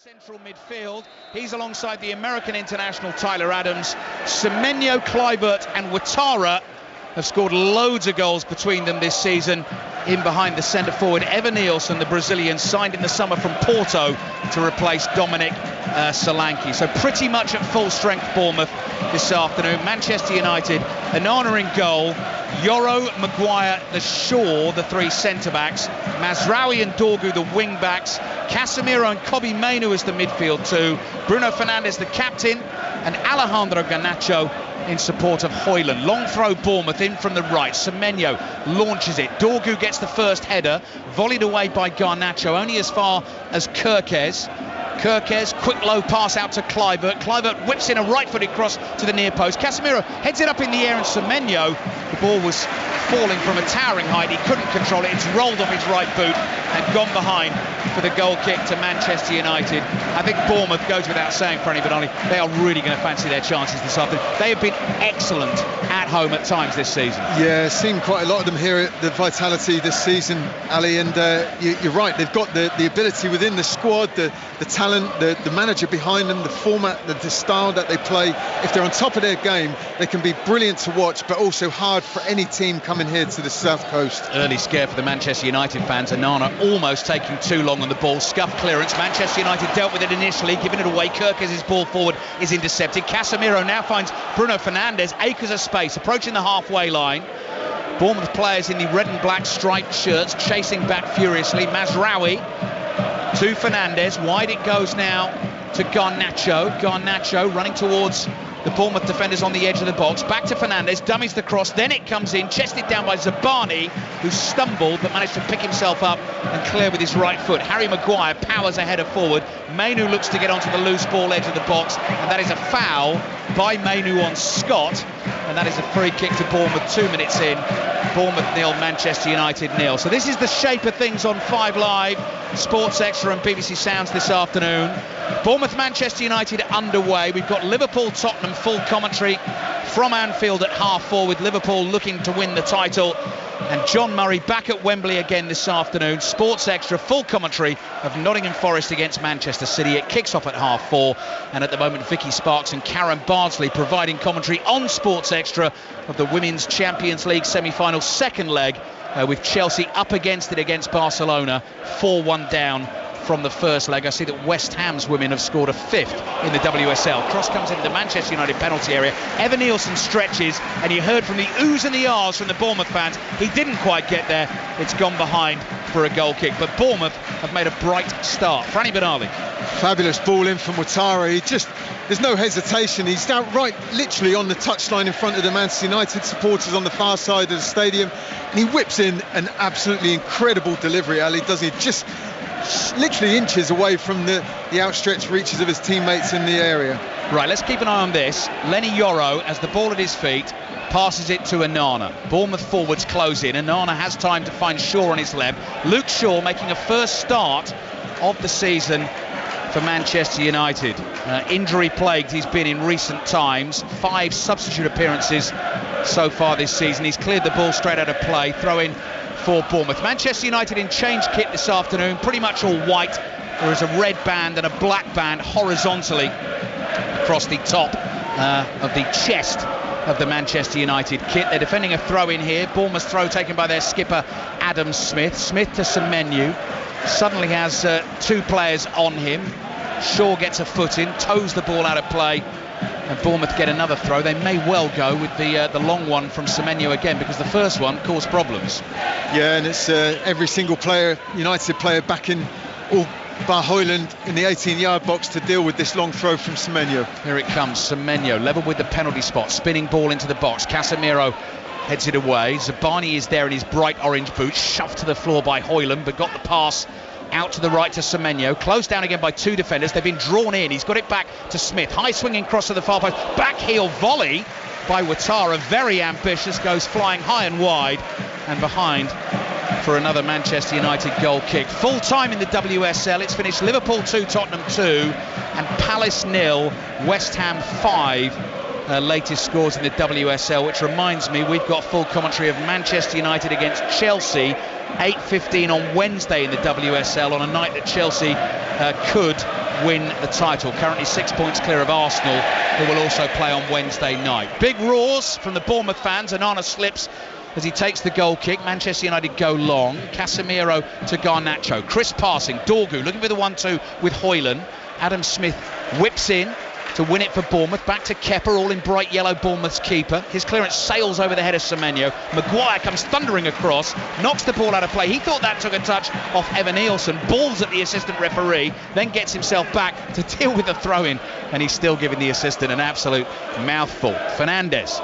Central midfield, he's alongside the American international Tyler Adams. Semenyo, Kluivert and Ouattara have scored loads of goals between them this season. In behind the centre forward, Evan Nielsen, the Brazilian, signed in the summer from Porto to replace Dominic Solanke. So pretty much at full strength Bournemouth this afternoon. Manchester United, Onana in goal, Yoro, Maguire, the Shaw, the three centre-backs, Mazraoui and Dorgu, the wing-backs, Casemiro and Kobbie Mainoo as the midfield two, Bruno Fernandes, the captain, and Alejandro Garnacho in support of Højlund. Long throw Bournemouth in from the right. Semenyo launches it. Dorgu gets the first header, volleyed away by Garnacho, only as far as Kerkez. Kerkez, quick low pass out to Kluivert. Kluivert whips in a right-footed cross to the near post. Casemiro heads it up in the air, and Semenyo, the ball was falling from a towering height. He couldn't control it. It's rolled off his right boot and gone behind for the goal kick to Manchester United. I think Bournemouth, goes without saying for anybody, they are really going to fancy their chances this afternoon. They have been excellent at home at times this season. Yeah, seen quite a lot of them here at the Vitality this season, Ali, and you're right, they've got the ability within the squad, the talent, the manager behind them, the format, the style that they play. If they're on top of their game, they can be brilliant to watch, but also hard for any team coming here to the South Coast. Early scare for the Manchester United fans. Onana almost taking too long on the ball. Scuff clearance. Manchester United dealt with it initially, giving it away. Kerkez's ball forward is intercepted. Casemiro now finds Bruno Fernandes. Acres of space approaching the halfway line. Bournemouth players in the red and black striped shirts chasing back furiously. Mazraoui to Fernandes. Wide it goes now to Garnacho. Garnacho running towards the Bournemouth defenders on the edge of the box. Back to Fernandes, dummies the cross, then it comes in, chested down by Zabani, who stumbled but managed to pick himself up and clear with his right foot. Harry Maguire powers a header forward. Mainoo looks to get onto the loose ball edge of the box, and that is a foul by Mainoo on Scott, and that is a free kick to Bournemouth 2 minutes in. Bournemouth 0, Manchester United 0. So this is the shape of things on 5 Live, Sports Extra and BBC Sounds this afternoon. Bournemouth Manchester United underway. We've got Liverpool Tottenham full commentary from Anfield at 4:30, with Liverpool looking to win the title, and John Murray back at Wembley again this afternoon. Sports Extra full commentary of Nottingham Forest against Manchester City. It kicks off at 4:30, and at the moment Vicky Sparks and Karen Bardsley providing commentary on Sports Extra of the Women's Champions League semi-final second leg, with Chelsea up against it against Barcelona, 4-1 down from the first leg. I see that West Ham's women have scored a 5th in the WSL. Cross comes into the Manchester United penalty area. Evan Nielsen stretches, and you heard from the oohs and the ahs from the Bournemouth fans. He didn't quite get there. It's gone behind for a goal kick. But Bournemouth have made a bright start. Franny Benali. Fabulous ball in from Ouattara. There's no hesitation. He's outright, literally on the touchline in front of the Manchester United supporters on the far side of the stadium. And he whips in an absolutely incredible delivery, Ali, doesn't he? Just literally inches away from the outstretched reaches of his teammates in the area. Right, let's keep an eye on this. Lenny Yoro, as the ball at his feet, passes it to Onana. Bournemouth forwards close in. Onana has time to find Shaw on his left. Luke Shaw making a first start of the season for Manchester United. Injury plagued he's been in recent times. 5 substitute appearances so far this season. He's cleared the ball straight out of play. Throw in for Bournemouth. Manchester United in change kit this afternoon, pretty much all white. There is a red band and a black band horizontally across the top of the chest of the Manchester United kit. They're defending a throw in here. Bournemouth throw taken by their skipper Adam Smith. Smith to Semenyo. Suddenly has 2 players on him. Shaw gets a foot in, toes the ball out of play, and Bournemouth get another throw. They may well go with the long one from Semenyo again, because the first one caused problems. Yeah, and it's every single player, United player, back in, all bar Højlund, in the 18-yard box to deal with this long throw from Semenyo. Here it comes, Semenyo level with the penalty spot, spinning ball into the box. Casemiro heads it away. Zabani is there in his bright orange boots, shoved to the floor by Højlund, but got the pass out to the right to Semenyo. Closed down again by 2 defenders. They've been drawn in. He's got it back to Smith. High swinging cross to the far post. Back heel volley by Ouattara. Very ambitious. Goes flying high and wide and behind for another Manchester United goal kick. Full time in the WSL. It's finished Liverpool 2, Tottenham 2 and Palace 0, West Ham 5. Latest scores in the WSL, which reminds me we've got full commentary of Manchester United against Chelsea 8:15 on Wednesday in the WSL, on a night that Chelsea could win the title. Currently 6 points clear of Arsenal, who will also play on Wednesday night. Big roars from the Bournemouth fans. Onana slips as he takes the goal kick. Manchester United go long. Casemiro to Garnacho. Chris passing. Dorgu looking for the 1-2 with Højlund. Adam Smith whips in to win it for Bournemouth. Back to Kepa, all in bright yellow, Bournemouth's keeper. His clearance sails over the head of Semenyo. Maguire comes thundering across, knocks the ball out of play. He thought that took a touch off Evan Nielsen, balls at the assistant referee, then gets himself back to deal with the throw-in, and he's still giving the assistant an absolute mouthful. Fernandes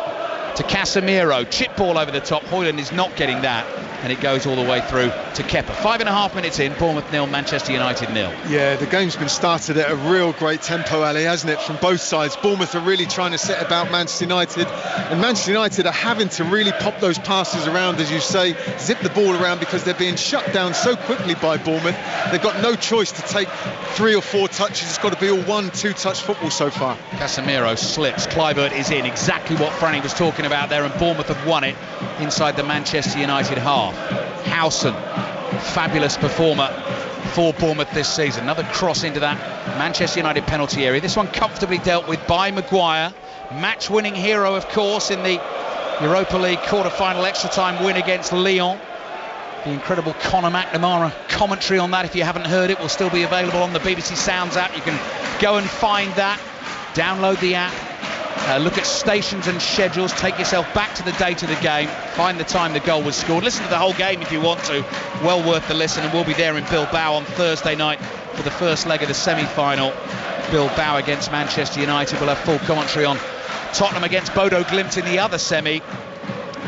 to Casemiro, chip ball over the top. Højlund is not getting that, and it goes all the way through to Kepa. 5.5 minutes in, Bournemouth 0, Manchester United 0. Yeah, the game's been started at a real great tempo, Ali, hasn't it, from both sides. Bournemouth are really trying to set about Manchester United, and Manchester United are having to really pop those passes around, as you say, zip the ball around, because they're being shut down so quickly by Bournemouth. They've got no choice to take 3 or 4 touches. It's got to be all 1-2 touch football so far. Casemiro slips, Kluivert is in, exactly what Franny was talking about there, and Bournemouth have won it inside the Manchester United half. Howson, fabulous performer for Bournemouth this season. Another cross into that Manchester United penalty area. This one comfortably dealt with by Maguire. Match-winning hero, of course, in the Europa League quarter-final extra-time win against Lyon. The incredible Conor McNamara commentary on that, if you haven't heard it, will still be available on the BBC Sounds app. You can go and find that, download the app. Look at stations and schedules, take yourself back to the date of the game, find the time the goal was scored, listen to the whole game if you want to. Well worth the listen, and we'll be there in Bilbao on Thursday night for the first leg of the semi-final. Bilbao against Manchester United. We'll have full commentary on Tottenham against Bodo Glimt in the other semi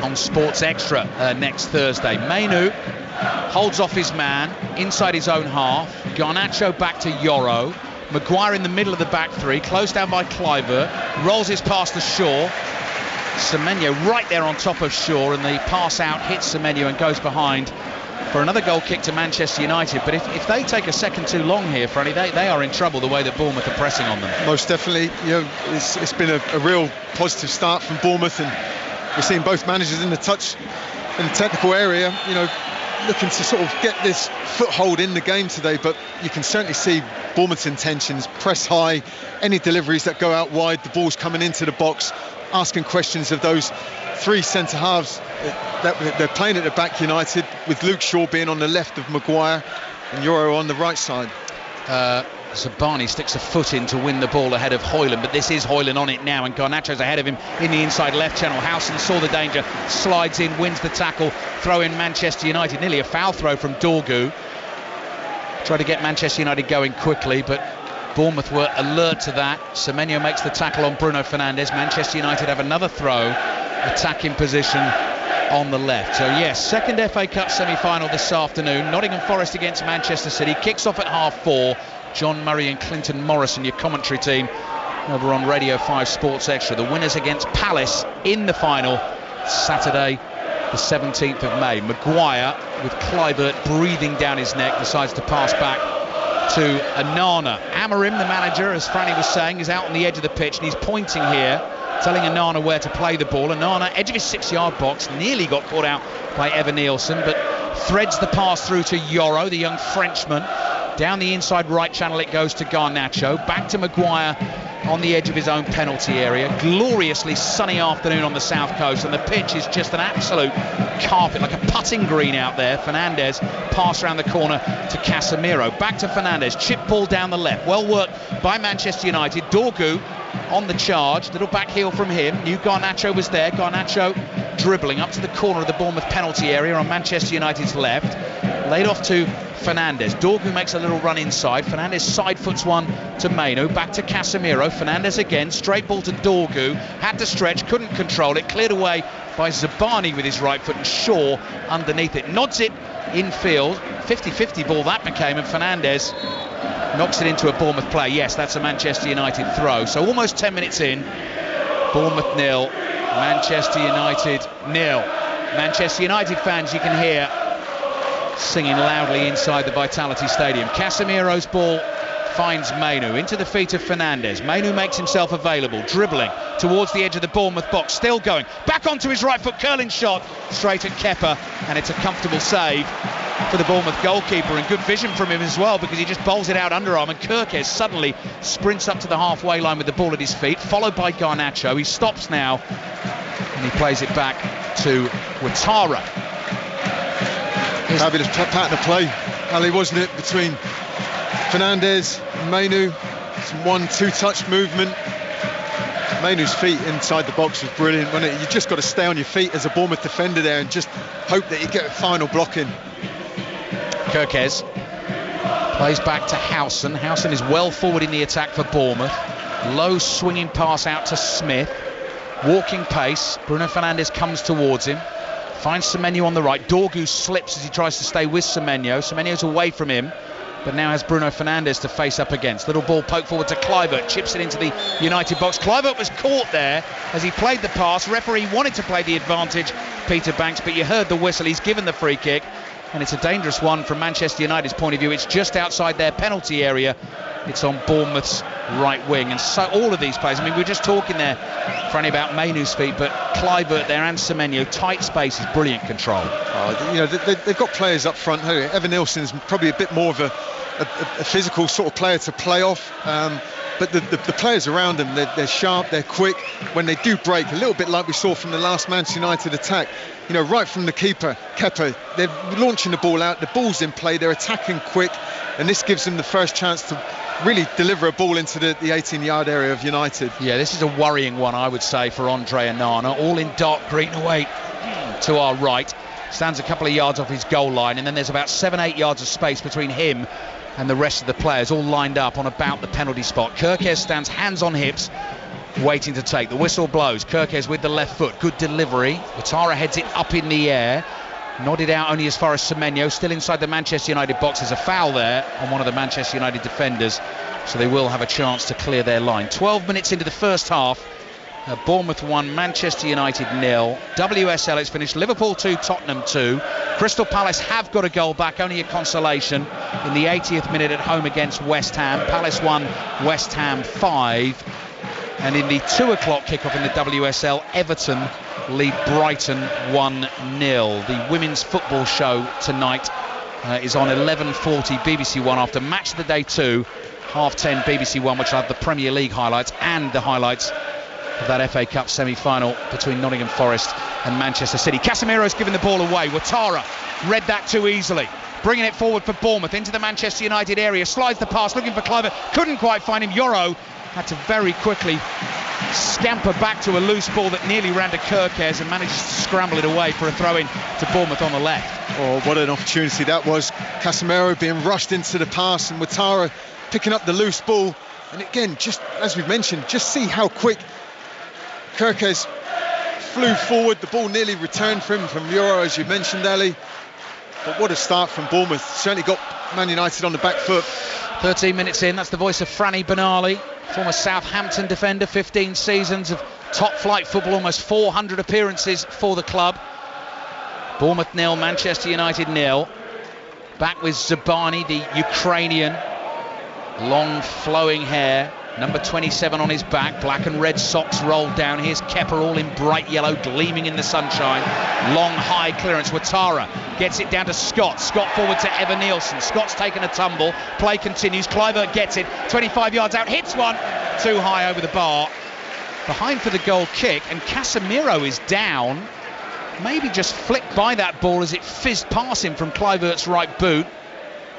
on Sports Extra next Thursday. Mainu holds off his man inside his own half. Garnacho back to Yoro. Maguire in the middle of the back three, closed down by Kluivert, rolls his pass to Shaw. Semenyo right there on top of Shaw, and the pass out hits Semenyo and goes behind for another goal kick to Manchester United. But if they take a second too long here, Freddie, they are in trouble the way that Bournemouth are pressing on them. Most definitely. You know, it's been a real positive start from Bournemouth, and we're seeing both managers in the technical area, you know, looking to sort of get this foothold in the game today. But you can certainly see Bournemouth's intentions: press high, any deliveries that go out wide, the ball's coming into the box, asking questions of those 3 centre halves that they're playing at the back, United, with Luke Shaw being on the left of Maguire and Yoro on the right side. Zabani sticks a foot in to win the ball ahead of Højlund, but this is Højlund on it now, and Garnacho's ahead of him in the inside left channel. Howson saw the danger, slides in, wins the tackle, throw in Manchester United. Nearly a foul throw from Dorgu. Tried to get Manchester United going quickly, but Bournemouth were alert to that. Semenyo makes the tackle on Bruno Fernandes. Manchester United have another throw, attacking position on the left. So yes, second FA Cup semi-final this afternoon. Nottingham Forest against Manchester City. Kicks off at 4:30. John Murray and Clinton Morrison, your commentary team over on Radio 5 Sports Extra. The winners against Palace in the final Saturday the 17th of May. Maguire, with Kluivert breathing down his neck, decides to pass back to Onana. Amorim, the manager, as Franny was saying, is out on the edge of the pitch, and he's pointing here, telling Onana where to play the ball. Onana, edge of his 6-yard box, nearly got caught out by Evan Nielsen, but threads the pass through to Yoro, the young Frenchman. Down the inside right channel it goes to Garnacho, back to Maguire on the edge of his own penalty area. Gloriously sunny afternoon on the south coast, and the pitch is just an absolute carpet, like a putting green out there. Fernandes pass around the corner to Casemiro, back to Fernandes, chip ball down the left, well worked by Manchester United. Dorgu on the charge, little back heel from him. Knew Garnacho was there. Garnacho dribbling up to the corner of the Bournemouth penalty area on Manchester United's left, laid off to Fernandes. Dorgu makes a little run inside. Fernandes side foots one to Mainu, back to Casemiro. Fernandes again, straight ball to Dorgu, had to stretch, couldn't control it, cleared away by Zabani with his right foot, and Shaw underneath it, nods it infield. 50-50 ball that became, and Fernandes knocks it into a Bournemouth play. Yes, that's a Manchester United throw. So almost 10 minutes in, Bournemouth 0, Manchester United 0. Manchester United fans, you can hear singing loudly inside the Vitality Stadium. Casemiro's ball finds Mainu into the feet of Fernandes. Mainu makes himself available, dribbling towards the edge of the Bournemouth box, still going back onto his right foot, curling shot straight at Kepa, and it's a comfortable save for the Bournemouth goalkeeper, and good vision from him as well, because he just bowls it out underarm, and Kirkes suddenly sprints up to the halfway line with the ball at his feet, followed by Garnacho. He stops now and he plays it back to Ouattara. Fabulous pattern of play, Ali, wasn't it, between Fernandez and Mainu? Some 1-2 touch movement. Mainu's feet inside the box was brilliant, wasn't it? You just got to stay on your feet as a Bournemouth defender there and just hope that you get a final block in. Kirkes plays back to Howson. Howson is well forward in the attack for Bournemouth. Low swinging pass out to Smith. Walking pace. Bruno Fernandes comes towards him. Finds Semenyo on the right. Dorgu slips as he tries to stay with Semenyo. Semenyo's away from him, but now has Bruno Fernandes to face up against. Little ball poked forward to Kluivert. Chips it into the United box. Kluivert was caught there as he played the pass. Referee wanted to play the advantage, Peter Banks, but you heard the whistle. He's given the free kick, and it's a dangerous one from Manchester United's point of view. It's just outside their penalty area. It's on Bournemouth's right wing, and so all of these players, I mean, we were just talking there, Franny, about Mainu's feet, but Kluivert there and Semenyo, tight spaces, brilliant control. They've got players up front. Evan Nilsson's probably a bit more of a physical sort of player to play off, but the players around them, they're sharp, they're quick. When they do break, a little bit like we saw from the last Manchester United attack, right from the keeper, Kepa, they're launching the ball out, the ball's in play, they're attacking quick, and this gives them the first chance to really deliver a ball into the 18-yard area of United. Yeah, this is a worrying one, I would say, for Andre Onana, all in dark green away to our right. Stands a couple of yards off his goal line, and then there's about 7-8 yards of space between him and the rest of the players, all lined up on about the penalty spot. Kirkes stands hands on hips, waiting to take. The whistle blows. Kirkes with the left foot, good delivery. Ouattara heads it up in the air, nodded out only as far as Semenyo, still inside the Manchester United box. There's a foul there on one of the Manchester United defenders, so they will have a chance to clear their line. 12 minutes into the first half, Bournemouth 1, Manchester United 0. WSL, it's finished Liverpool 2, Tottenham 2. Crystal Palace have got a goal back, only a consolation, in the 80th minute at home against West Ham. Palace 1, West Ham 5. And in the 2 o'clock kickoff in the WSL, Everton lead Brighton 1-0. The women's football show tonight is on 11:40 BBC One after Match of the Day 2, 10:30 BBC One, which will have the Premier League highlights and the highlights of that FA Cup semi-final between Nottingham Forest and Manchester City. Casemiro's given the ball away. Ouattara read that too easily. Bringing it forward for Bournemouth into the Manchester United area. Slides the pass, looking for Kluivert. Couldn't quite find him. Yoro had to very quickly scamper back to a loose ball that nearly ran to Kirkes and managed to scramble it away for a throw-in to Bournemouth on the left. Oh, what an opportunity that was. Casemiro being rushed into the pass and Ouattara picking up the loose ball. And again, just as we've mentioned, just see how quick Kirkes flew forward. The ball nearly returned for him from Yoro, as you mentioned, Ali. But what a start from Bournemouth. Certainly got Man United on the back foot. 13 minutes in, that's the voice of Franny Benali, former Southampton defender, 15 seasons of top flight football, almost 400 appearances for the club. Bournemouth 0, Manchester United 0. Back with Zabani, the Ukrainian. Long flowing hair, number 27 on his back, black and red socks rolled down. Here's Kepa, all in bright yellow, gleaming in the sunshine. Long high clearance. Ouattara gets it down to Scott. Scott forward to Evan Nilsson. Scott's taken a tumble. Play continues. Kluivert gets it 25 yards out, hits one too high over the bar. Behind for the goal kick, and Casemiro is down. Maybe just flicked by that ball as it fizzed past him from Kluivert's right boot.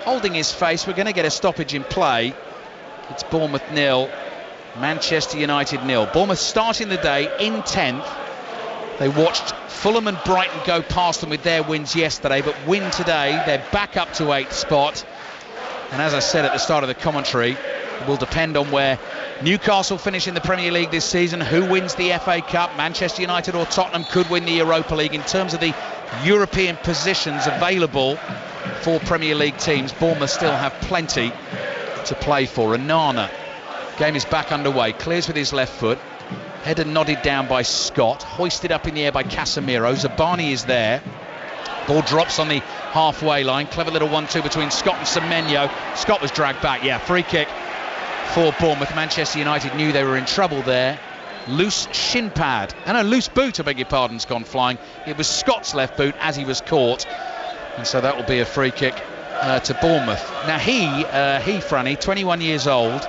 Holding his face, we're going to get a stoppage in play. It's Bournemouth 0, Manchester United 0. Bournemouth starting the day in 10th. They watched Fulham and Brighton go past them with their wins yesterday, but win today. They're back up to 8th spot. And as I said at the start of the commentary, it will depend on where Newcastle finish in the Premier League this season, who wins the FA Cup. Manchester United or Tottenham could win the Europa League. In terms of the European positions available for Premier League teams, Bournemouth still have plenty to play for. Onana, game is back underway, clears with his left foot, header nodded down by Scott, hoisted up in the air by Casemiro. Zabani is there, ball drops on the halfway line. Clever little 1-2 between Scott and Semenyo. Scott was dragged back. Free kick for Bournemouth. Manchester United knew they were in trouble there. Loose shin pad, and a loose boot, I beg your pardon, has gone flying. It was Scott's left boot as he was caught. And so that will be a free kick to Bournemouth. Now Franny, 21 years old,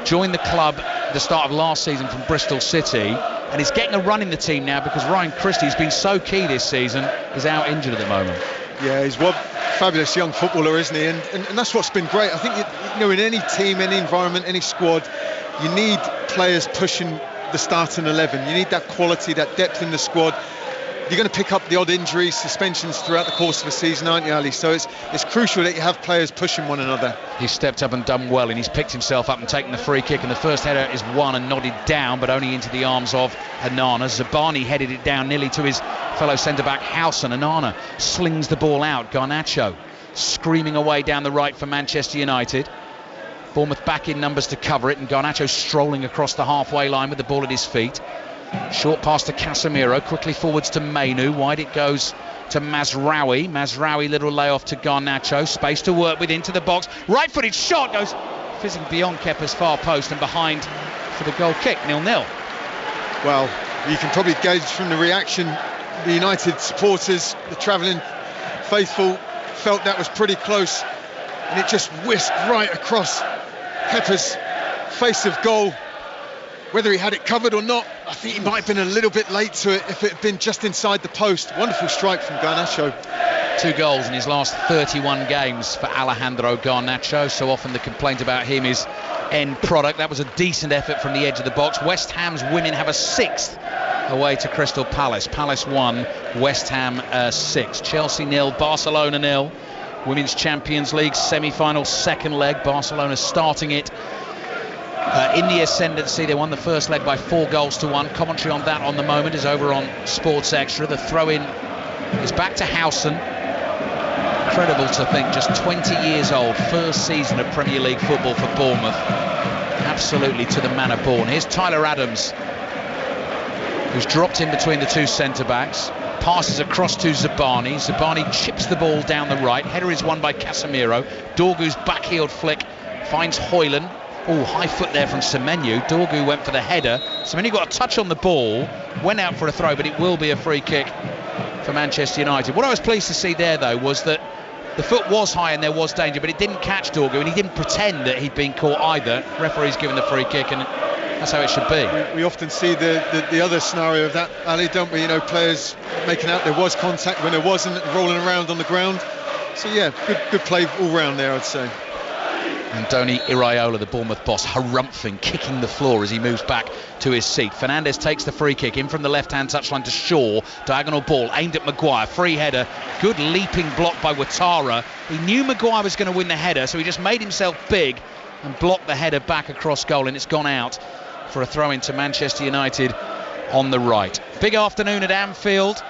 joined the club at the start of last season from Bristol City, and he's getting a run in the team now because Ryan Christie, who's been so key this season, is out injured at the moment. Yeah, he's a fabulous young footballer, isn't he? And that's what's been great. I think, you know, in any team, any environment, any squad, you need players pushing the starting 11. You need that quality, that depth in the squad. You're going to pick up the odd injuries, suspensions throughout the course of a season, aren't you, Ali? So it's crucial that you have players pushing one another. He's stepped up and done well, and he's picked himself up and taken the free kick, and the first header is won and nodded down, but only into the arms of Onana. Zabani headed it down nearly to his fellow centre-back Howson. Onana slings the ball out. Garnacho screaming away down the right for Manchester United. Bournemouth back in numbers to cover it, and Garnacho strolling across the halfway line with the ball at his feet. Short pass to Casemiro, quickly forwards to Mainu, wide it goes to Mazraoui, little layoff to Garnacho, space to work with into the box, right-footed shot goes fizzing beyond Kepa's far post and behind for the goal kick, 0-0. Well, you can probably gauge from the reaction, the United supporters, the travelling faithful, felt that was pretty close, and it just whisked right across Kepa's face of goal. Whether he had it covered or not, I think he might have been a little bit late to it if it had been just inside the post. Wonderful strike from Garnacho. 2 goals in his last 31 games for Alejandro Garnacho. So often the complaint about him is end product. That was a decent effort from the edge of the box. West Ham's women have a 6th away to Crystal Palace. Palace 1, West Ham 6. Chelsea 0, Barcelona 0. Women's Champions League semi-final, second leg. Barcelona starting it in the ascendancy. They won the first leg by 4-1. Commentary on that on the moment is over on Sports Extra. The throw-in is back to Howson. Incredible to think, just 20 years old, first season of Premier League football for Bournemouth. Absolutely to the manner born. Here's Tyler Adams, who's dropped in between the two centre-backs. Passes across to Zabani. Zabani chips the ball down the right. Header is won by Casemiro. Dorgu's back-heeled flick finds Hoyland. Oh, high foot there from Semenyo. Dorgu went for the header. Semenyo got a touch on the ball, went out for a throw, but it will be a free kick for Manchester United. What I was pleased to see there, though, was that the foot was high and there was danger, but it didn't catch Dorgu, and he didn't pretend that he'd been caught either. Referee's given the free kick, and that's how it should be. We often see the other scenario of that, Ali, don't we? You know, players making out there was contact when there wasn't, rolling around on the ground. So yeah, good play all round there, I'd say. Andoni Iraola, the Bournemouth boss, harumphing, kicking the floor as he moves back to his seat. Fernandes takes the free kick in from the left-hand touchline to Shaw. Diagonal ball aimed at Maguire. Free header. Good leaping block by Ouattara. He knew Maguire was going to win the header, so he just made himself big and blocked the header back across goal, and it's gone out for a throw into Manchester United on the right. Big afternoon at Anfield.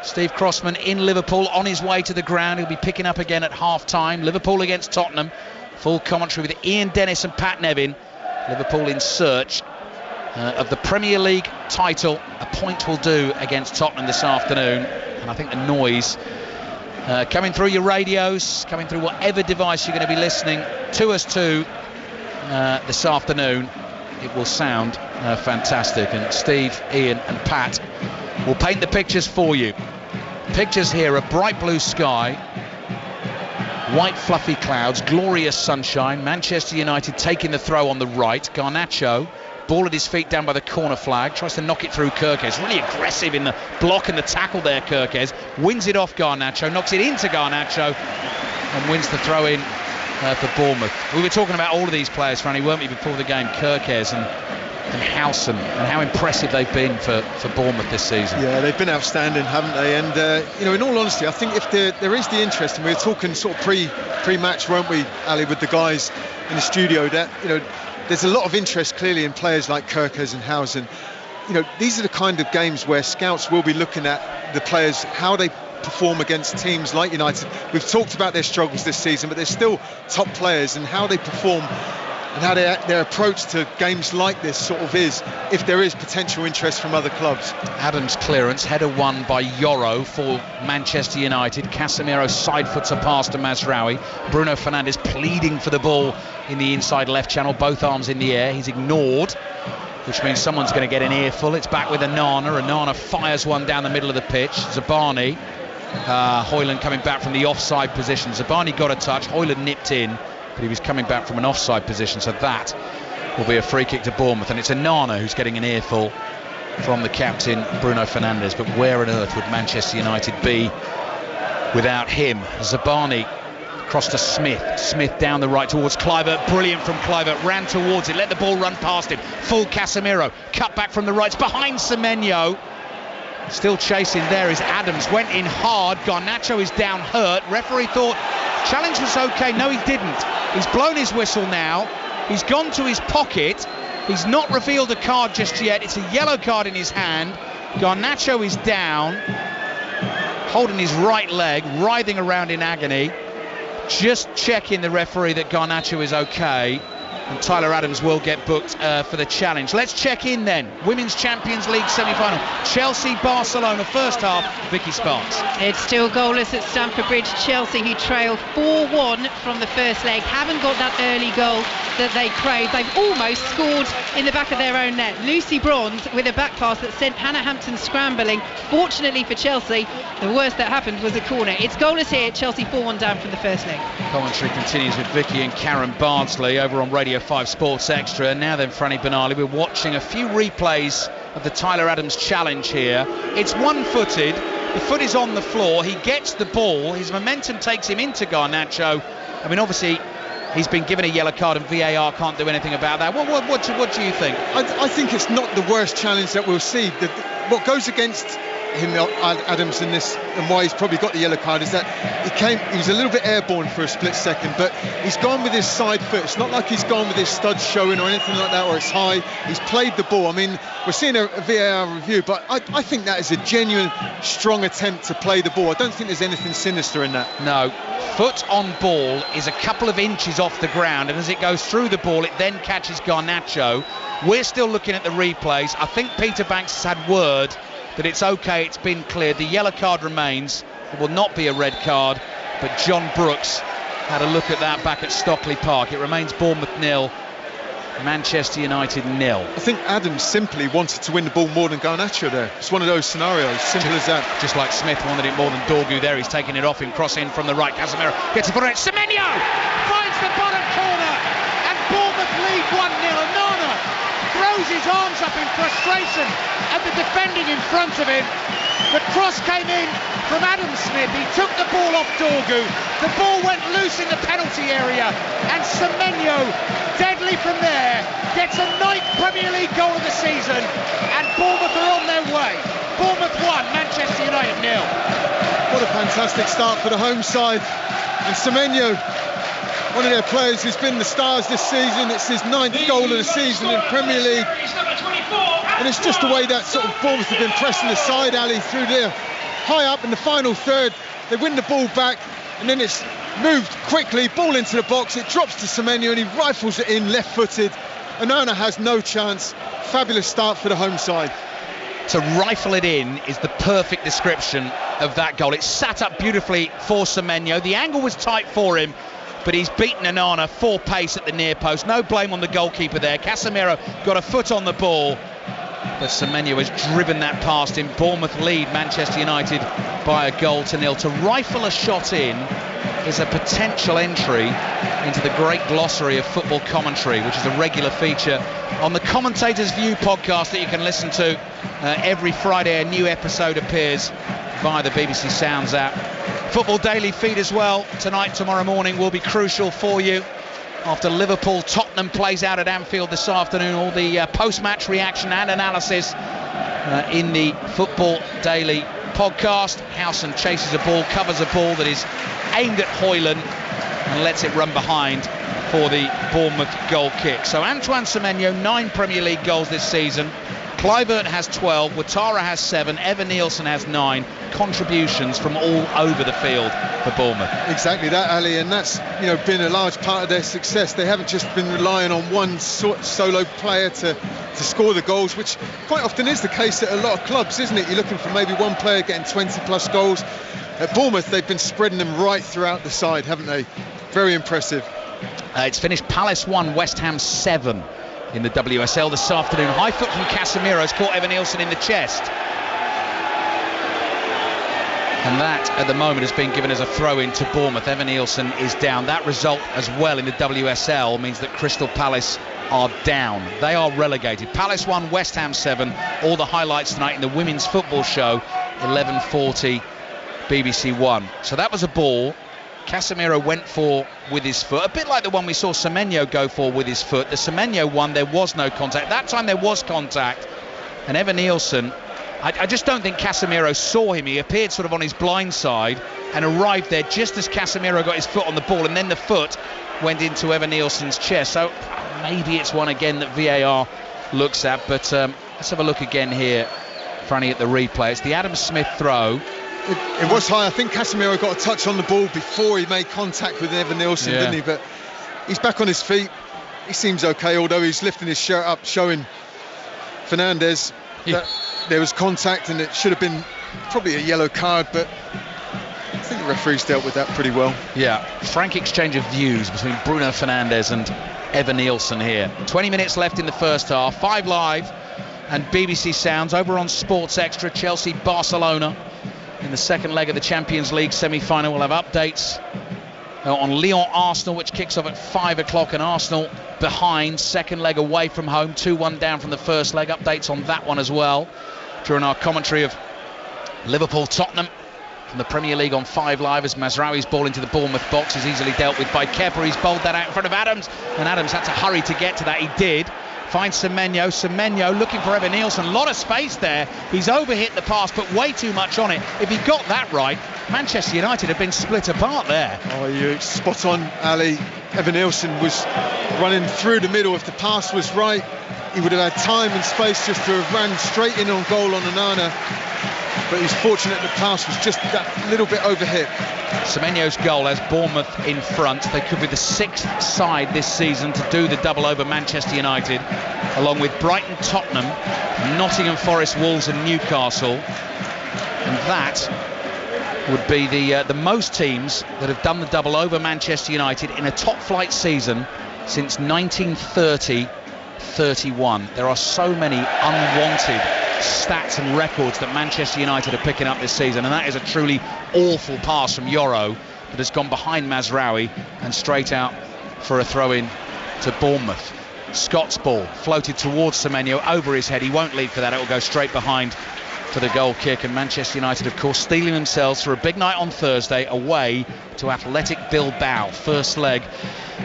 Steve Crossman in Liverpool on his way to the ground. He'll be picking up again at half-time. Liverpool against Tottenham. Full commentary with Ian Dennis and Pat Nevin. Liverpool in search of the Premier League title. A point will do against Tottenham this afternoon. And I think the noise coming through your radios, coming through whatever device you're going to be listening to us to this afternoon, it will sound fantastic. And Steve, Ian and Pat will paint the pictures for you. Pictures here, a bright blue sky, white fluffy clouds, glorious sunshine. Manchester United taking the throw on the right. Garnacho, ball at his feet down by the corner flag, tries to knock it through Kirkes. Really aggressive in the block and the tackle there, Kirkes. Wins it off Garnacho, knocks it into Garnacho and wins the throw in for Bournemouth. We were talking about all of these players, Franny, weren't we, before the game? Kirkes and Howson, and how impressive they've been for Bournemouth this season. Yeah, they've been outstanding, haven't they? And you know, in all honesty, I think if there is the interest, and we were talking sort of pre-match, weren't we, Ali, with the guys in the studio, that, you know, there's a lot of interest clearly in players like Kirkes and Howson. You know, these are the kind of games where scouts will be looking at the players, how they perform against teams like United. We've talked about their struggles this season, but they're still top players, and how they perform and how their approach to games like this sort of is, if there is potential interest from other clubs. Adams' clearance, header won by Yoro for Manchester United. Casemiro side foots a pass to Mazraoui. Bruno Fernandes pleading for the ball in the inside left channel, both arms in the air. He's ignored, which means someone's going to get an earful. It's back with Onana. Onana fires one down the middle of the pitch. Zabani Hoyland coming back from the offside position. Zabani got a touch, Hoyland nipped in, but he was coming back from an offside position, so that will be a free kick to Bournemouth, and it's Onana who's getting an earful from the captain Bruno Fernandes. But where on earth would Manchester United be without him? Zabani across to Smith down the right towards Kluivert, brilliant from Kluivert, ran towards it, let the ball run past him, full Casemiro, cut back from the right, behind Semenyo, still chasing. There is Adams, went in hard, Garnacho is down hurt, referee thought challenge was okay, no he didn't, he's blown his whistle now, he's gone to his pocket, he's not revealed a card just yet, it's a yellow card in his hand. Garnacho is down, holding his right leg, writhing around in agony. Just checking the referee that Garnacho is okay, and Tyler Adams will get booked for the challenge. Let's check in then. Women's Champions League semi-final, Chelsea-Barcelona, first half. Vicky Sparks. It's still goalless at Stamford Bridge. Chelsea, who trail 4-1 from the first leg, haven't got that early goal that they craved. They've almost scored in the back of their own net. Lucy Bronze with a back pass that sent Hannah Hampton scrambling. Fortunately for Chelsea, the worst that happened was a corner. It's goalless here. Chelsea 4-1 down from the first leg. Commentary continues with Vicky and Karen Bardsley over on Radio 5 Sports Extra. Now then, Franny Benali, we're watching a few replays of the Tyler Adams challenge here. It's one-footed, the foot is on the floor, he gets the ball, his momentum takes him into Garnacho. I mean, obviously he's been given a yellow card and VAR can't do anything about that. What do you think? I think it's not the worst challenge that we'll see. What goes against him, Adams, in this, and why he's probably got the yellow card, is that he was a little bit airborne for a split second, but he's gone with his side foot. It's not like he's gone with his studs showing or anything like that, or it's high. He's played the ball. I mean, we're seeing a VAR review, but I think that is a genuine strong attempt to play the ball. I don't think there's anything sinister in that. No, foot on ball is a couple of inches off the ground, and as it goes through the ball it then catches Garnacho. We're still looking at the replays. I think Peter Banks has had word that it's okay, it's been cleared. The yellow card remains. It will not be a red card, but John Brooks had a look at that back at Stockley Park. It remains Bournemouth 0, Manchester United 0. I think Adams simply wanted to win the ball more than Garnacho there. It's one of those scenarios, simple as that. Just like Smith wanted it more than Dorgu there. He's taking it off him, cross in from the right. Casemiro gets it for it. Semenyo finds the bottom corner, and Bournemouth lead 1-0. Onana throws his arms up in frustration at the defending in front of him. The cross came in from Adam Smith. He took the ball off Dorgu. The ball went loose in the penalty area, and Semenyo, deadly from there, gets a 9th Premier League goal of the season, and Bournemouth are on their way. Bournemouth 1, Manchester United 0. What a fantastic start for the home side. And Semenyo, one of their players who's been the stars this season. It's his 9th goal of the season in Premier League. And it's just the way that sort of Bournemouth have been pressing the side alley through there, high up in the final third. They win the ball back, and then it's moved quickly, ball into the box, it drops to Semenyo and he rifles it in left-footed. Onana has no chance. Fabulous start for the home side. To rifle it in is the perfect description of that goal. It sat up beautifully for Semenyo. The angle was tight for him, but he's beaten Onana for pace at the near post. No blame on the goalkeeper there. Casemiro got a foot on the ball, but Semenyo has driven that past him. Bournemouth lead Manchester United by 1-0. To rifle a shot in is a potential entry into the great glossary of football commentary, which is a regular feature on the Commentator's View podcast that you can listen to every Friday. A new episode appears via the BBC Sounds app. Football Daily feed as well tonight, tomorrow morning will be crucial for you. After Liverpool-Tottenham plays out at Anfield this afternoon, all the post-match reaction and analysis in the Football Daily podcast. Howson chases a ball, covers a ball that is aimed at Hoyland and lets it run behind for the Bournemouth goal kick. So Antoine Semenyo, 9 Premier League goals this season. Kluivert has 12, Ouattara has 7, Evan Nielsen has 9 contributions from all over the field for Bournemouth. Exactly that, Ali, and that's been a large part of their success. They haven't just been relying on one solo player to score the goals, which quite often is the case at a lot of clubs, isn't it? You're looking for maybe one player getting 20 plus goals. At Bournemouth, they've been spreading them right throughout the side, haven't they? Very impressive. It's finished Palace 1, West Ham 7 in the WSL this afternoon. High foot from Casemiro has caught Evan Nielsen in the chest. And that, at the moment, has been given as a throw-in to Bournemouth. Evan Nielsen is down. That result as well in the WSL means that Crystal Palace are down. They are relegated. Palace 1, West Ham 7. All the highlights tonight in the Women's Football Show, 11:40 BBC One. So that was a ball Casemiro went for with his foot, a bit like the one we saw Semenyo go for with his foot. The Semenyo one, there was no contact. That time there was contact, and Evan Nielsen, I just don't think Casemiro saw him. He appeared sort of on his blind side and arrived there just as Casemiro got his foot on the ball, and then the foot went into Evan Nielsen's chest. So maybe it's one again that VAR looks at, but let's have a look again here, Franny, at the replay. It's the Adam Smith throw. It was high. I think Casemiro got a touch on the ball before he made contact with Evan Nielsen, didn't he? But he's back on his feet. He seems okay, although he's lifting his shirt up, showing Fernandez that there was contact, and it should have been probably a yellow card, but I think the referee's dealt with that pretty well. Yeah, frank exchange of views between Bruno Fernandes and Evan Nielsen here. 20 minutes left in the first half. 5 Live and BBC Sounds over on Sports Extra. Chelsea Barcelona in the second leg of the Champions League semi-final. We'll have updates on Lyon Arsenal, which kicks off at 5 o'clock, and Arsenal behind, second leg away from home, 2-1 down from the first leg. Updates on that one as well during our commentary of Liverpool-Tottenham from the Premier League on 5 Live, as Mazraoui's ball into the Bournemouth box is easily dealt with by Kepa. He's bowled that out in front of Adams, and Adams had to hurry to get to that. He did. Finds Semenyo looking for Evan Nielsen. A lot of space there. He's overhit the pass, but way too much on it. If he got that right, Manchester United have been split apart there. Oh, you're spot on, Ali. Evan Nielsen was running through the middle. If the pass was right, he would have had time and space just to have ran straight in on goal on Onana. But he's fortunate the pass was just that little bit overhit. Semenyo's goal has Bournemouth in front. They could be the 6th side this season to do the double over Manchester United, along with Brighton, Tottenham, Nottingham Forest, Wolves and Newcastle. And that would be the most teams that have done the double over Manchester United in a top flight season since 1930-31. There are so many unwanted stats and records that Manchester United are picking up this season, and that is a truly awful pass from Yoro that has gone behind Mazraoui and straight out for a throw-in to Bournemouth. Scott's ball floated towards Semenyo over his head. He won't lead for that. It will go straight behind for the goal kick, and Manchester United, of course, steeling themselves for a big night on Thursday away to Athletic Bilbao. First leg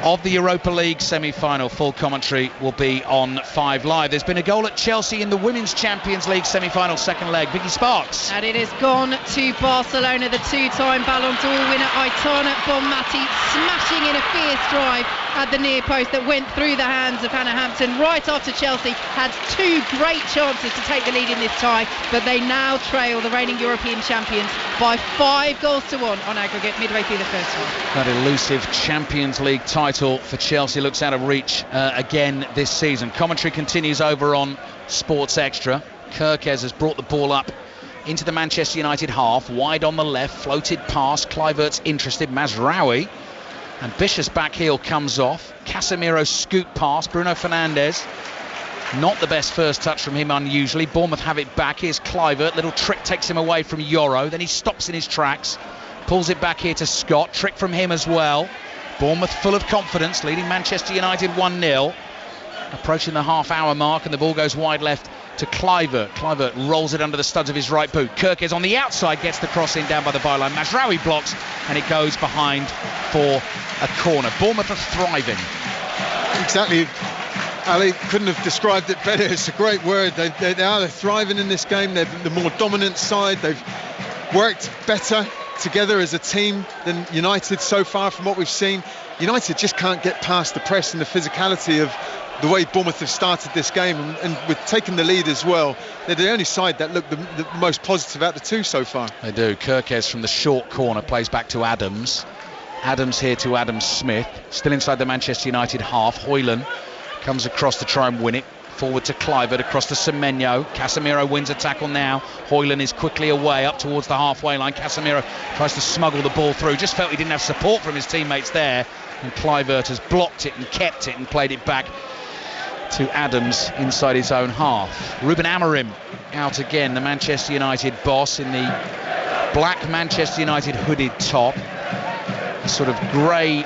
of the Europa League semi-final. Full commentary will be on 5 Live. There's been a goal at Chelsea in the Women's Champions League semi-final second leg. Vicky Sparks. And it has gone to Barcelona. The 2-time Ballon d'Or winner Aitana Bonmati smashing in a fierce drive at the near post that went through the hands of Hannah Hampton right after Chelsea had 2 great chances to take the lead in this tie, but they now trail the reigning European champions by 5-1 on aggregate midway through the first half. That elusive Champions League title for Chelsea looks out of reach again this season. Commentary continues over on Sports Extra. Kirkes has brought the ball up into the Manchester United half, wide on the left, floated past, Kluivert's interested, Mazraoui, and Bishop's back heel comes off. Casemiro scoop past, Bruno Fernandes, not the best first touch from him unusually. Bournemouth have it back. Here's Kluivert, little trick takes him away from Yoro, then he stops in his tracks, pulls it back here to Scott, trick from him as well. Bournemouth full of confidence, leading Manchester United 1-0, approaching the half-hour mark, and the ball goes wide left to Kluivert. Kluivert rolls it under the studs of his right boot. Kirkes on the outside gets the cross in down by the byline. Mazraoui blocks, and it goes behind for a corner. Bournemouth are thriving. Exactly. Ali couldn't have described it better. It's a great word. They're thriving in this game. They're the more dominant side. They've worked better together as a team than United so far from what we've seen. United just can't get past the press and the physicality of the way Bournemouth have started this game, and with taking the lead as well, they're the only side that look the most positive out of the two so far. They do. Kirkes from the short corner plays back to Adams. Adams here to Adam Smith, still inside the Manchester United half. Hoyland comes across to try and win it. Forward to Kluivert, across to Semenyo. Casemiro wins a tackle now. Hoyland is quickly away up towards the halfway line. Casemiro tries to smuggle the ball through. Just felt he didn't have support from his teammates there. And Kluivert has blocked it and kept it and played it back to Adams inside his own half. Ruben Amorim out again, the Manchester United boss, in the black Manchester United hooded top, a sort of grey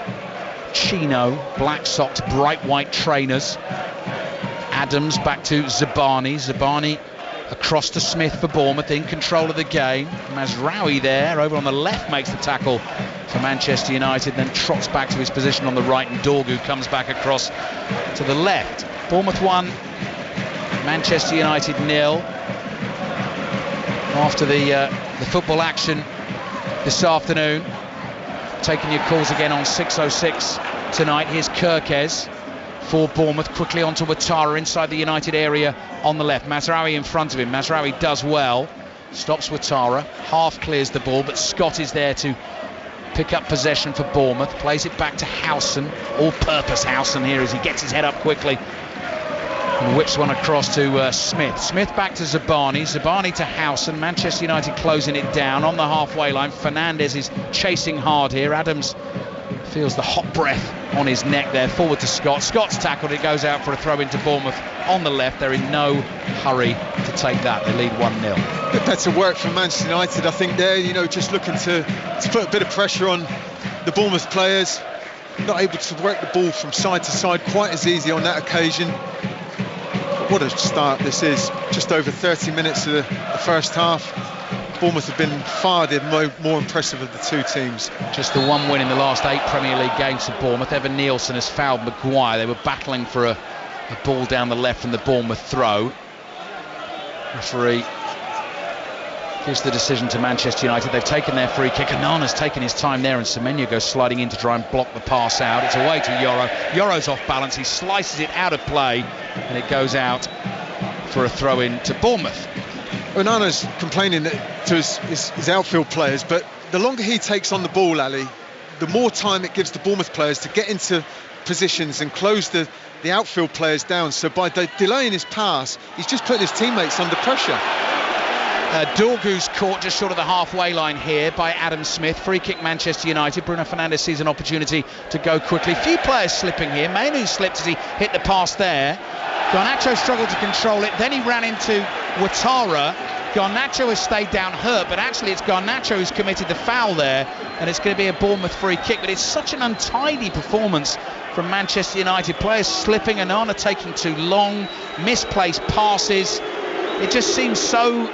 chino, black socks, bright white trainers. Adams back to Zabani. Zabani across to Smith for Bournemouth, in control of the game. Mazraoui there, over on the left, makes the tackle for Manchester United, then trots back to his position on the right, and Dorgu comes back across to the left. Bournemouth 1, Manchester United 0. After the football action this afternoon, taking your calls again on 606 tonight. Here's Kirkes for Bournemouth, quickly onto Ouattara inside the United area on the left. Mazraoui in front of him. Mazraoui does well, stops Ouattara, half clears the ball, but Scott is there to pick up possession for Bournemouth, plays it back to Howson, all-purpose Howson here as he gets his head up quickly and whips one across to Smith. Smith back to Zabani, Zabani to Howson. Manchester United closing it down on the halfway line. Fernandes is chasing hard here. Adams feels the hot breath on his neck there, forward to Scott. Scott's tackled, it goes out for a throw into Bournemouth on the left. They're in no hurry to take that, they lead 1-0. Bit better work from Manchester United, I think, there, you know, just looking to put a bit of pressure on the Bournemouth players. Not able to work the ball from side to side quite as easy on that occasion. What a start this is, just over 30 minutes of the first half. Bournemouth have been far the more impressive of the two teams. Just the one win in the last 8 Premier League games for Bournemouth. Evan Nielsen has fouled Maguire. They were battling for a ball down the left from the Bournemouth throw. Referee gives the decision to Manchester United. They've taken their free kick. Anana's taken his time there, and Semenyo goes sliding in to try and block the pass out. It's away to Yoro. Yoro's off balance. He slices it out of play, and it goes out for a throw in to Bournemouth. Onana's complaining to his outfield players, but the longer he takes on the ball, Ali, the more time it gives the Bournemouth players to get into positions and close the outfield players down. So by delaying his pass, he's just putting his teammates under pressure. Dorgu's caught just short of the halfway line here by Adam Smith. Free kick Manchester United. Bruno Fernandes sees an opportunity to go quickly. Few players slipping here. Mainu slipped as he hit the pass there. Garnacho struggled to control it, then he ran into Ouattara. Garnacho has stayed down hurt, but actually it's Garnacho who's committed the foul there, and it's going to be a Bournemouth free kick. But it's such an untidy performance from Manchester United. Players slipping, Onana taking too long, misplaced passes. It just seems so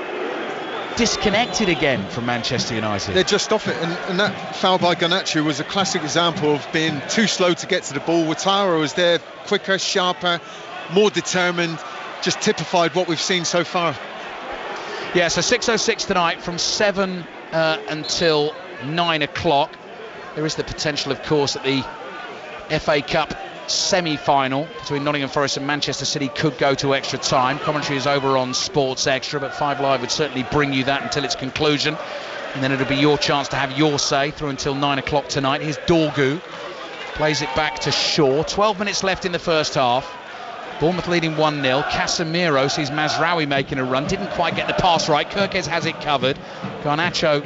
disconnected again from Manchester United. They're just off it, and that foul by Garnacho was a classic example of being too slow to get to the ball. Ouattara was there, quicker, sharper, more determined, just typified what we've seen so far. Yeah, so 6:06 tonight from 7 until 9 o'clock. There is the potential, of course, that the FA Cup semi-final between Nottingham Forest and Manchester City could go to extra time. Commentary is over on Sports Extra, but 5 Live would certainly bring you that until its conclusion, and then it'll be your chance to have your say through until 9 o'clock tonight. Here's Dorgu, plays it back to Shaw. 12 minutes left in the first half. Bournemouth leading 1-0. Casemiro sees Mazraoui making a run, didn't quite get the pass right. Kirkes has it covered. Garnacho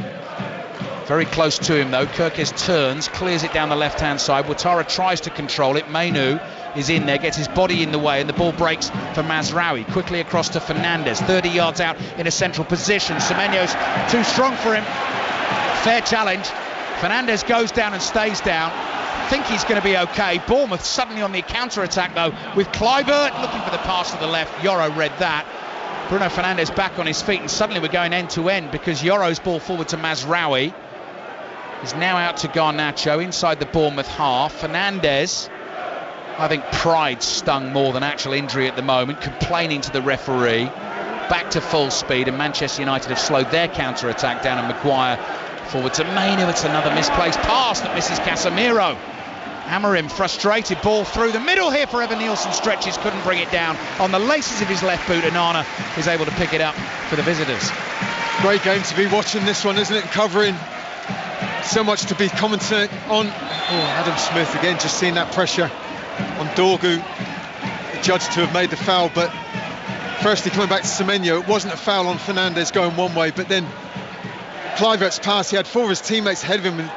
very close to him though. Kirkes turns, clears it down the left hand side. Ouattara tries to control it. Mainu is in there, gets his body in the way, and the ball breaks for Mazraoui. Quickly across to Fernandes, 30 yards out in a central position. Semenyo's too strong for him. Fair challenge. Fernandes goes down and stays down. I think he's going to be okay. Bournemouth suddenly on the counter-attack though, with Kluivert looking for the pass to the left. Yoro read that. Bruno Fernandes back on his feet, and suddenly we're going end-to-end because Yoro's ball forward to Mazraoui is now out to Garnacho inside the Bournemouth half. Fernandes, I think pride stung more than actual injury at the moment, complaining to the referee. Back to full speed, and Manchester United have slowed their counter-attack down, and Maguire forward to Mainu. It's another misplaced pass that misses Casemiro. Amorim frustrated, ball through the middle here for Evan Nielsen, stretches, couldn't bring it down on the laces of his left boot. Onana is able to pick it up for the visitors. Great game to be watching this one, isn't it? Covering, so much to be commenting on. Adam Smith again, just seeing that pressure on Dorgu, judged to have made the foul, but firstly coming back to Semenyo, it wasn't a foul on Fernandes going one way, but then Kluivert's pass, he had 4 of his teammates ahead of him and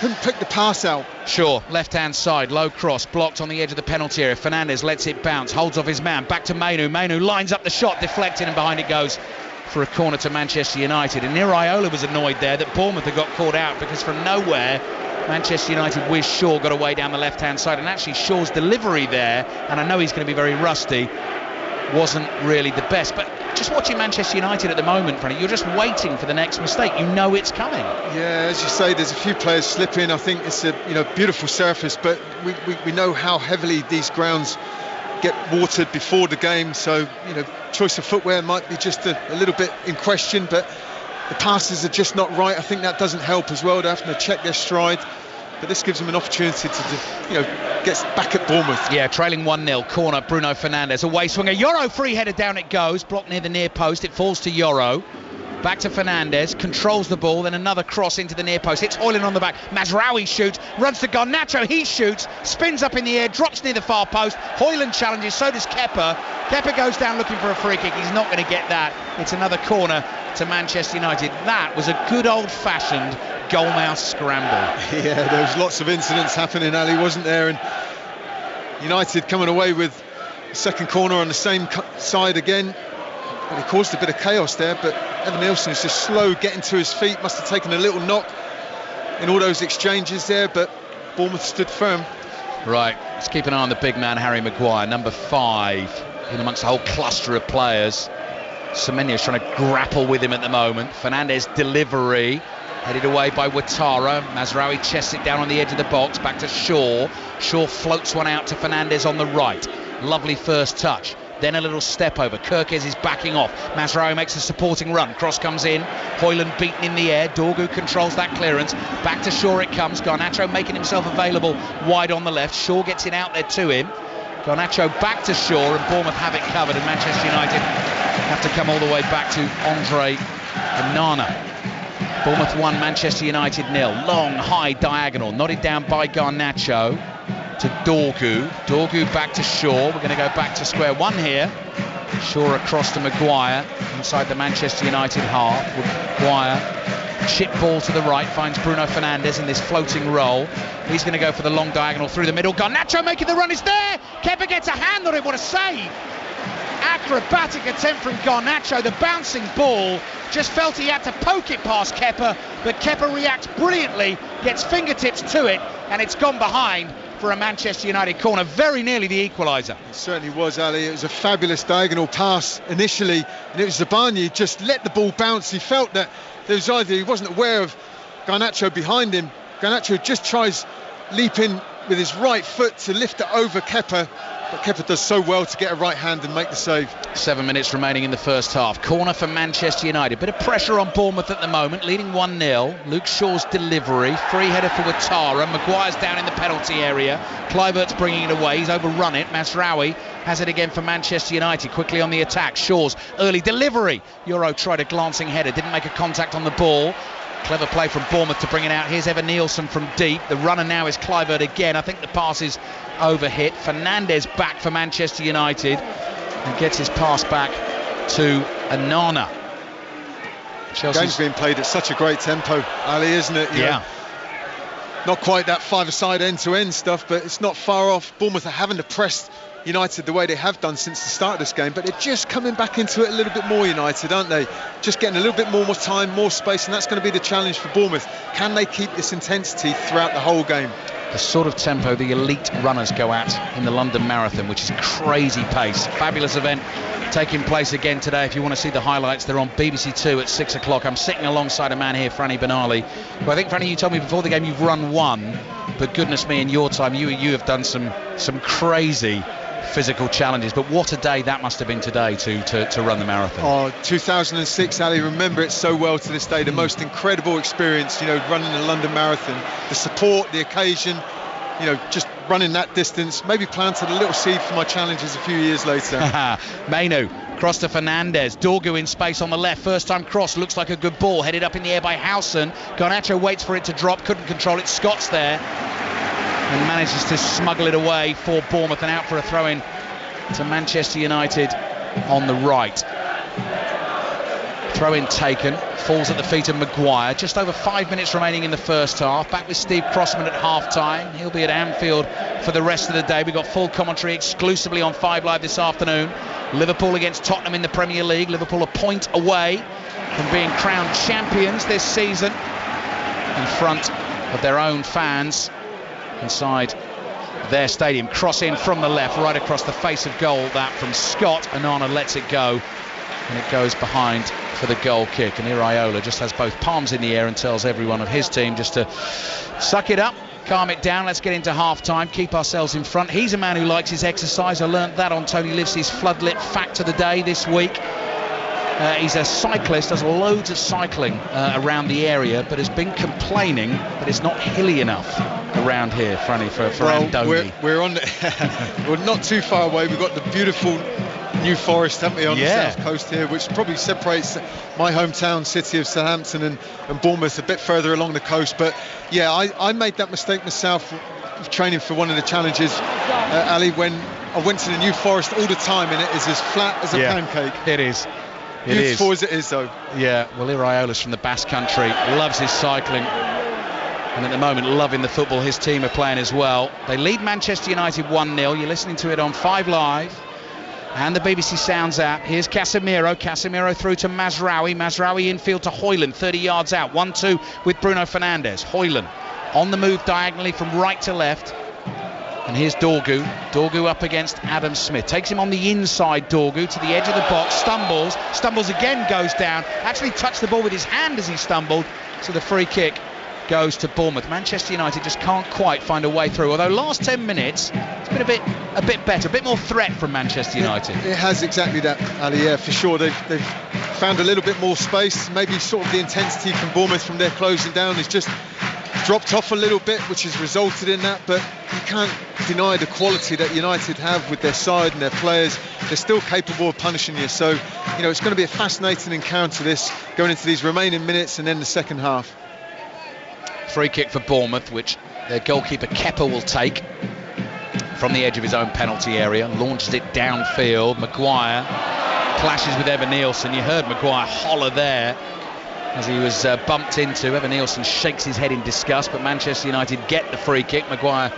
couldn't pick the pass out. Sure, left-hand side, low cross, blocked on the edge of the penalty area. Fernandes lets it bounce, holds off his man, back to Mainu. Mainu lines up the shot, deflected, and behind it goes for a corner to Manchester United. And Iraola was annoyed there that Bournemouth had got caught out, because from nowhere Manchester United with Shaw got away down the left-hand side, and actually Shaw's delivery there, and I know he's going to be very rusty, wasn't really the best. But just watching Manchester United at the moment, Franny, you're just waiting for the next mistake. You know it's coming. Yeah, as you say, there's a few players slipping. I think it's a beautiful surface, but we know how heavily these grounds get watered before the game, so choice of footwear might be just a little bit in question, but the passes are just not right. I think that doesn't help as well. They're having to check their stride, but this gives them an opportunity to get back at Bournemouth. Yeah, trailing 1-0, corner, Bruno Fernandes, away swinger, Yoro free-headed down it goes, blocked near the near post, it falls to Yoro. Back to Fernandes, controls the ball, then another cross into the near post, hits Hoyland on the back, Mazraoui shoots, runs to Garnacho, he shoots, spins up in the air, drops near the far post, Hoyland challenges, so does Kepa. Kepa goes down looking for a free kick, he's not going to get that. It's another corner to Manchester United. That was a good old-fashioned goalmouth scramble. Yeah, there was lots of incidents happening, Ali, wasn't there? And United coming away with the second corner on the same side again. But he caused a bit of chaos there, but Evan Nielsen is just slow getting to his feet, must have taken a little knock in all those exchanges there, but Bournemouth stood firm. Right, let's keep an eye on the big man, Harry Maguire, number 5, in amongst a whole cluster of players. Semenyo's trying to grapple with him at the moment. Fernandes delivery, headed away by Ouattara. Mazraoui chests it down on the edge of the box, back to Shaw. Shaw floats one out to Fernandes on the right. Lovely first touch. Then a little step over. Kerkez is backing off. Mazraoui makes a supporting run. Cross comes in. Hoyland beaten in the air. Dorgu controls that clearance. Back to Shaw it comes. Garnacho making himself available wide on the left. Shaw gets it out there to him. Garnacho back to Shaw, and Bournemouth have it covered, and Manchester United have to come all the way back to Andre Onana. Bournemouth 1, Manchester United 0. Long, high diagonal, nodded down by Garnacho to Dorgu. Dorgu back to Shaw. We're going to go back to square one here. Shaw across to Maguire inside the Manchester United half. Maguire, chip ball to the right, finds Bruno Fernandes in this floating roll. He's going to go for the long diagonal through the middle. Garnacho making the run, is there. Kepa gets a hand on it. What a save. Acrobatic attempt from Garnacho. The bouncing ball, just felt he had to poke it past Kepa, but Kepa reacts brilliantly, gets fingertips to it, and it's gone behind for a Manchester United corner. Very nearly the equaliser. It certainly was, Ali. It was a fabulous diagonal pass initially, and it was Zabani just let the ball bounce. He felt that there was either he wasn't aware of Garnacho behind him. Garnacho just tries leaping with his right foot to lift it over Kepa, but Kepa does so well to get a right hand and make the save. 7 minutes remaining in the first half. Corner for Manchester United. Bit of pressure on Bournemouth at the moment, leading 1-0. Luke Shaw's delivery, free header for Ouattara. Maguire's down in the penalty area. Kluivert's bringing it away. He's overrun it. Mazraoui has it again for Manchester United. Quickly on the attack. Shaw's early delivery. Euro tried a glancing header, didn't make a contact on the ball. Clever play from Bournemouth to bring it out. Here's Evan Nielsen from deep. The runner now is Kluivert again. I think the pass is overhit. Fernandes back for Manchester United and gets his pass back to Onana. Game's being played at such a great tempo, Ali, isn't it? Yeah. Not quite that five-a-side end-to-end stuff, but it's not far off. Bournemouth are having to press United the way they have done since the start of this game, but they're just coming back into it a little bit more, United, aren't they? Just getting a little bit more time, more space, and that's going to be the challenge for Bournemouth. Can they keep this intensity throughout the whole game? The sort of tempo the elite runners go at in the London Marathon, which is crazy pace. Fabulous event taking place again today. If you want to see the highlights, they're on BBC 2 at 6 o'clock. I'm sitting alongside a man here, Franny Benali, who I think, Franny, you told me before the game you've run one, but goodness me, in your time you have done some crazy physical challenges. But what a day that must have been today to run the marathon. Oh, 2006, Ali, remember it so well to this day. The most incredible experience, running the London Marathon. The support, the occasion, just running that distance, maybe planted a little seed for my challenges a few years later. Mainu, cross to Fernandes. Dorgu in space on the left. First time cross, looks like a good ball. Headed up in the air by Howson. Garnacho waits for it to drop, couldn't control it. Scott's there and manages to smuggle it away for Bournemouth, and out for a throw-in to Manchester United on the right. Throw in taken, falls at the feet of Maguire. Just over 5 minutes remaining in the first half. Back with Steve Crossman at half-time. He'll be at Anfield for the rest of the day. We've got full commentary exclusively on 5 Live this afternoon. Liverpool against Tottenham in the Premier League. Liverpool a point away from being crowned champions this season in front of their own fans inside their stadium. Cross in from the left, right across the face of goal. That from Scott. Onana lets it go, and it goes behind for the goal kick. And Iraola just has both palms in the air and tells everyone of his team just to suck it up, calm it down, let's get into half-time, keep ourselves in front. He's a man who likes his exercise. I learnt that on Tony Livesey's Floodlit Fact of the Day this week. He's a cyclist, does loads of cycling around the area, but has been complaining that it's not hilly enough around here, Franny, for Andoni. We're on we're not too far away. We've got the beautiful New Forest, haven't we, on the south coast here, which probably separates my hometown city of Southampton and Bournemouth a bit further along the coast. But yeah, I made that mistake myself of training for one of the challenges, Ali, when I went to the New Forest all the time, and it is as flat as a pancake. It is. Beautiful as it is, though. Yeah, well, Iraola's from the Basque Country, loves his cycling, and at the moment loving the football his team are playing as well. They lead Manchester United 1-0. You're listening to it on 5 Live and the BBC Sounds app. Here's Casemiro through to Mazraoui infield to Højlund, 30 yards out, 1-2 with Bruno Fernandes. Højlund on the move diagonally from right to left. And here's Dorgu up against Adam Smith. Takes him on the inside, Dorgu, to the edge of the box. Stumbles again, goes down. Actually touched the ball with his hand as he stumbled. So the free kick goes to Bournemouth. Manchester United just can't quite find a way through. Although last 10 minutes, it's been a bit better, a bit more threat from Manchester United. It has exactly that, Ali, yeah, for sure. They've found a little bit more space. Maybe sort of the intensity from Bournemouth from their closing down is just dropped off a little bit, which has resulted in that, but you can't deny the quality that United have with their side and their players. They're still capable of punishing you, so it's going to be a fascinating encounter, this, going into these remaining minutes and then the second half. Free kick for Bournemouth, which their goalkeeper Kepa will take from the edge of his own penalty area, launches it downfield. Maguire clashes with Evan-Neilson. You heard Maguire holler there as he was bumped into. Evan-Neilson shakes his head in disgust, but Manchester United get the free kick. Maguire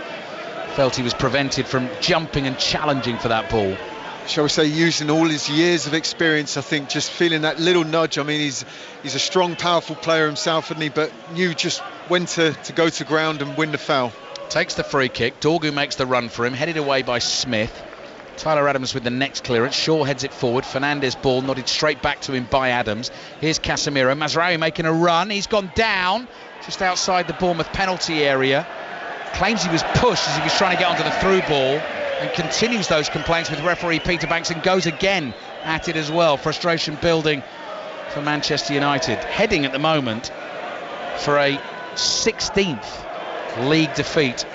felt he was prevented from jumping and challenging for that ball. Shall we say, using all his years of experience, I think, just feeling that little nudge. I mean, he's a strong, powerful player himself, isn't he? But knew just when to go to ground and win the foul. Takes the free kick. Dorgu makes the run for him, headed away by Smith. Tyler Adams with the next clearance. Shaw heads it forward. Fernandes ball nodded straight back to him by Adams. Here's Casemiro. Mazraoui making a run. He's gone down just outside the Bournemouth penalty area. Claims he was pushed as he was trying to get onto the through ball, and continues those complaints with referee Peter Banks, and goes again at it as well. Frustration building for Manchester United, heading at the moment for a 16th league defeat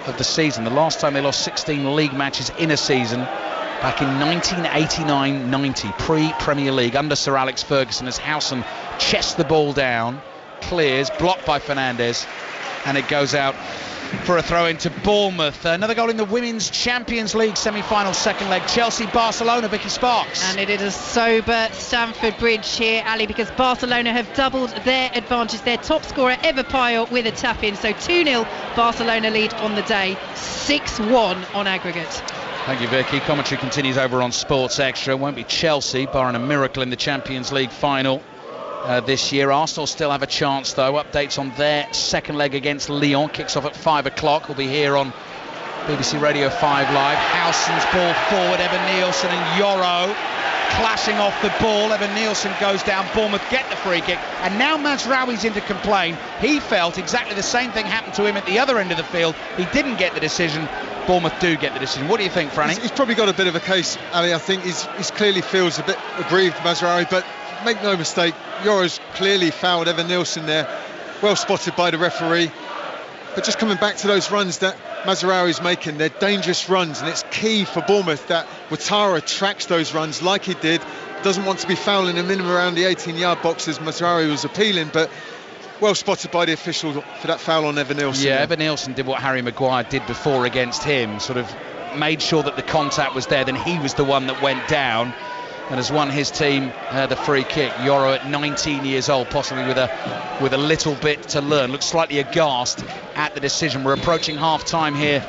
of the season. The last time they lost 16 league matches in a season back in 1989-90, pre-Premier League, under Sir Alex Ferguson, as Howson chests the ball down, clears, blocked by Fernandes, and it goes out for a throw into Bournemouth. Another goal in the Women's Champions League semi-final second leg. Chelsea-Barcelona, Vicky Sparks. And it is a sober Stamford Bridge here, Ali, because Barcelona have doubled their advantage. Their top scorer, Eva Payol, with a tap-in. So 2-0 Barcelona lead on the day, 6-1 on aggregate. Thank you, Vicky. Commentary continues over on Sports Extra. Won't be Chelsea, barring a miracle in the Champions League final this year. Arsenal still have a chance, though. Updates on their second leg against Lyon. Kicks off at 5 o'clock. We'll be here on BBC Radio 5 Live. Howson's ball forward. Evan-Neilson and Yoro clashing off the ball. Evan-Neilson goes down. Bournemouth get the free kick. And now Mazraoui's in to complain. He felt exactly the same thing happened to him at the other end of the field. He didn't get the decision. Bournemouth do get the decision. What do you think, Franny? He's probably got a bit of a case, Ali. I think he's clearly feels a bit aggrieved, Mazraoui, but make no mistake, Yoro's clearly fouled Evan-Neilson there. Well spotted by the referee. But just coming back to those runs that Mazraoui's making, they're dangerous runs, and it's key for Bournemouth that Ouattara tracks those runs like he did. Doesn't want to be fouling him in and around the 18-yard box as Mazraoui was appealing, but well spotted by the official for that foul on Evan-Neilson. Yeah, Evan-Neilson did what Harry Maguire did before against him, sort of made sure that the contact was there, then he was the one that went down. and has won his team the free kick. Yoro at 19 years old, possibly with a little bit to learn. Looks slightly aghast at the decision. We're approaching half-time here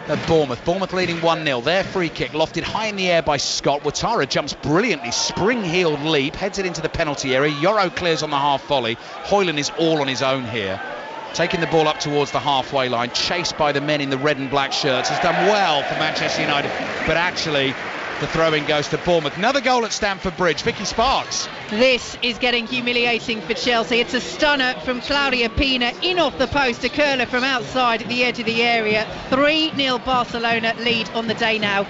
at Bournemouth. Bournemouth leading 1-0. Their free kick lofted high in the air by Scott. Ouattara jumps brilliantly, spring-heeled leap, heads it into the penalty area. Yoro clears on the half volley. Hoyland is all on his own here. Taking the ball up towards the halfway line, chased by the men in the red and black shirts. Has done well for Manchester United, but actually the throw-in goes to Bournemouth. Another goal at Stamford Bridge. Vicky Sparks. This is getting humiliating for Chelsea. It's a stunner from Claudia Pina, in off the post, a curler from outside the edge of the area. 3-0 Barcelona lead on the day now.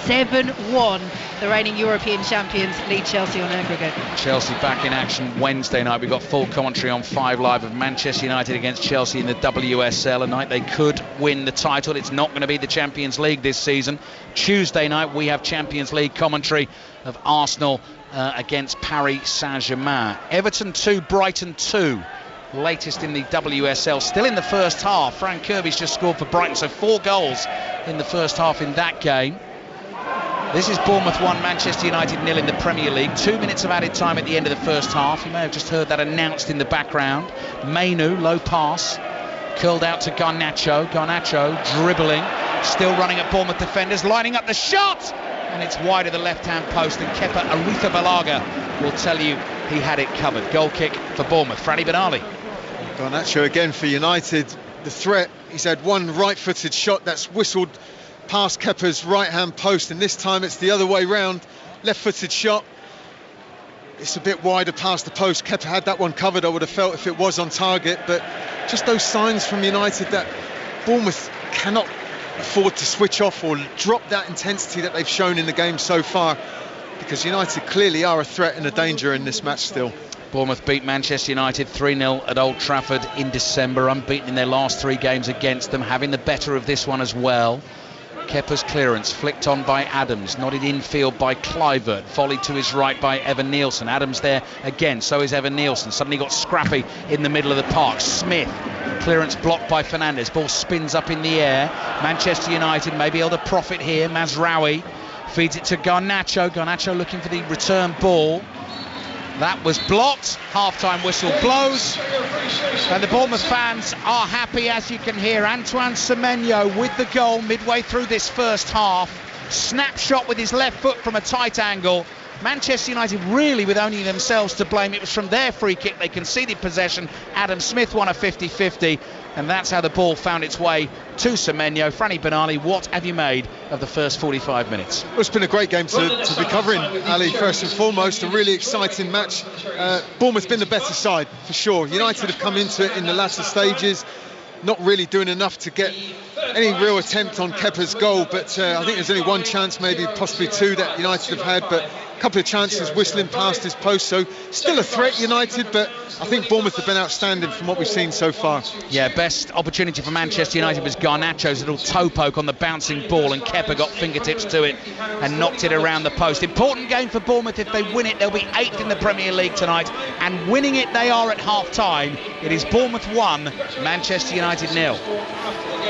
7-1. The reigning European champions lead Chelsea on aggregate. Chelsea back in action Wednesday night. We've got full commentary on 5 Live of Manchester United against Chelsea in the WSL. A night they could win the title. It's not going to be the Champions League this season. Tuesday night we have Champions League commentary of Arsenal against Paris Saint-Germain. Everton 2, Brighton 2. Latest in the WSL. Still in the first half. Fran Kirby's just scored for Brighton, so 4 goals in the first half in that game. This is Bournemouth 1, Manchester United 0 in the Premier League. 2 minutes of added time at the end of the first half. You may have just heard that announced in the background. Mainu, low pass, curled out to Garnacho. Garnacho dribbling, still running at Bournemouth defenders, lining up the shot, and it's wide of the left-hand post, and Kepa Arrizabalaga will tell you he had it covered. Goal kick for Bournemouth. Franny Benali. Garnacho again for United. The threat, he's had one right-footed shot that's whistled past Kepa's right-hand post, and this time it's the other way round. Left-footed shot, it's a bit wider past the post. Kepa had that one covered, I would have felt, if it was on target. But just those signs from United that Bournemouth cannot afford to switch off or drop that intensity that they've shown in the game so far, because United clearly are a threat and a danger in this match still. Bournemouth beat Manchester United 3-0 at Old Trafford in December, unbeaten in their last 3 games against them, having the better of this one as well. Kepa's clearance flicked on by Adams, nodded infield by Kluivert, volleyed to his right by Evan Nielsen. Adams there again, so is Evan Nielsen. Suddenly got scrappy in the middle of the park. Smith, clearance blocked by Fernandez. Ball spins up in the air. Manchester United may be able to profit here. Mazraoui feeds it to Garnacho. Garnacho looking for the return ball. That was blocked. Half-time whistle blows, and the Bournemouth fans are happy, as you can hear. Antoine Semenyo with the goal midway through this first half. Snapshot with his left foot from a tight angle. Manchester United really with only themselves to blame. It was from their free kick they conceded possession. Adam Smith won a 50-50, and that's how the ball found its way to Semenyo. Franny Benali, what have you made of the first 45 minutes? Well, it's been a great game to be covering, Ali, first and foremost. A really exciting match. Bournemouth's been the better side, for sure. United have come into it in the latter stages, not really doing enough to get any real attempt on Kepa's goal, but I think there's only one chance, maybe possibly 2 that United have had, but a couple of chances whistling past his post, so still a threat, United, but I think Bournemouth have been outstanding from what we've seen so far. Yeah, best opportunity for Manchester United was Garnacho's little toe poke on the bouncing ball, and Kepa got fingertips to it and knocked it around the post. Important game for Bournemouth. If they win it, they'll be 8th in the Premier League tonight, and winning it they are at half-time. It is Bournemouth 1, Manchester United 0.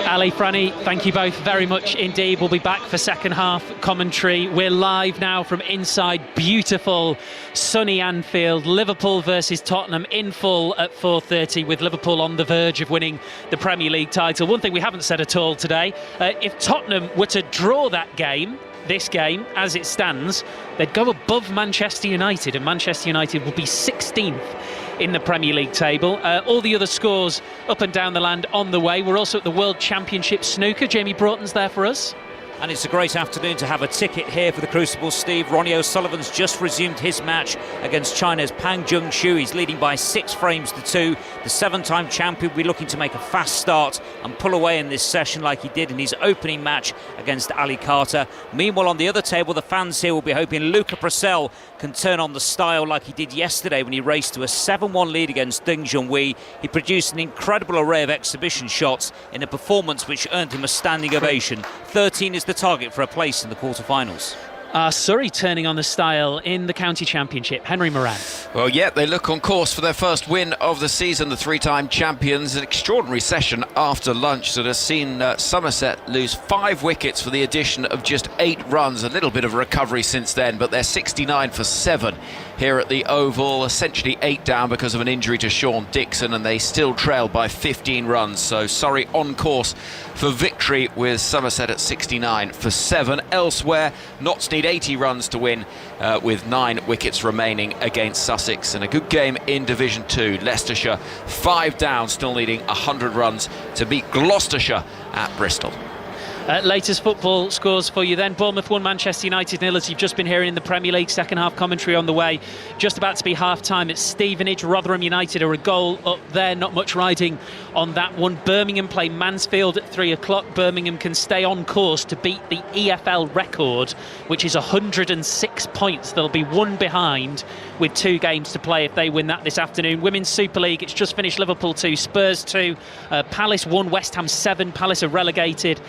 Ali, Franny, thank you both very much indeed. We'll be back for second half commentary. We're live now from inside beautiful sunny Anfield. Liverpool versus Tottenham in full at 4:30, with Liverpool on the verge of winning the Premier League title. One thing we haven't said at all today, if Tottenham were to draw that game, this game as it stands, they'd go above Manchester United, and Manchester United would be 16th in the Premier League table. All the other scores up and down the land on the way. We're also at the World Championship Snooker. Jamie Broughton's there for us. And it's a great afternoon to have a ticket here for the Crucible, Steve. Ronnie O'Sullivan's just resumed his match against China's Pang Jung-Shu. He's leading by 6 frames to 2. The 7-time champion will be looking to make a fast start and pull away in this session like he did in his opening match against Ali Carter. Meanwhile, on the other table, the fans here will be hoping Luca Purcell can turn on the style like he did yesterday when he raced to a 7-1 lead against Deng Junhui. He produced an incredible array of exhibition shots in a performance which earned him a standing ovation. 13 is the target for a place in the quarterfinals. Surrey turning on the style in the county championship. Henry Moran. Well, yeah, they look on course for their first win of the season, the three-time champions. An extraordinary session after lunch that has seen Somerset lose 5 wickets for the addition of just 8 runs. A little bit of recovery since then, but they're 69 for 7 here at the Oval, essentially 8 down because of an injury to Sean Dixon, and they still trail by 15 runs. So Surrey on course for victory with Somerset at 69 for 7. Elsewhere, Notts need 80 runs to win with 9 wickets remaining against Sussex, and a good game in Division 2. Leicestershire 5 down, still needing 100 runs to beat Gloucestershire at Bristol. Latest football scores for you then. Bournemouth 1, Manchester United 0, as you've just been hearing in the Premier League. Second half commentary on the way. Just about to be half time at Stevenage. Rotherham United are a goal up there. Not much riding on that one. Birmingham play Mansfield at 3 o'clock. Birmingham can stay on course to beat the EFL record, which is 106 points. They'll be 1 behind with 2 games to play if they win that this afternoon. Women's Super League, it's just finished. Liverpool 2, Spurs 2, Palace 1, West Ham 7. Palace are relegated.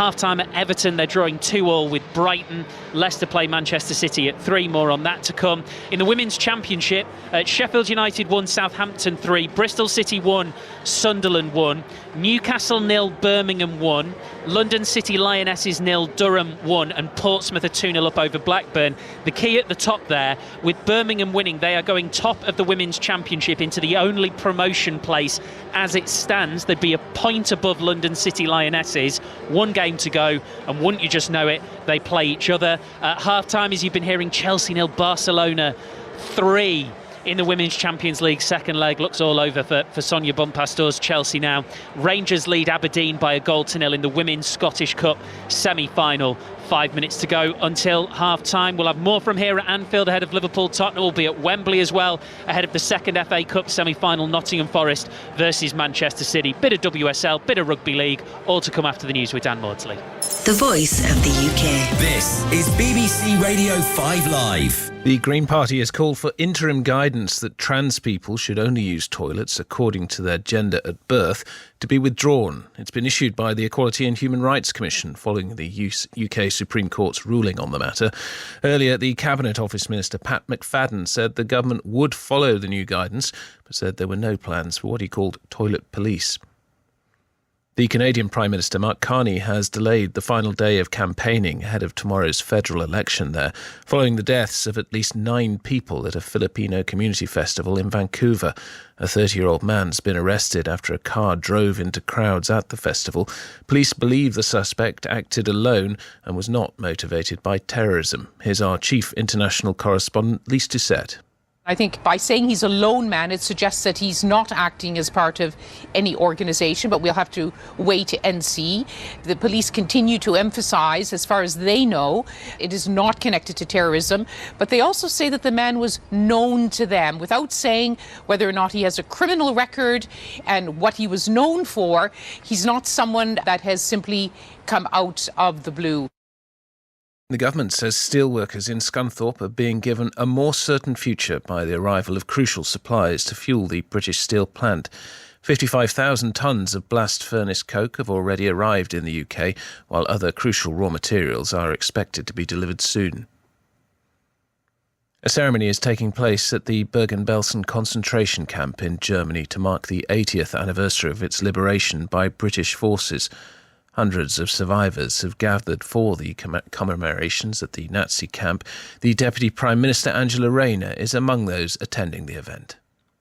Half-time at Everton, they're drawing 2-2 with Brighton. Leicester play Manchester City at 3. More on that to come. In the Women's Championship, Sheffield United 1, Southampton 3, Bristol City 1, Sunderland 1, Newcastle 0, Birmingham 1, London City Lionesses 0, Durham 1, and Portsmouth are 2-0 up over Blackburn. The key at the top there, with Birmingham winning, they are going top of the Women's Championship into the only promotion place as it stands. They'd be a point above London City Lionesses. 1 game to go, and wouldn't you just know it, they play each other. At half-time, as you've been hearing, Chelsea 0, Barcelona 3. In the Women's Champions League second leg, looks all over for Sonia Bonpastor's Chelsea now. Rangers lead Aberdeen by a goal to 0 in the Women's Scottish Cup semi-final. 5 minutes to go until half-time. We'll have more from here at Anfield ahead of Liverpool. Tottenham will be at Wembley as well ahead of the second FA Cup semi-final, Nottingham Forest versus Manchester City. Bit of WSL, bit of Rugby League, all to come after the news with Dan Maudsley. The voice of the UK. This is BBC Radio 5 Live. The Green Party has called for interim guidance that trans people should only use toilets according to their gender at birth to be withdrawn. It's been issued by the Equality and Human Rights Commission following the UK Supreme Court's ruling on the matter. Earlier, the Cabinet Office Minister Pat McFadden said the government would follow the new guidance, but said there were no plans for what he called toilet police. The Canadian Prime Minister Mark Carney has delayed the final day of campaigning ahead of tomorrow's federal election there, following the deaths of at least 9 people at a Filipino community festival in Vancouver. A 30-year-old man's been arrested after a car drove into crowds at the festival. Police believe the suspect acted alone and was not motivated by terrorism. Here's our chief international correspondent, Lise Doucette. I think by saying he's a lone man, it suggests that he's not acting as part of any organisation, but we'll have to wait and see. The police continue to emphasise, as far as they know, it is not connected to terrorism, but they also say that the man was known to them, without saying whether or not he has a criminal record and what he was known for. He's not someone that has simply come out of the blue. The government says steelworkers in Scunthorpe are being given a more certain future by the arrival of crucial supplies to fuel the British steel plant. 55,000 tonnes of blast furnace coke have already arrived in the UK, while other crucial raw materials are expected to be delivered soon. A ceremony is taking place at the Bergen-Belsen concentration camp in Germany to mark the 80th anniversary of its liberation by British forces. Hundreds of survivors have gathered for the commemorations at the Nazi camp. The Deputy Prime Minister Angela Rayner is among those attending the event.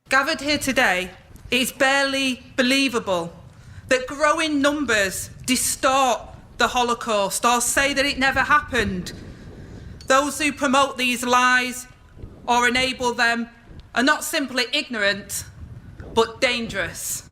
Gathered here today, it's barely believable that growing numbers distort the Holocaust or say that it never happened. Those who promote these lies or enable them are not simply ignorant, but dangerous.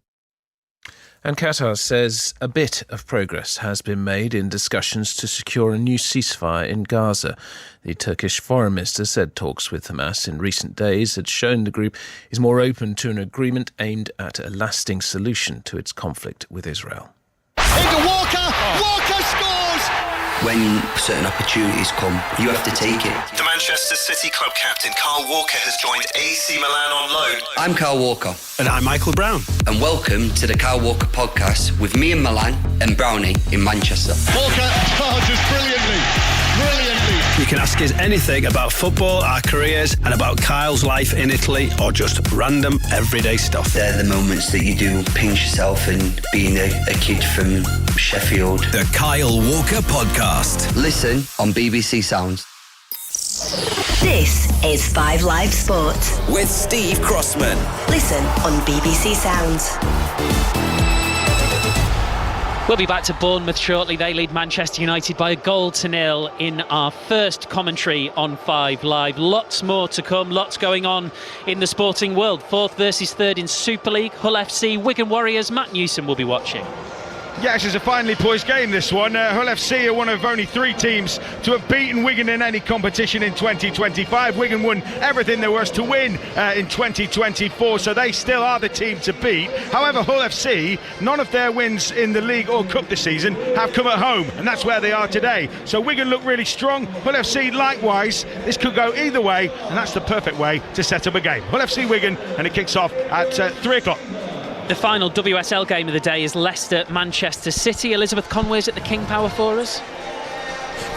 And Qatar says a bit of progress has been made in discussions to secure a new ceasefire in Gaza. The Turkish Foreign Minister said talks with Hamas in recent days had shown the group is more open to an agreement aimed at a lasting solution to its conflict with Israel. Into Walker! Walker scores! When certain opportunities come, you have to take it. The Manchester City club captain Carl Walker has joined AC Milan on loan. I'm Carl Walker. And I'm Michael Brown. And welcome to the Carl Walker podcast with me in Milan and Brownie in Manchester. Walker charges brilliantly. You can ask us anything about football, our careers, and about Kyle's life in Italy, or just random everyday stuff. They're the moments that you do pinch yourself and being a kid from Sheffield. The Kyle Walker Podcast. Listen on BBC Sounds. This is 5 Live Sport with Steve Crossman. Listen on BBC Sounds. We'll be back to Bournemouth shortly. They lead Manchester United by 1-0 in our first commentary on 5 Live. Lots more to come, lots going on in the sporting world. 4th versus 3rd in Super League, Hull FC, Wigan Warriors. Matt Newsom will be watching. Yes, it's a finely poised game, this one. Hull FC are one of only 3 teams to have beaten Wigan in any competition in 2025. Wigan won everything there was to win in 2024, so they still are the team to beat. However, Hull FC, none of their wins in the league or cup this season have come at home, and that's where they are today. So Wigan look really strong. Hull FC likewise. This could go either way, and that's the perfect way to set up a game. Hull FC Wigan, and it kicks off at 3 o'clock. The final WSL game of the day is Leicester-Manchester City. Elizabeth Conway's at the King Power for us.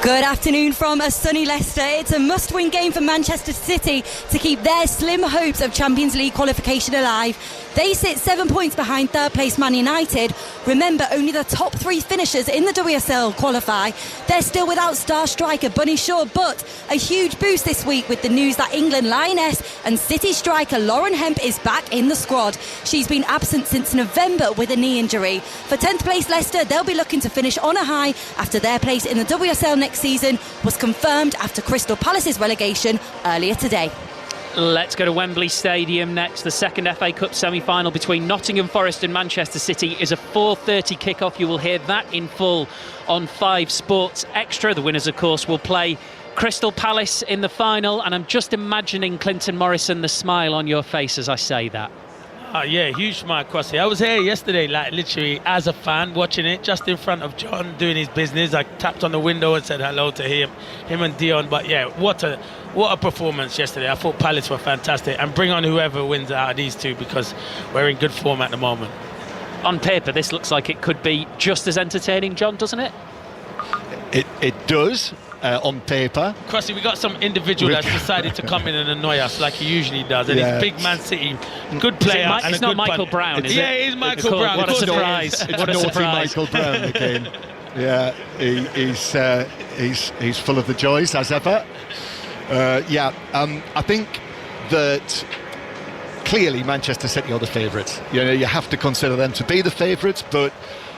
Good afternoon from a sunny Leicester. It's a must-win game for Manchester City to keep their slim hopes of Champions League qualification alive. They sit 7 points behind third place Man United. Remember, only the top 3 finishers in the WSL qualify. They're still without star striker Bunny Shaw, but a huge boost this week with the news that England Lioness and City striker Lauren Hemp is back in the squad. She's been absent since November with a knee injury. For 10th place Leicester, they'll be looking to finish on a high after their place in the WSL next season was confirmed after Crystal Palace's relegation earlier today. Let's go to Wembley Stadium next. The second FA Cup semi-final between Nottingham Forest and Manchester City is a 4:30 kickoff. You will hear that in full on 5 Sports Extra. The winners, of course, will play Crystal Palace in the final, and I'm just imagining Clinton Morrison, the smile on your face as I say that. Oh yeah, huge smile across here. I was here yesterday, like literally as a fan, watching it just in front of John doing his business. I tapped on the window and said hello to him and Dion. But yeah, what a performance yesterday. I thought Palace were fantastic, and bring on whoever wins out of these two, because we're in good form at the moment. On paper, this looks like it could be just as entertaining, John, doesn't it? It does. On paper. Crossy, we got some individual that's decided to come in and annoy us like he usually does, and he's big Man City, good player. It's not Michael Brown, is it? Yeah, it is Michael Brown. What a surprise! What a surprise! Michael Brown again. Yeah, he's full of the joys as ever. I think that clearly Manchester City are the favourites. You know, you have to consider them to be the favourites, but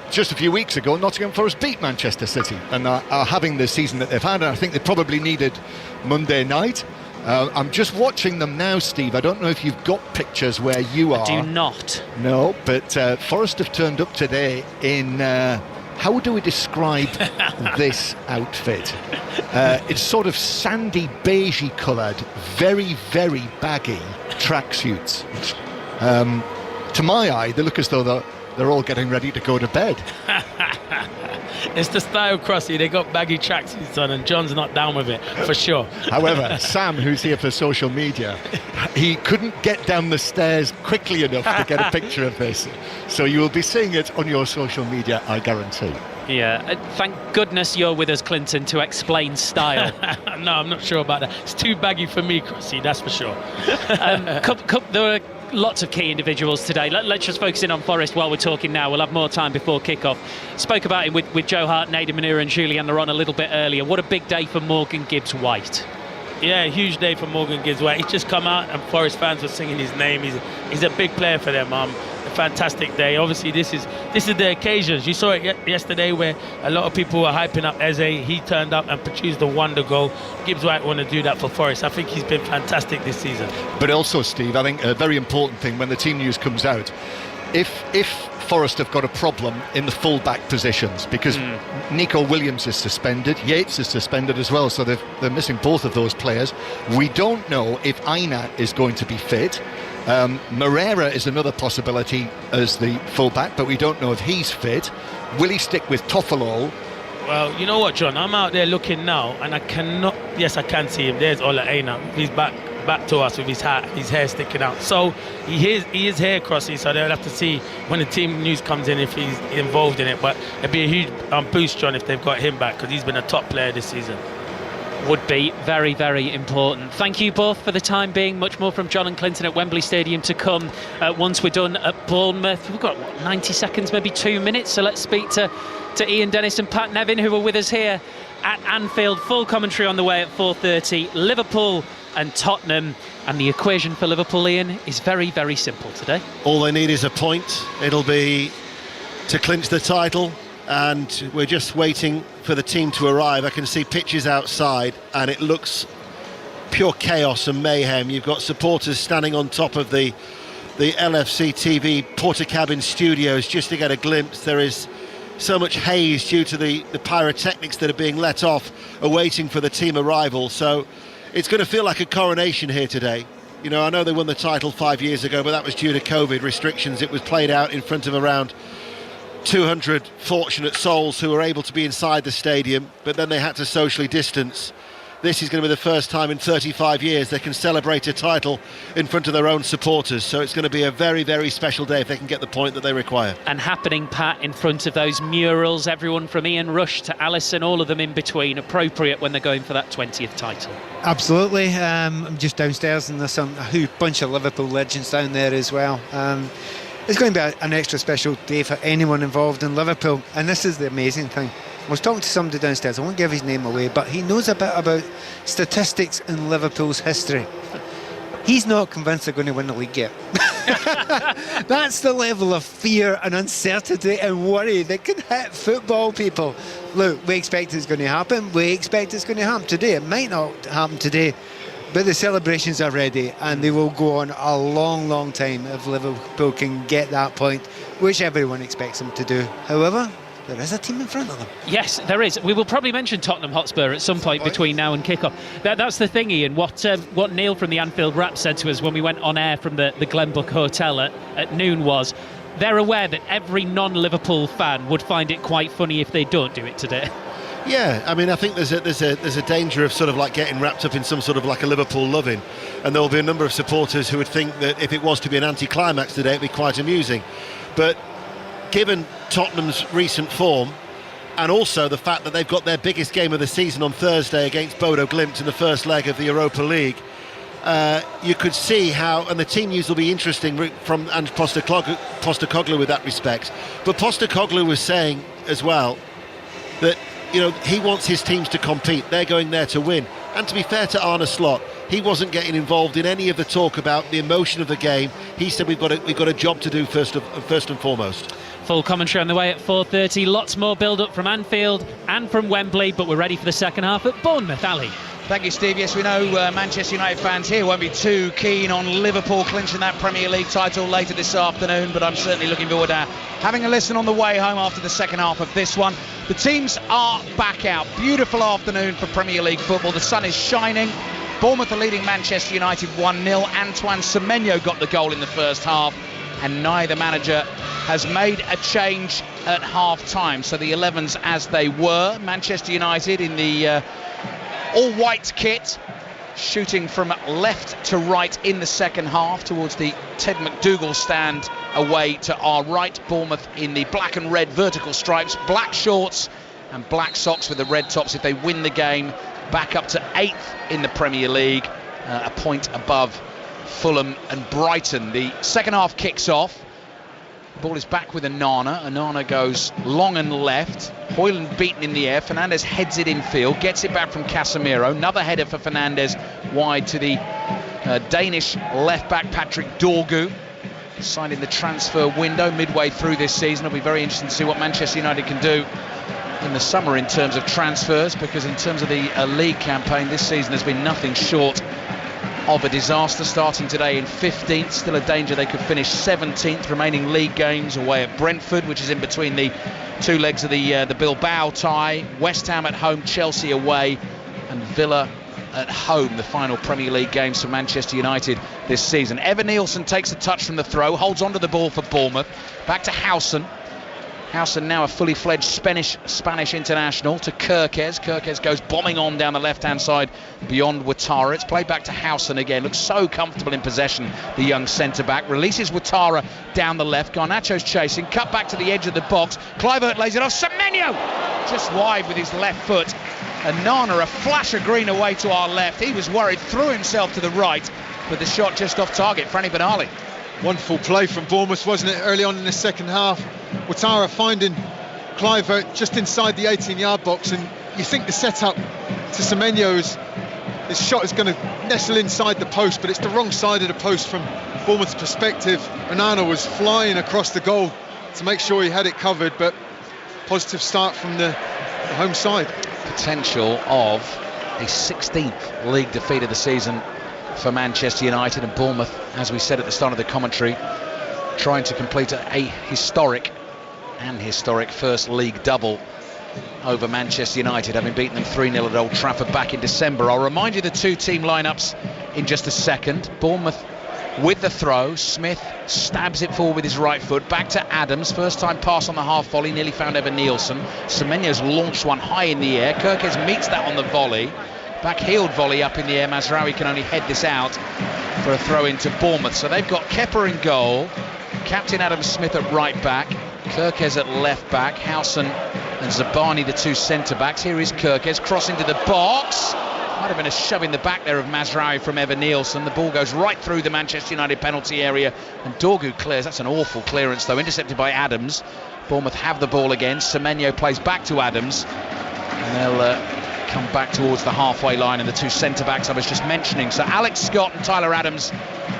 just a few weeks ago, Nottingham Forest beat Manchester City and are having the season that they've had, and I think they probably needed Monday night. I'm just watching them now, Steve. I don't know if you've got pictures where you are. I do not. No, but Forest have turned up today in... how do we describe this outfit? It's sort of sandy, beigey coloured, very, very baggy tracksuits. To my eye, they look as though they're all getting ready to go to bed. It's the style, Crossy. They got baggy tracksuits on, and John's not down with it, for sure. However, Sam, who's here for social media, he couldn't get down the stairs quickly enough to get a picture of this. So you will be seeing it on your social media, I guarantee. Yeah, thank goodness you're with us, Clinton, to explain style. No, I'm not sure about that. It's too baggy for me, Crossy, that's for sure. There were lots of key individuals today. Let's just focus in on Forest while we're talking now. We'll have more time before kick-off. Spoke about it with Joe Hart, Nader Manura and Julian Laurent a little bit earlier. What a big day for Morgan Gibbs-White. Yeah, huge day for Morgan Gibbs-White. He's just come out and Forest fans were singing his name. He's a big player for them. A fantastic day. Obviously, this is the occasions. You saw it yesterday where a lot of people were hyping up Eze. He turned up and produced a wonder goal. Gibbs-White want to do that for Forest. I think he's been fantastic this season. But also, Steve, I think a very important thing when the team news comes out, if Forest have got a problem in the full-back positions, because Nico Williams is suspended, Yates is suspended as well, so they're missing both of those players. We don't know if Aina is going to be fit. Moreira is another possibility as the full-back, but we don't know if he's fit. Will he stick with Toffolo? Well, you know what, John? I'm out there looking now, and I cannot... Yes, I can see him. There's Ola Aina. He's back to us with his hair sticking out. So he is hair crossy, so they'll have to see when the team news comes in if he's involved in it. But it'd be a huge boost, John, if they've got him back, because he's been a top player this season. would be very, very important. Thank you both for the time being. Much more from John and Clinton at Wembley Stadium to come once we're done at Bournemouth. We've got 90 seconds, maybe 2 minutes, so let's speak to Ian Dennis and Pat Nevin, who are with us here at Anfield. Full commentary on the way at 4:30. Liverpool and Tottenham, and the equation for Liverpool, Ian, is very, very simple today. All they need is a point. It'll be to clinch the title, and we're just waiting for the team to arrive. I can see pictures outside and it looks pure chaos and mayhem. You've got supporters standing on top of the LFC TV Portakabin studios just to get a glimpse. There is so much haze due to the pyrotechnics that are being let off, awaiting for the team arrival. So it's going to feel like a coronation here today. You know, I know they won the title 5 years ago, but that was due to COVID restrictions. It was played out in front of around 200 fortunate souls who were able to be inside the stadium, but then they had to socially distance. This is going to be the first time in 35 years they can celebrate a title in front of their own supporters. So it's going to be a very, very special day if they can get the point that they require. And happening, Pat, in front of those murals, everyone from Ian Rush to Alisson, all of them in between, appropriate when they're going for that 20th title. Absolutely. I'm just downstairs and there's a bunch of Liverpool legends down there as well. It's going to be an extra special day for anyone involved in Liverpool, and this is the amazing thing. I was talking to somebody downstairs, I won't give his name away, but he knows a bit about statistics in Liverpool's history. He's not convinced they're going to win the league yet. That's the level of fear and uncertainty and worry that can hit football people. Look, we expect it's going to happen. We expect it's going to happen today. It might not happen today, but the celebrations are ready and they will go on a long, long time if Liverpool can get that point, which everyone expects them to do. However, there is a team in front of them. Yes, there is. We will probably mention Tottenham Hotspur at some point between now and kick-off. That's the thing, Ian. What Neil from the Anfield Wrap said to us when we went on air from the Glenbook Hotel at noon was they're aware that every non-Liverpool fan would find it quite funny if they don't do it today. Yeah, I mean, I think there's a danger of sort of like getting wrapped up in some sort of like a Liverpool loving, and there will be a number of supporters who would think that if it was to be an anti-climax today, it'd be quite amusing. But given Tottenham's recent form, and also the fact that they've got their biggest game of the season on Thursday against Bodo Glimt in the first leg of the Europa League, you could see how, and the team news will be interesting from and Postecoglou with that respect. But Postecoglou was saying as well that, you know, he wants his teams to compete. They're going there to win. And to be fair to Arne Slot, he wasn't getting involved in any of the talk about the emotion of the game. He said we've got a job to do first and foremost. Full commentary on the way at 4:30. Lots more build-up from Anfield and from Wembley, but we're ready for the second half at Bournemouth. Ali. Thank you, Steve. Yes, we know Manchester United fans here won't be too keen on Liverpool clinching that Premier League title later this afternoon, but I'm certainly looking forward to having a listen on the way home after the second half of this one. The teams are back out. Beautiful afternoon for Premier League football. The sun is shining. Bournemouth are leading Manchester United 1-0. Antoine Semenyo got the goal in the first half, and neither manager has made a change at half-time. So the 11s as they were. Manchester United in the all-white kit, shooting from left to right in the second half towards the Ted McDougall stand away to our right. Bournemouth in the black and red vertical stripes, black shorts and black socks with the red tops if they win the game, back up to 8th in the Premier League, a point above Fulham and Brighton. The second half kicks off. The ball is back with Onana. Onana goes long and left. Højlund beaten in the air. Fernandes heads it infield, gets it back from Casemiro. Another header for Fernandes wide to the Danish left-back Patrick Dorgu. Signed in the transfer window midway through this season. It'll be very interesting to see what Manchester United can do in the summer in terms of transfers, because in terms of the league campaign this season has been nothing short of a disaster. Starting today in 15th, still a danger they could finish 17th. Remaining league games away at Brentford, which is in between the two legs of the Bilbao tie. West Ham at home, Chelsea away, and Villa at home. The final Premier League games for Manchester United this season. Evan Nielsen takes a touch from the throw, holds onto the ball for Bournemouth. Back to Howson. Howson now a fully fledged Spanish international to Kerkez. Kerkez goes bombing on down the left-hand side beyond Ouattara. It's played back to Howson again. Looks so comfortable in possession, the young centre-back. Releases Ouattara down the left. Garnacho's chasing. Cut back to the edge of the box. Kluivert lays it off. Semenyo! Just wide with his left foot. And Nana, a flash of green away to our left. He was worried, threw himself to the right, but the shot just off target. Franny Benali. Wonderful play from Bournemouth, wasn't it, early on in the second half? Ouattara finding Kluivert just inside the 18-yard box, and you think the setup to Semenyo's his shot is going to nestle inside the post, but it's the wrong side of the post from Bournemouth's perspective. Onana was flying across the goal to make sure he had it covered, but positive start from the home side. Potential of a 16th league defeat of the season for Manchester United, and Bournemouth, as we said at the start of the commentary, trying to complete a historic first league double over Manchester United, having beaten them 3-0 at Old Trafford back in December. I'll remind you the two team lineups in just a second. Bournemouth with the throw. Smith stabs it forward with his right foot, back to Adams, first time pass on the half volley, nearly found Evan Nielsen. Semenyo's launched one high in the air. Kirkes meets that on the volley, back-heeled volley up in the air. Mazraoui can only head this out for a throw into Bournemouth. So they've got Kepa in goal, captain Adam Smith at right back, Kirkes at left back, Howson and Zabani the two centre-backs. Here is Kirkes, cross into the box. Might have been a shove in the back there of Mazraoui from Evan Nielsen. The ball goes right through the Manchester United penalty area, and Dorgu clears. That's an awful clearance, though, intercepted by Adams. Bournemouth have the ball again. Semenyo plays back to Adams, and they'll come back towards the halfway line, and the two centre-backs I was just mentioning. So Alex Scott and Tyler Adams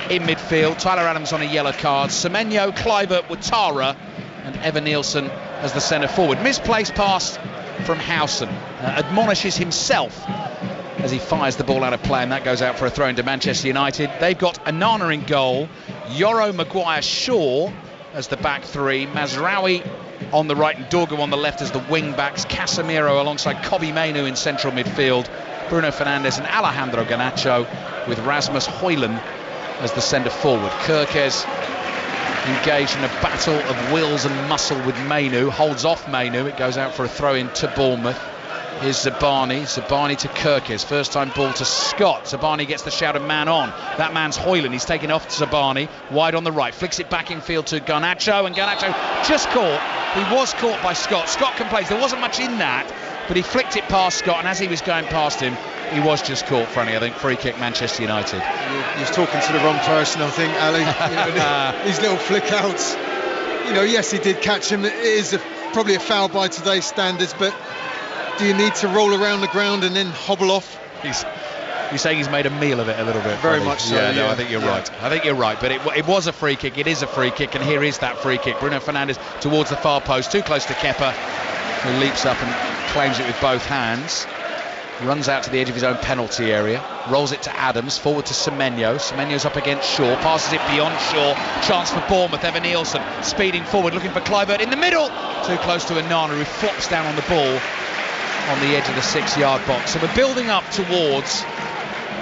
in midfield. Tyler Adams on a yellow card. Semenyo, Kluivert, Ouattara, and Evan Nielsen as the centre forward. Misplaced pass from Howson. Admonishes himself as he fires the ball out of play, and that goes out for a throw into Manchester United. They've got Onana in goal, Yoro, Maguire, Shaw as the back three, Mazraoui on the right and Dorgu on the left as the wing backs, Casemiro alongside Kobbie Mainoo in central midfield, Bruno Fernandes and Alejandro Garnacho with Rasmus Højlund as the centre forward. Kirkes engaged in a battle of wills and muscle with Mainoo, holds off Mainoo, it goes out for a throw in to Bournemouth. Here's Zabani to Kirkes, first time ball to Scott. Zabani gets the shout of man on. That man's Højlund, he's taken off to Zabani, wide on the right, flicks it back in field to Garnacho, and Garnacho just caught. He was caught by Scott. Scott complains there wasn't much in that, but he flicked it past Scott, and as he was going past him, he was just caught, Franny. I think free kick Manchester United. You're talking to the wrong person, I think, Ali. These little flick outs. Yes, he did catch him. It is probably a foul by today's standards, but do you need to roll around the ground and then hobble off? You're saying he's made a meal of it a little bit. Very Franny. much so. Yeah, no, I think you're right. I think you're right, but it was a free kick. It is a free kick, and here is that free kick. Bruno Fernandes towards the far post, too close to Kepa, who leaps up and claims it with both hands. Runs out to the edge of his own penalty area, rolls it to Adams, forward to Semenyo. Semenyo's up against Shaw, passes it beyond Shaw. Chance for Bournemouth. Evan Nielsen speeding forward, looking for Kluivert in the middle. Too close to Onana, who flops down on the ball on the edge of the 6-yard box. So we're building up towards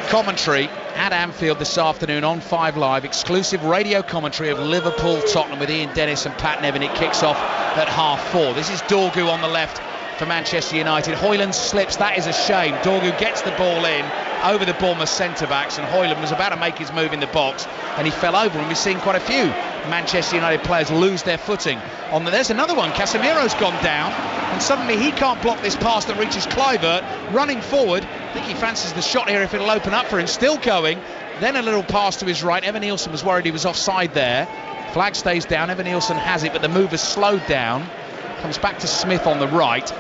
commentary at Anfield this afternoon on 5 Live. Exclusive radio commentary of Liverpool-Tottenham with Ian Dennis and Pat Nevin. It kicks off at 4:30. This is Dorgu on the left for Manchester United. Højlund slips, that is a shame. Dorgu gets the ball in over the Bournemouth centre-backs, and Højlund was about to make his move in the box and he fell over, and we've seen quite a few Manchester United players lose their footing. There's another one. Casemiro's gone down, and suddenly he can't block this pass that reaches Kluivert. Running forward, I think he fancies the shot here if it'll open up for him. Still going, then a little pass to his right. Evan Nielsen was worried he was offside there. Flag stays down, Evan Nielsen has it, but the move has slowed down. Comes back to Smith on the right.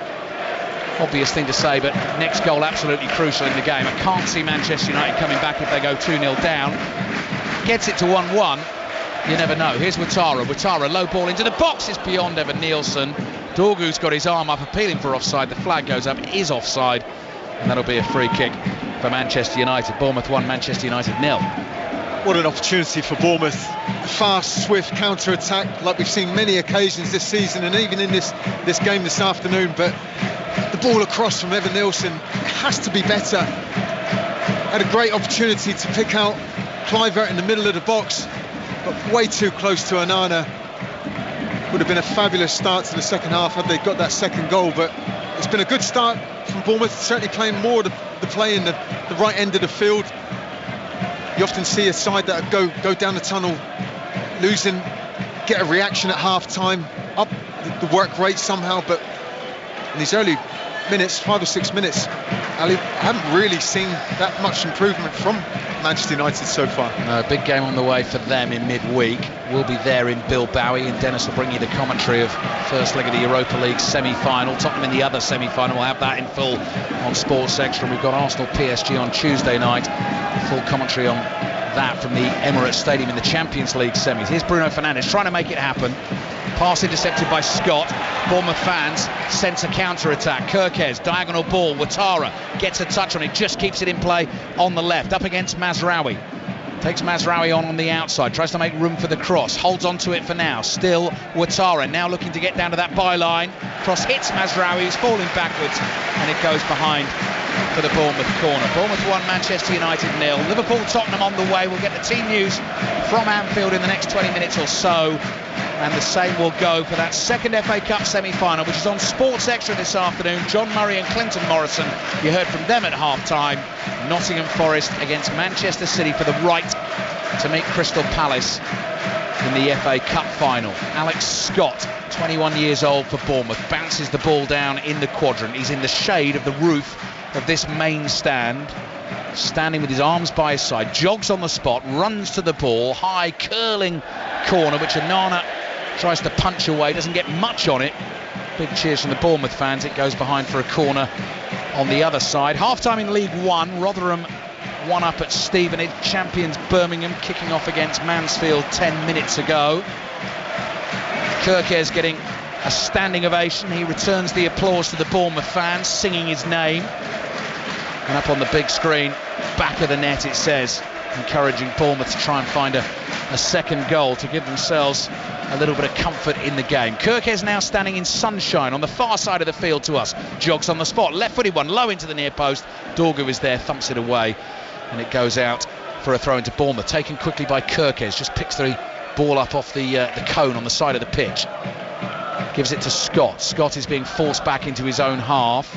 Obvious thing to say, but next goal absolutely crucial in the game. I can't see Manchester United coming back if they go 2-0 down. Gets it to 1-1. You never know. Here's Ouattara, low ball into the box. It's beyond Evan Nielsen. Dorgu's got his arm up, appealing for offside. The flag goes up, it is offside, and that'll be a free kick for Manchester United. Bournemouth 1, Manchester United 0. What an opportunity for Bournemouth. Fast, swift counter-attack like we've seen many occasions this season, and even in this game this afternoon. But the ball across from Evan Nielsen has to be better. Had a great opportunity to pick out Kluivert in the middle of the box, but way too close to Onana. Would have been a fabulous start to the second half had they got that second goal, but it's been a good start from Bournemouth, certainly playing more the play in the right end of the field. You often see a side that go down the tunnel, losing, get a reaction at half-time, up the work rate somehow, but in these early minutes, 5 or 6 minutes, Ali, I haven't really seen that much improvement from Manchester United so far. No, big game on the way for them in midweek. We'll be there in Bilbao, and Dennis will bring you the commentary of first leg of the Europa League semi-final. Tottenham in the other semi-final. We'll have that in full on Sports Extra. And we've got Arsenal PSG on Tuesday night. Full commentary on that from the Emirates Stadium in the Champions League semis. Here's Bruno Fernandes trying to make it happen. Pass intercepted by Scott. Bournemouth fans sense a counter-attack. Kirkes, diagonal ball. Ouattara gets a touch on it, just keeps it in play on the left. Up against Mazraoui. Takes Mazraoui on the outside, tries to make room for the cross, holds on to it for now. Still Ouattara, now looking to get down to that byline. Cross hits Mazraoui, who's falling backwards, and it goes behind for the Bournemouth corner. Bournemouth 1, Manchester United 0. Liverpool, Tottenham on the way. We'll get the team news from Anfield in the next 20 minutes or so. And the same will go for that second FA Cup semi-final, which is on Sports Extra this afternoon. John Murray and Clinton Morrison, you heard from them at half-time. Nottingham Forest against Manchester City for the right to meet Crystal Palace in the FA Cup final. Alex Scott, 21 years old for Bournemouth, bounces the ball down in the quadrant. He's in the shade of the roof of this main stand, standing with his arms by his side, jogs on the spot, runs to the ball, high curling corner, which Onana tries to punch away, doesn't get much on it. Big cheers from the Bournemouth fans. It goes behind for a corner on the other side. Half-time in League One, Rotherham 1 up at Stevenage. Champions Birmingham kicking off against Mansfield 10 minutes ago. Kirkes getting a standing ovation. He returns the applause to the Bournemouth fans, singing his name. And up on the big screen, back of the net it says, encouraging Bournemouth to try and find a second goal to give themselves a little bit of comfort in the game. Kirkes now standing in sunshine on the far side of the field to us. Jogs on the spot, left-footed one, low into the near post. Dorgu is there, thumps it away, and it goes out for a throw into Bournemouth. Taken quickly by Kirkes, just picks the ball up off the cone on the side of the pitch. Gives it to Scott. Scott is being forced back into his own half.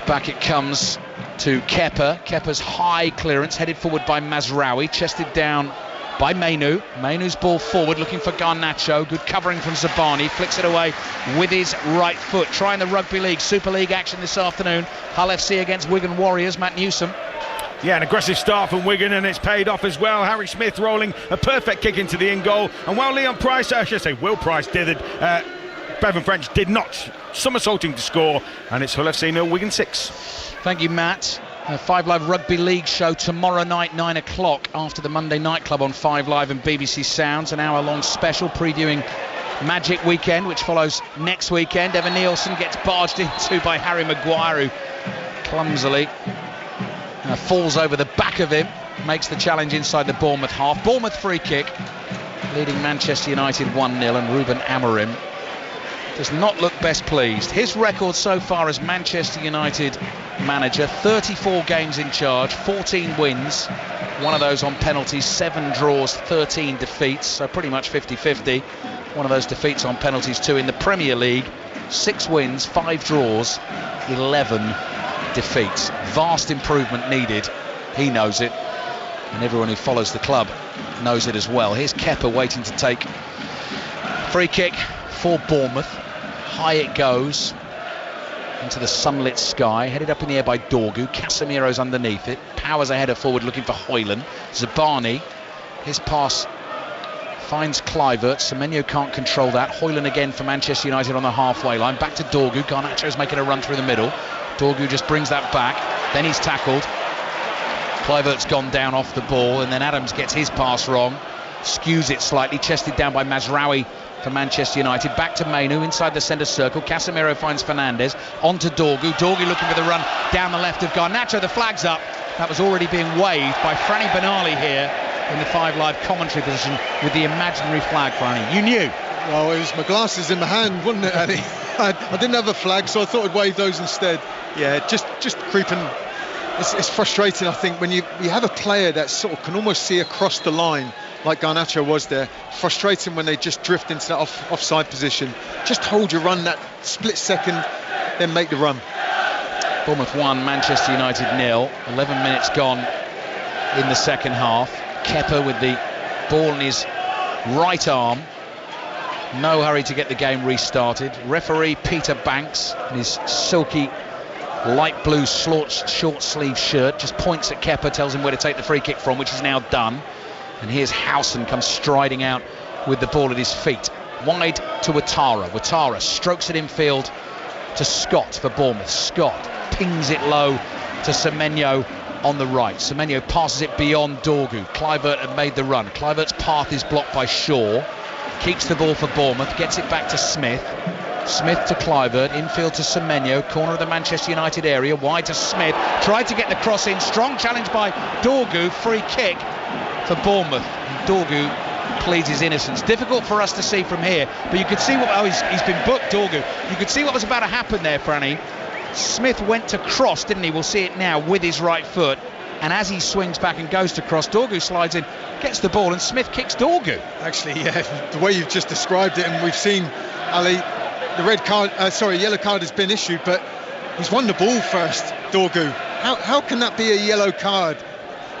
Back it comes to Kepa. Kepa's high clearance, headed forward by Mazraoui, chested down by Mainoo. Mainoo's ball forward, looking for Garnacho. Good covering from Zabani, flicks it away with his right foot. Trying the Rugby League, Super League action this afternoon. Hull FC against Wigan Warriors. Matt Newsom. Yeah, an aggressive start from Wigan, and it's paid off as well. Harry Smith rolling a perfect kick into the in-goal. And while Leon Price, I should say Will Price, dithered, Bevan French did not, somersaulting to score, and it's Hull FC 0, Wigan 6. Thank you, Matt. 5 Live Rugby League show tomorrow night, 9 o'clock, after the Monday Night Club on 5 Live and BBC Sounds. An hour-long special previewing Magic Weekend, which follows next weekend. Evan Nielsen gets barged into by Harry Maguire, who clumsily falls over the back of him, makes the challenge inside the Bournemouth half. Bournemouth free kick, leading Manchester United 1-0, and Ruben Amorim does not look best pleased. His record so far as Manchester United manager, 34 games in charge, 14 wins, one of those on penalties, 7 draws, 13 defeats, so pretty much 50-50. One of those defeats on penalties too in the Premier League. 6 wins, 5 draws, 11 defeats. Vast improvement needed. He knows it, and everyone who follows the club knows it as well. Here's Kepa waiting to take free kick for Bournemouth. High it goes into the sunlit sky, headed up in the air by Dorgu. Casemiro's underneath it, powers a header forward looking for Højlund. Zabani, his pass finds Kluivert. Semenyo can't control that. Højlund again for Manchester United on the halfway line, back to Dorgu. Garnacho's making a run through the middle. Dorgu just brings that back, then he's tackled. Kluivert's gone down off the ball, and then Adams gets his pass wrong, skews it slightly, chested down by Mazraoui for Manchester United. Back to Mainoo inside the centre circle. Casemiro finds Fernandes, on to Dorgu. Dorgu looking for the run down the left of Garnacho. The flag's up. That was already being waved by Franny Benali here in the 5 Live commentary position with the imaginary flag. Franny, you knew. Well, it was my glasses in my hand, wasn't it, Annie? I didn't have a flag, so I thought I'd wave those instead. Yeah, just creeping. It's frustrating, I think, when you have a player that sort of can almost see across the line, like Garnacho was there. Frustrating when they just drift into that offside position. Just hold your run that split second, then make the run. Bournemouth 1, Manchester United 0. 11 minutes gone in the second half. Kepa with the ball in his right arm. No hurry to get the game restarted. Referee Peter Banks in his silky light blue short sleeve shirt just points at Kepa, tells him where to take the free kick from, which is now done. And here's Howson comes striding out with the ball at his feet. Wide to Ouattara. Ouattara strokes it infield to Scott for Bournemouth. Scott pings it low to Semenyo on the right. Semenyo passes it beyond Dorgu. Kluivert had made the run. Kluivert's path is blocked by Shaw. Keeps the ball for Bournemouth, gets it back to Smith. Smith to Kluivert, infield to Semenyo, corner of the Manchester United area, wide to Smith. Tried to get the cross in, strong challenge by Dorgu, free kick for Bournemouth. Dorgu pleads his innocence. Difficult for us to see from here, but you could see what... Oh, he's been booked, Dorgu. You could see what was about to happen there, Franny. Smith went to cross, didn't he? We'll see it now with his right foot. And as he swings back and goes to cross, Dorgu slides in, gets the ball, and Smith kicks Dorgu. Actually, yeah, the way you've just described it, and we've seen, Ali, the yellow card has been issued, but he's won the ball first, Dorgu. How can that be a yellow card?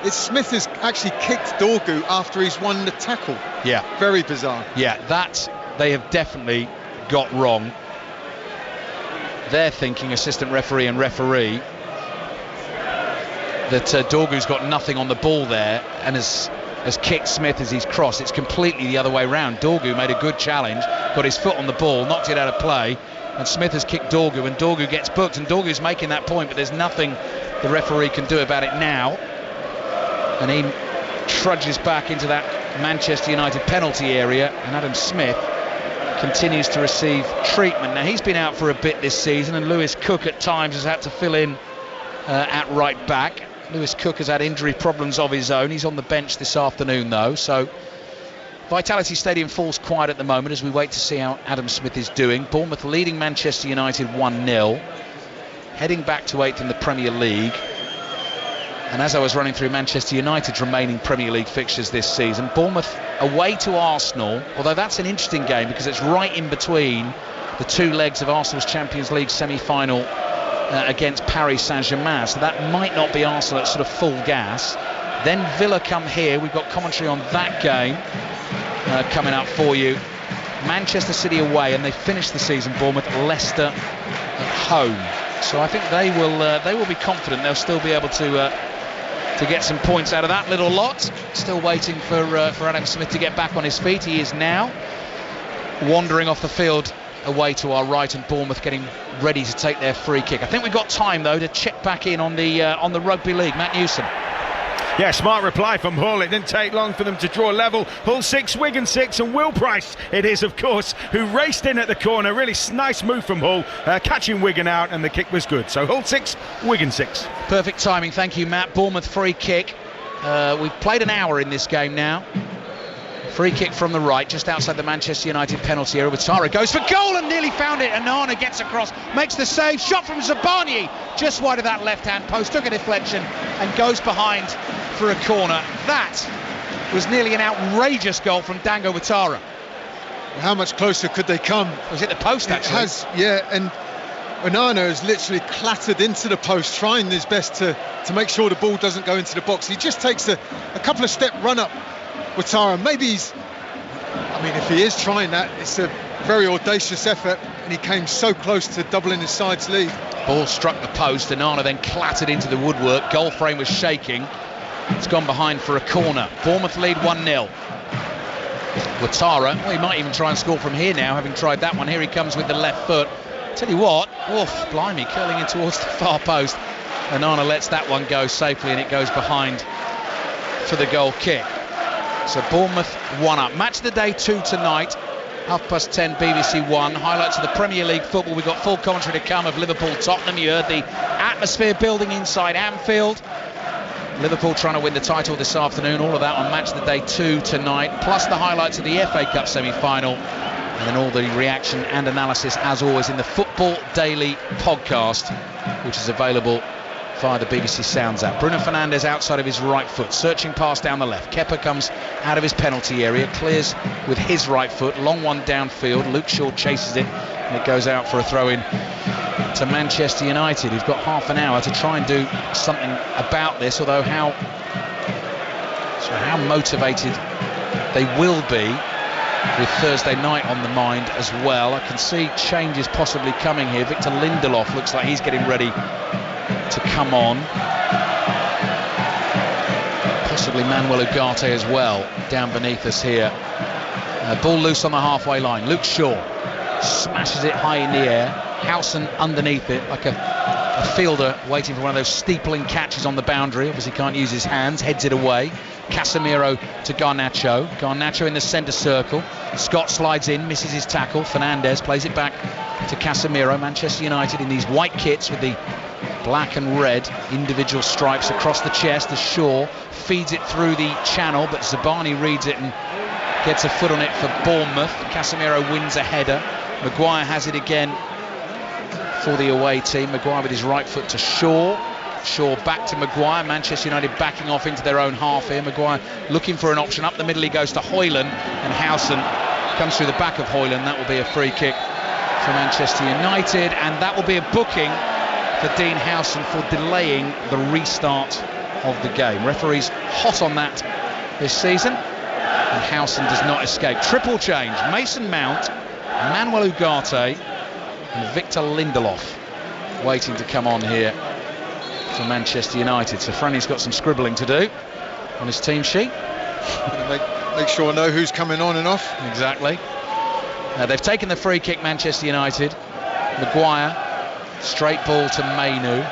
Smith has actually kicked Dorgu after he's won the tackle. Yeah. Very bizarre. Yeah, that they have definitely got wrong. They're thinking, assistant referee and referee, that Dorgu's got nothing on the ball there and has kicked Smith as he's crossed. It's completely the other way round. Dorgu made a good challenge, got his foot on the ball, knocked it out of play, and Smith has kicked Dorgu, and Dorgu gets booked, and Dorgu's making that point, but there's nothing the referee can do about it now. And he trudges back into that Manchester United penalty area, and Adam Smith continues to receive treatment. Now, he's been out for a bit this season, and Lewis Cook at times has had to fill in at right back. Lewis Cook has had injury problems of his own. He's on the bench this afternoon, though, so Vitality Stadium falls quiet at the moment as we wait to see how Adam Smith is doing. Bournemouth leading Manchester United 1-0, heading back to 8th in the Premier League. And as I was running through Manchester United's remaining Premier League fixtures this season, Bournemouth away to Arsenal, although that's an interesting game because it's right in between the two legs of Arsenal's Champions League semi-final against Paris Saint-Germain, so that might not be Arsenal at sort of full gas. Then Villa come here. We've got commentary on that game coming up for you. Manchester City away, and they finish the season, Bournemouth, Leicester at home. So I think they will be confident. They'll still be able to get some points out of that little lot. Still waiting for Adam Smith to get back on his feet. He is now wandering off the field away to our right, and Bournemouth getting ready to take their free kick. I think we've got time though to check back in on the rugby league. Matt Newsom. Yeah, smart reply from Hull. It didn't take long for them to draw level. Hull 6, Wigan 6, and Will Price it is, of course, who raced in at the corner. Really nice move from Hull, catching Wigan out, and the kick was good. So Hull 6, Wigan 6. Perfect timing, thank you, Matt. Bournemouth free kick. We've played an hour in this game now. Free kick from the right, just outside the Manchester United penalty area. Ouattara goes for goal and nearly found it. Onana gets across, makes the save. Shot from Zabani, just wide of that left-hand post. Took a deflection and goes behind for a corner. That was nearly an outrageous goal from Dango Ouattara. How much closer could they come? Was it the post, actually? It has, yeah, and Onana has literally clattered into the post, trying his best to make sure the ball doesn't go into the box. He just takes a couple of step run up. Ouattara, maybe if he is trying that, it's a very audacious effort, and he came so close to doubling his side's lead. Ball struck the post, Onana then clattered into the woodwork. Goal frame was shaking. It's gone behind for a corner. Bournemouth lead 1-0. Ouattara, he might even try and score from here now, having tried that one. Here he comes with the left foot. Tell you what, blimey, curling in towards the far post. Onana lets that one go safely, and it goes behind for the goal kick. So Bournemouth 1 up. Match of the day 2 tonight, 10:30 BBC One. Highlights of the Premier League football. We've got full commentary to come of Liverpool-Tottenham. You heard the atmosphere building inside Anfield. Liverpool trying to win the title this afternoon. All of that on Match of the Day 2 tonight, plus the highlights of the FA Cup semi-final, and then all the reaction and analysis as always in the Football Daily podcast, which is available via the BBC Sounds app. Bruno Fernandes outside of his right foot, searching pass down the left. Kepa comes out of his penalty area, clears with his right foot, long one downfield. Luke Shaw chases it, and it goes out for a throw-in to Manchester United, who've got half an hour to try and do something about this, although how motivated they will be with Thursday night on the mind as well. I can see changes possibly coming here. Victor Lindelof looks like he's getting ready to come on. Possibly Manuel Ugarte as well, down beneath us here. Ball loose on the halfway line. Luke Shaw smashes it high in the air. Howson underneath it like a fielder waiting for one of those steepling catches on the boundary. Obviously can't use his hands, heads it away. Casemiro to Garnacho. Garnacho in the centre circle. Scott slides in, misses his tackle. Fernandes plays it back to Casemiro. Manchester United in these white kits with the black and red individual stripes across the chest as Shaw feeds it through the channel, but Zabani reads it and gets a foot on it for Bournemouth. Casemiro wins a header. Maguire has it again for the away team. Maguire with his right foot to Shaw. Shaw back to Maguire. Manchester United backing off into their own half here. Maguire looking for an option. Up the middle he goes to Højlund, and Howson comes through the back of Højlund. That will be a free kick for Manchester United, and that will be a booking for Dean Howson for delaying the restart of the game. Referees hot on that this season, and Howson does not escape. Triple change: Mason Mount, Manuel Ugarte and Victor Lindelof waiting to come on here for Manchester United. So Franny's got some scribbling to do on his team sheet. Make sure I know who's coming on and off. Exactly. They've taken the free kick, Manchester United. Maguire, straight ball to Mainu.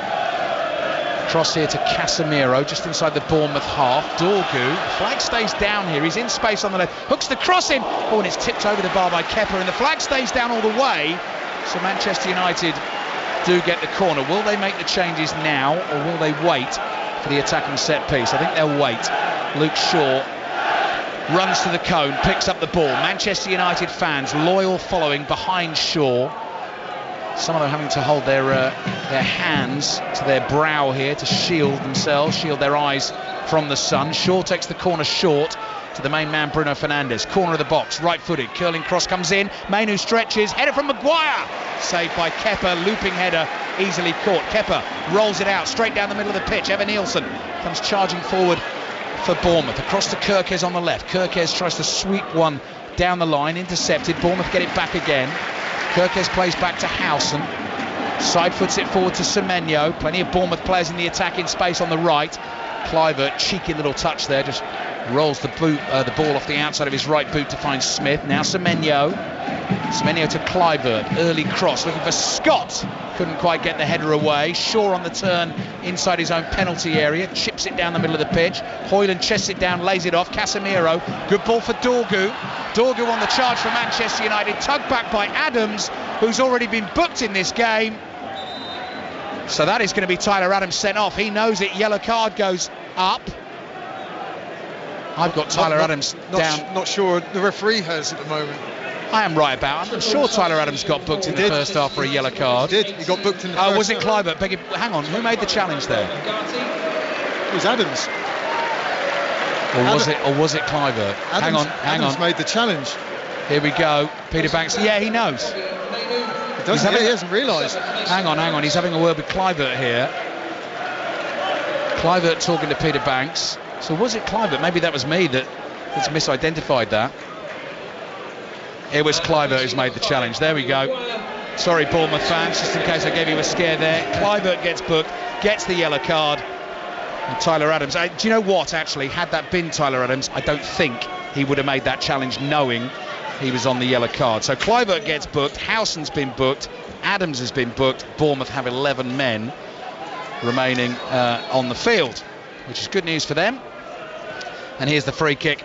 Cross here to Casemiro, just inside the Bournemouth half. Dorgu, flag stays down here. He's in space on the left. Hooks the cross in. Oh, and it's tipped over the bar by Kepa, and the flag stays down all the way. So Manchester United do get the corner. Will they make the changes now, or will they wait for the attacking set piece? I think they'll wait. Luke Shaw runs to the cone, picks up the ball. Manchester United fans loyal following behind Shaw. Some of them having to hold their hands to their brow here to shield themselves, shield their eyes from the sun. Shaw takes the corner short to the main man Bruno Fernandes. Corner of the box, right-footed, curling cross comes in. Mainu stretches, header from Maguire. Saved by Kepa, looping header, easily caught. Kepa rolls it out, straight down the middle of the pitch. Evan Nielsen comes charging forward for Bournemouth. Across to Kirkes on the left. Kirkes tries to sweep one down the line, intercepted. Bournemouth get it back again. Kirkes plays back to Howson. Side foots it forward to Semenyo. Plenty of Bournemouth players in the attacking space on the right. Kluivert, cheeky little touch there, just rolls the ball off the outside of his right boot to find Smith. Now Semenyo to Kluivert, early cross looking for Scott, couldn't quite get the header away. Shaw on the turn inside his own penalty area, chips it down the middle of the pitch. Højlund chests it down, lays it off. Casemiro, good ball for Dorgu on the charge for Manchester United, tugged back by Adams, who's already been booked in this game. So that is going to be Tyler Adams sent off. He knows it. Yellow card goes up. I've got Tyler Adams down. Not sure the referee has at the moment. I am right about it. I'm sure Tyler Adams got booked in the first half for a yellow card. He did. He got booked in the first half. Was it Kluivert? Hang on. Who made the challenge there? It was Adams. Or was it Kluivert? Hang on. Adams made the challenge. Here we go. Peter Banks. Yeah, he knows. He hasn't realised. Hang on. He's having a word with Kluivert here. Kluivert talking to Peter Banks. So was it Kluivert? Maybe that was me that's misidentified that. It was Kluivert who's made the challenge. There we go. Sorry, Bournemouth fans, just in case I gave you a scare there. Kluivert gets booked, gets the yellow card. And Tyler Adams, do you know what, actually, had that been Tyler Adams, I don't think he would have made that challenge knowing he was on the yellow card. So Kluivert gets booked, Howson's been booked, Adams has been booked. Bournemouth have 11 men remaining on the field, which is good news for them. And here's the free kick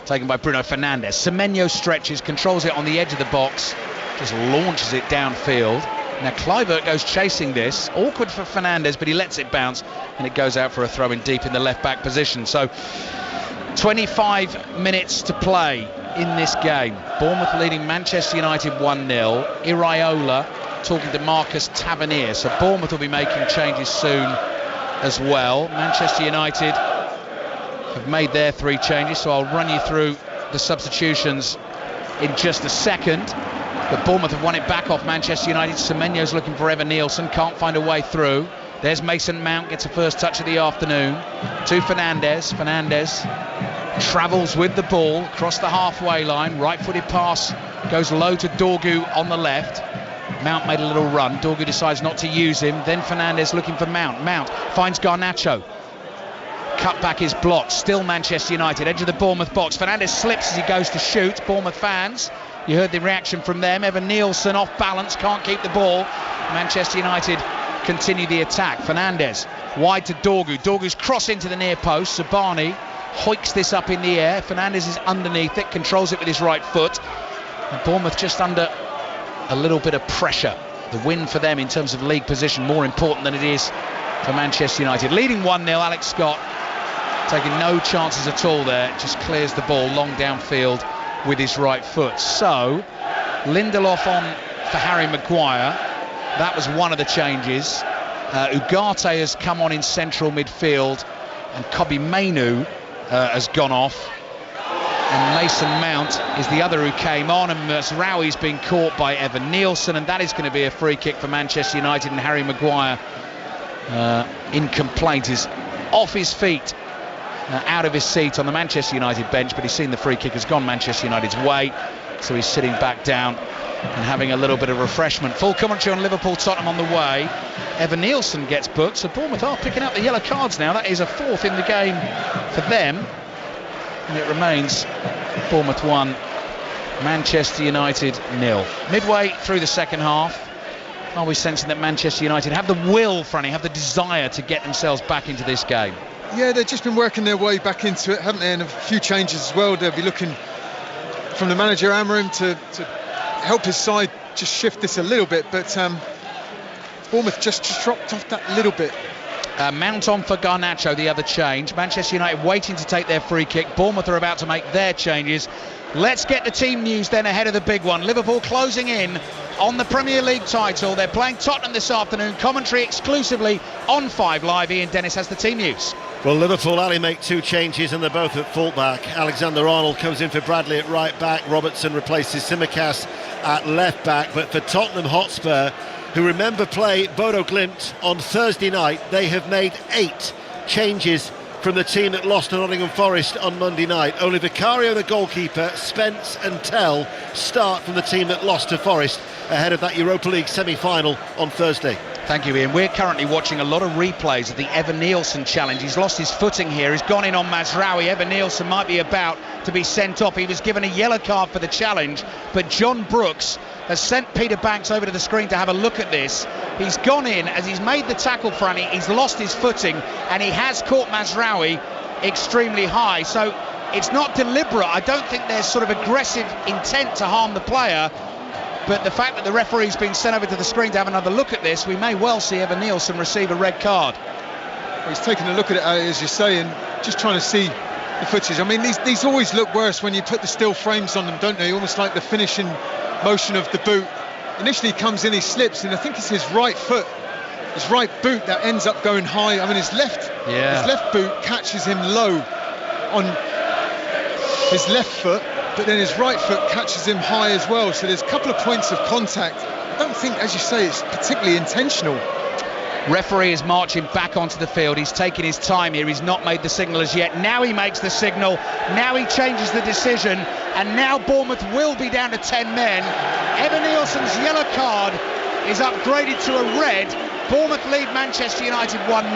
taken by Bruno Fernandes. Semenyo stretches, controls it on the edge of the box, just launches it downfield. Now Kluivert goes chasing this, awkward for Fernandes, but he lets it bounce and it goes out for a throw in deep in the left back position. So 25 minutes to play in this game. Bournemouth leading Manchester United 1-0. Iraola talking to Marcus Tavernier. So Bournemouth will be making changes soon as well. Manchester United have made their 3 changes, so I'll run you through the substitutions in just a second. But Bournemouth have won it back off Manchester United. Semenyo's looking for Evan Nielsen, can't find a way through. There's Mason Mount, gets a first touch of the afternoon to Fernandes. Fernandes travels with the ball across the halfway line. Right-footed pass goes low to Dorgu on the left. Mount made a little run. Dorgu decides not to use him. Then Fernandes looking for Mount. Mount finds Garnacho. Cut back is blocked. Still Manchester United. Edge of the Bournemouth box. Fernandes slips as he goes to shoot. Bournemouth fans, you heard the reaction from them. Evan Nielsen off balance, can't keep the ball. Manchester United continue the attack. Fernandes wide to Dorgu. Dorgu's cross into the near post. Sabani hoiks this up in the air. Fernandes is underneath it, controls it with his right foot. And Bournemouth just under a little bit of pressure. The win for them in terms of league position more important than it is for Manchester United. Leading 1-0, Alex Scott taking no chances at all there, just clears the ball long downfield with his right foot. So Lindelof on for Harry Maguire. That was one of the changes. Ugarte has come on in central midfield, and Kobbie Mainoo has gone off, and Mason Mount is the other who came on, and Mazraoui's been caught by Evan Nielsen, and that is going to be a free kick for Manchester United. And Harry Maguire in complaint, is off his feet, out of his seat on the Manchester United bench, but he's seen the free kick has gone Manchester United's way, so he's sitting back down and having a little bit of refreshment. Full commentary on Liverpool-Tottenham on the way. Evan Nielsen gets booked, so Bournemouth are picking up the yellow cards now. That is a fourth in the game for them, and it remains Bournemouth 1, Manchester United 0. Midway through the second half, are we sensing that Manchester United have the will, Franny, have the desire to get themselves back into this game? Yeah, they've just been working their way back into it, haven't they? And a few changes as well. They'll be looking from the manager Amorim to help his side just shift this a little bit, but Bournemouth just dropped off that little bit. Mount on for Garnacho, the other change. Manchester United waiting to take their free kick. Bournemouth are about to make their changes. Let's get the team news then ahead of the big one. Liverpool closing in on the Premier League title. They're playing Tottenham this afternoon. Commentary exclusively on 5 Live. Ian Dennis has the team news. Well, Liverpool only make 2 changes, and they're both at full-back. Alexander-Arnold comes in for Bradley at right-back. Robertson replaces Tsimikas at left-back. But for Tottenham Hotspur, who remember play Bodo Glimt on Thursday night, they have made 8 changes from the team that lost to Nottingham Forest on Monday night. Only Vicario, the goalkeeper, Spence and Tell start from the team that lost to Forest ahead of that Europa League semi-final on Thursday. Thank you, Ian. We're currently watching a lot of replays of the Evan Nielsen challenge. He's lost his footing here. He's gone in on Mazraoui. Evan Nielsen might be about to be sent off. He was given a yellow card for the challenge, but John Brooks has sent Peter Banks over to the screen to have a look at this. He's gone in as he's made the tackle, Franny. He's lost his footing, and he has caught Mazraoui extremely high. So it's not deliberate. I don't think there's sort of aggressive intent to harm the player. But the fact that the referee's been sent over to the screen to have another look at this, we may well see Evan Nielsen receive a red card. Well, he's taking a look at it, as you say, and just trying to see the footage. I mean, these always look worse when you put the still frames on them, don't they? Almost like the finishing motion of the boot. Initially he comes in, he slips, and I think it's his right foot, his right boot that ends up going high. I mean, his left boot catches him low on his left foot, but then his right foot catches him high as well. So there's a couple of points of contact. I don't think, as you say, it's particularly intentional. Referee is marching back onto the field. He's taking his time here. He's not made the signal as yet. Now he makes the signal. Now he changes the decision. And now Bournemouth will be down to 10 men. Evan Nielsen's yellow card is upgraded to a red. Bournemouth lead Manchester United 1-0.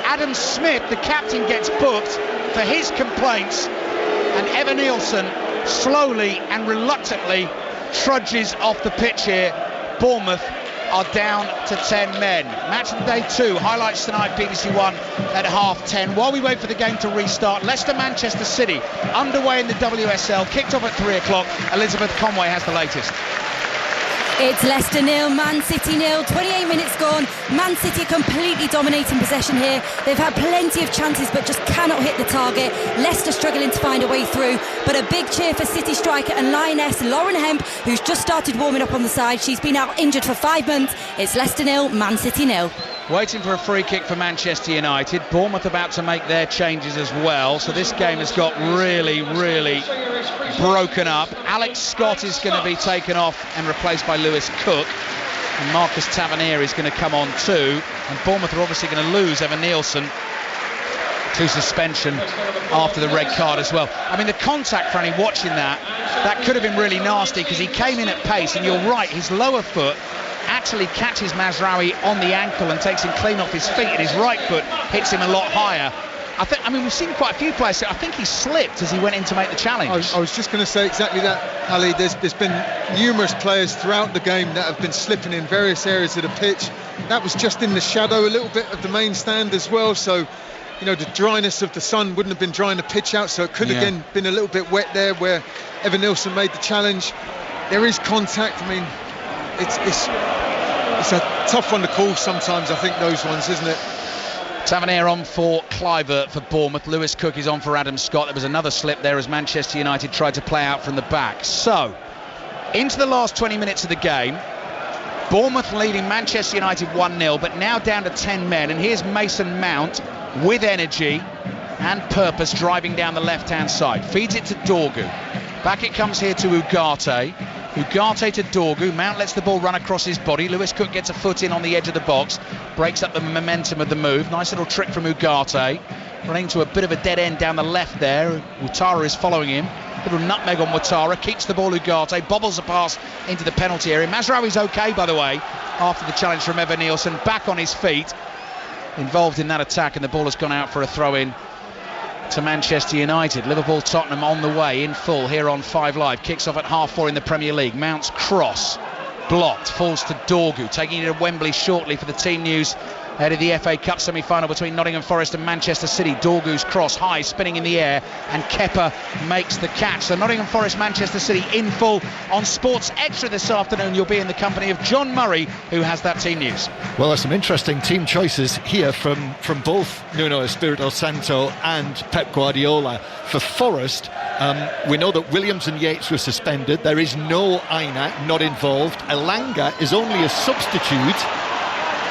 Adam Smith, the captain, gets booked for his complaints. And Evan Nielsen slowly and reluctantly trudges off the pitch here. Bournemouth are down to 10 men. Match of the day 2, highlights tonight, BBC One at 10:30. While we wait for the game to restart, Leicester-Manchester City underway in the WSL, kicked off at 3 o'clock. Elizabeth Conway has the latest. It's Leicester 0, Man City 0, 28 minutes gone. Man City are completely dominating possession here. They've had plenty of chances but just cannot hit the target. Leicester struggling to find a way through, but a big cheer for City striker and lioness Lauren Hemp, who's just started warming up on the side. She's been out injured for 5 months. It's Leicester 0, Man City 0. Waiting for a free kick for Manchester United. Bournemouth about to make their changes as well, so this game has got really broken up. Alex Scott is going to be taken off and replaced by Lewis Cook, and Marcus Tavernier is going to come on too, and Bournemouth are obviously going to lose Evan Nielsen to suspension after the red card as well. I mean, the contact, Franny, watching that could have been really nasty because he came in at pace, and you're right, his lower foot actually catches Mazraoui on the ankle and takes him clean off his feet, and his right foot hits him a lot higher. I mean, we've seen quite a few players. I think he slipped as he went in to make the challenge. I was just going to say exactly that, Ali. There's been numerous players throughout the game that have been slipping in various areas of the pitch. That was just in the shadow a little bit of the main stand as well. So, you know, the dryness of the sun wouldn't have been drying the pitch out. So it could again been a little bit wet there where Evan Nielsen made the challenge. There is contact. I mean, it's a tough one to call sometimes, I think, those ones, isn't it? Tavernier on for Kluivert for Bournemouth. Lewis Cook is on for Adam Scott. There was another slip there as Manchester United tried to play out from the back. So, into the last 20 minutes of the game, Bournemouth leading Manchester United 1-0, but now down to 10 men. And here's Mason Mount with energy and purpose driving down the left-hand side. Feeds it to Dorgu. Back it comes here to Ugarte. Ugarte to Dorgu. Mount lets the ball run across his body. Lewis Cook gets a foot in on the edge of the box. Breaks up the momentum of the move. Nice little trick from Ugarte. Running to a bit of a dead end down the left there. Ouattara is following him. Little nutmeg on Ouattara. Keeps the ball Ugarte. Bobbles a pass into the penalty area. Mazraoui's okay, by the way, after the challenge from Evan Nielsen. Back on his feet. Involved in that attack, and the ball has gone out for a throw-in to Manchester United. Liverpool-Tottenham on the way in full here on 5 Live. Kicks off at 4:30 in the Premier League. Mount's cross blocked, falls to Dorgu, taking it to Wembley shortly for the team news ahead of the FA Cup semi-final between Nottingham Forest and Manchester City. Dorgu's cross high, spinning in the air, and Kepa makes the catch. So Nottingham Forest, Manchester City in full on Sports Extra this afternoon. You'll be in the company of John Murray, who has that team news. Well, there's some interesting team choices here from both Nuno Espirito Santo and Pep Guardiola. For Forest, we know that Williams and Yates were suspended. There is no Aina, not involved. Elanga is only a substitute.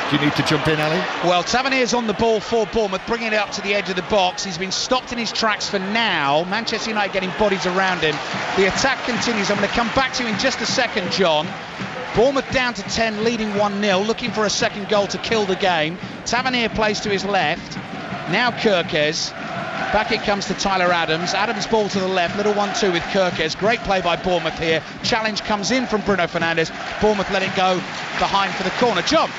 Do you need to jump in, Ali? Well, Tavernier's on the ball for Bournemouth, bringing it up to the edge of the box. He's been stopped in his tracks for now. Manchester United getting bodies around him. The attack continues. I'm going to come back to you in just a second, John. Bournemouth down to 10, leading 1-0, looking for a second goal to kill the game. Tavernier plays to his left. Now Kirkes. Back it comes to Tyler Adams. Adams ball to the left. Little 1-2 with Kirkes. Great play by Bournemouth here. Challenge comes in from Bruno Fernandes. Bournemouth let it go behind for the corner. John.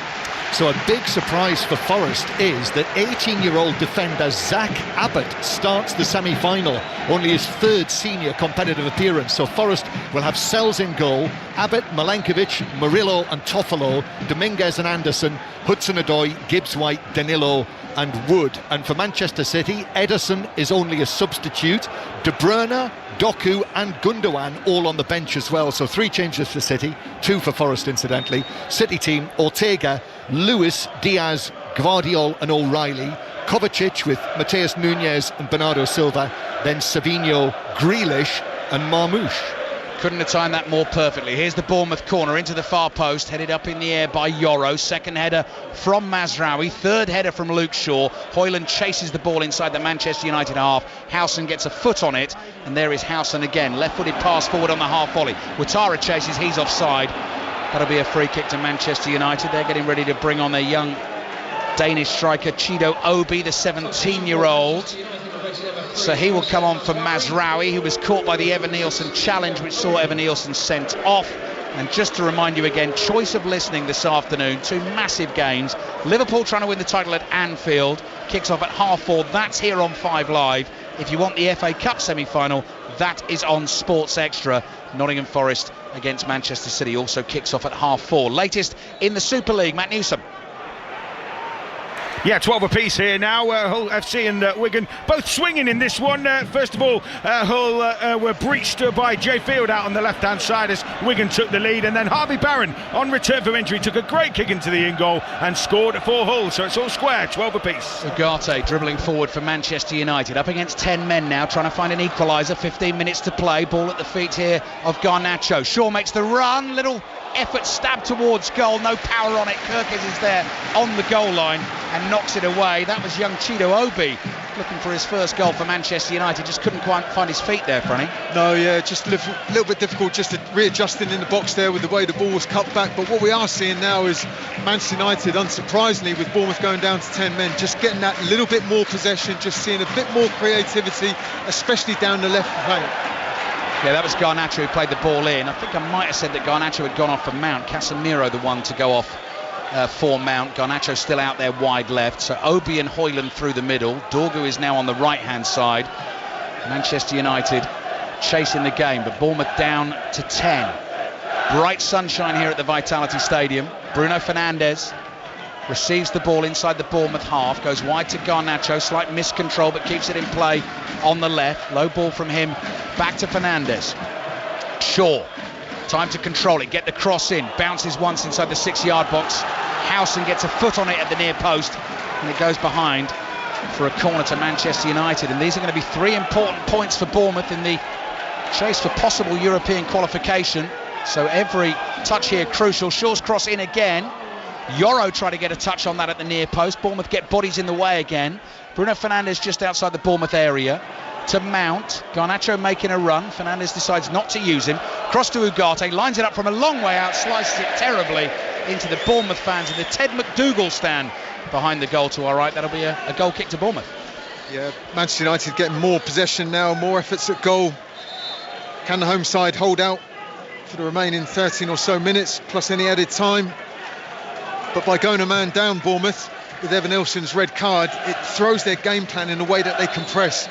So a big surprise for Forest is that 18-year-old defender Zach Abbott starts the semi-final, only his third senior competitive appearance. So Forest will have Sells in goal, Abbott, Milankovic, Murillo and Toffolo, Dominguez and Anderson, Hudson-Odoi, Gibbs-White, Danilo and Wood. And for Manchester City, Ederson is only a substitute. De Bruyne, Doku and Gundogan all on the bench as well. So 3 changes for City, 2 for Forest incidentally. City team, Ortega, Lewis, Diaz, Gvardiol and O'Reilly. Kovacic with Mateus Nunes and Bernardo Silva. Then Savinho, Grealish and Marmoush. Couldn't have timed that more perfectly. Here's the Bournemouth corner into the far post, headed up in the air by Yoro. Second header from Mazraoui, third header from Luke Shaw. Hoyland chases the ball inside the Manchester United half. Howson gets a foot on it, and there is Howson again. Left-footed pass forward on the half volley. Ouattara chases, he's offside. That'll be a free kick to Manchester United. They're getting ready to bring on their young Danish striker Chido Obi, the 17-year-old. So he will come on for Mazraoui, who was caught by the Evan Nielsen challenge, which saw Evan Nielsen sent off. And just to remind you again, choice of listening this afternoon, 2 massive games. Liverpool trying to win the title at Anfield, kicks off at 4:30. That's here on 5 Live. If you want the FA Cup semi-final, that is on Sports Extra. Nottingham Forest against Manchester City also kicks off at 4:30. Latest in the Super League, Matt Newsom. Yeah, 12 apiece here now. Hull FC and Wigan both swinging in this one. First of all, Hull were breached by Jay Field out on the left-hand side as Wigan took the lead. And then Harvey Barron, on return from injury, took a great kick into the in-goal and scored for Hull. So it's all square, 12 apiece. Ugarte dribbling forward for Manchester United. Up against 10 men now, trying to find an equaliser. 15 minutes to play. Ball at the feet here of Garnacho. Shaw makes the run. Little effort stabbed towards goal, no power on it. Kirkes is there on the goal line and knocks it away. That was young Chido Obi looking for his first goal for Manchester United. Just couldn't quite find his feet there, Franny. No, yeah, just a little bit difficult just to readjusting in the box there with the way the ball was cut back. But what we are seeing now is Manchester United, unsurprisingly, with Bournemouth going down to 10 men, just getting that little bit more possession, just seeing a bit more creativity, especially down the left flank. Yeah, that was Garnacho who played the ball in. I think I might have said that Garnacho had gone off for Mount. Casemiro the one to go off for Mount. Garnacho still out there wide left. So Obi and Højlund through the middle. Dorgu is now on the right-hand side. Manchester United chasing the game, but Bournemouth down to 10. Bright sunshine here at the Vitality Stadium. Bruno Fernandes receives the ball inside the Bournemouth half, goes wide to Garnacho, slight miscontrol but keeps it in play on the left. Low ball from him, back to Fernandes. Shaw, time to control it, get the cross in, bounces once inside the 6-yard box. Howson gets a foot on it at the near post and it goes behind for a corner to Manchester United. And these are going to be 3 important points for Bournemouth in the chase for possible European qualification. So every touch here crucial. Shaw's cross in again. Yoro tried to get a touch on that at the near post. Bournemouth get bodies in the way again. Bruno Fernandes just outside the Bournemouth area to Mount. Garnacho making a run. Fernandes decides not to use him. Cross to Ugarte, lines it up from a long way out, slices it terribly into the Bournemouth fans in the Ted McDougall stand behind the goal to our right. That'll be a goal kick to Bournemouth. Yeah, Manchester United getting more possession now, more efforts at goal. Can the home side hold out for the remaining 13 or so minutes, plus any added time? But by going a man down, Bournemouth, with Evan Nilsson's red card, it throws their game plan in a way that they compress.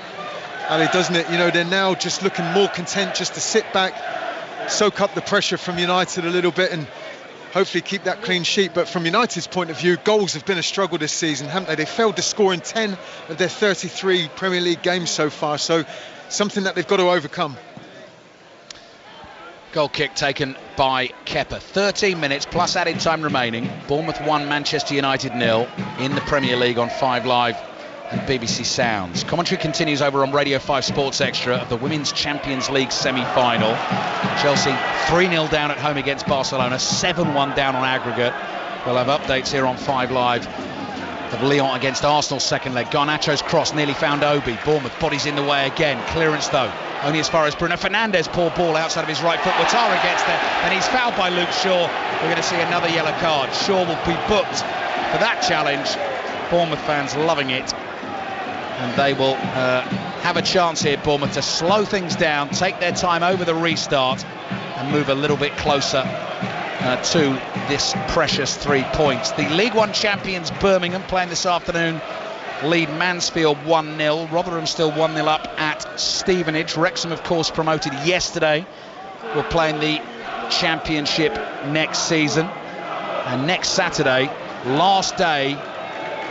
Ali, doesn't it? You know, they're now just looking more content just to sit back, soak up the pressure from United a little bit and hopefully keep that clean sheet. But from United's point of view, goals have been a struggle this season, haven't they? They failed to score in 10 of their 33 Premier League games so far, so something that they've got to overcome. Goal kick taken by Kepa. 13 minutes plus added time remaining. Bournemouth 1, Manchester United 0 in the Premier League on 5 Live and BBC Sounds. Commentary continues over on Radio 5 Sports Extra of the Women's Champions League semi-final. Chelsea 3-0 down at home against Barcelona, 7-1 down on aggregate. We'll have updates here on 5 Live of Lyon against Arsenal's second leg. Garnacho's cross nearly found Obi. Bournemouth bodies in the way again. Clearance though only as far as Bruno Fernandes. Poor ball outside of his right foot. Ouattara gets there and he's fouled by Luke Shaw. We're going to see another yellow card. Shaw will be booked for that challenge. Bournemouth fans loving it, and they will have a chance here, Bournemouth, to slow things down, take their time over the restart and move a little bit closer to this precious 3 points. The League One champions Birmingham playing this afternoon lead Mansfield 1-0. Rotherham still 1-0 up at Stevenage. Wrexham, of course, promoted yesterday. We're playing the Championship next season. And next Saturday, last day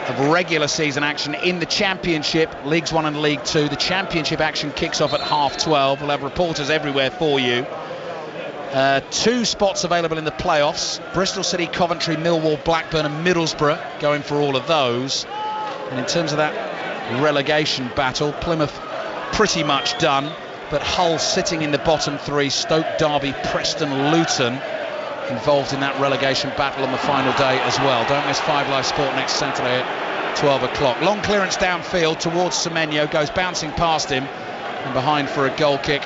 of regular season action in the Championship, Leagues 1 and League 2. The Championship action kicks off at 12:30. We'll have reporters everywhere for you. 2 spots available in the playoffs. Bristol City, Coventry, Millwall, Blackburn and Middlesbrough going for all of those. And in terms of that relegation battle, Plymouth pretty much done, but Hull sitting in the bottom 3, Stoke, Derby, Preston, Luton involved in that relegation battle on the final day as well. Don't miss 5 Live Sport next Saturday at 12 o'clock. Long clearance downfield towards Semenyo, goes bouncing past him and behind for a goal kick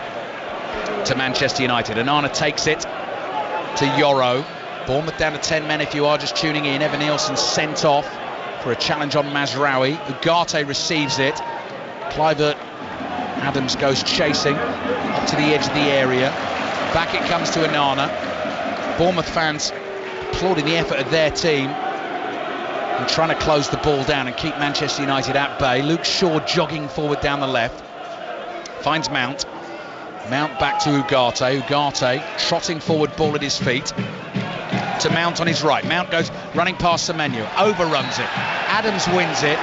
to Manchester United. Onana takes it to Yoro. Bournemouth down to 10 men if you are just tuning in. Evan Nielsen sent off for a challenge on Mazraoui. Ugarte receives it. Clivert Adams goes chasing up to the edge of the area. Back it comes to Onana. Bournemouth fans applauding the effort of their team and trying to close the ball down and keep Manchester United at bay. Luke Shaw jogging forward down the left. Finds Mount. Mount back to Ugarte. Ugarte trotting forward, ball at his feet to Mount on his right. Mount goes running past Semenyo, overruns it. Adams wins it.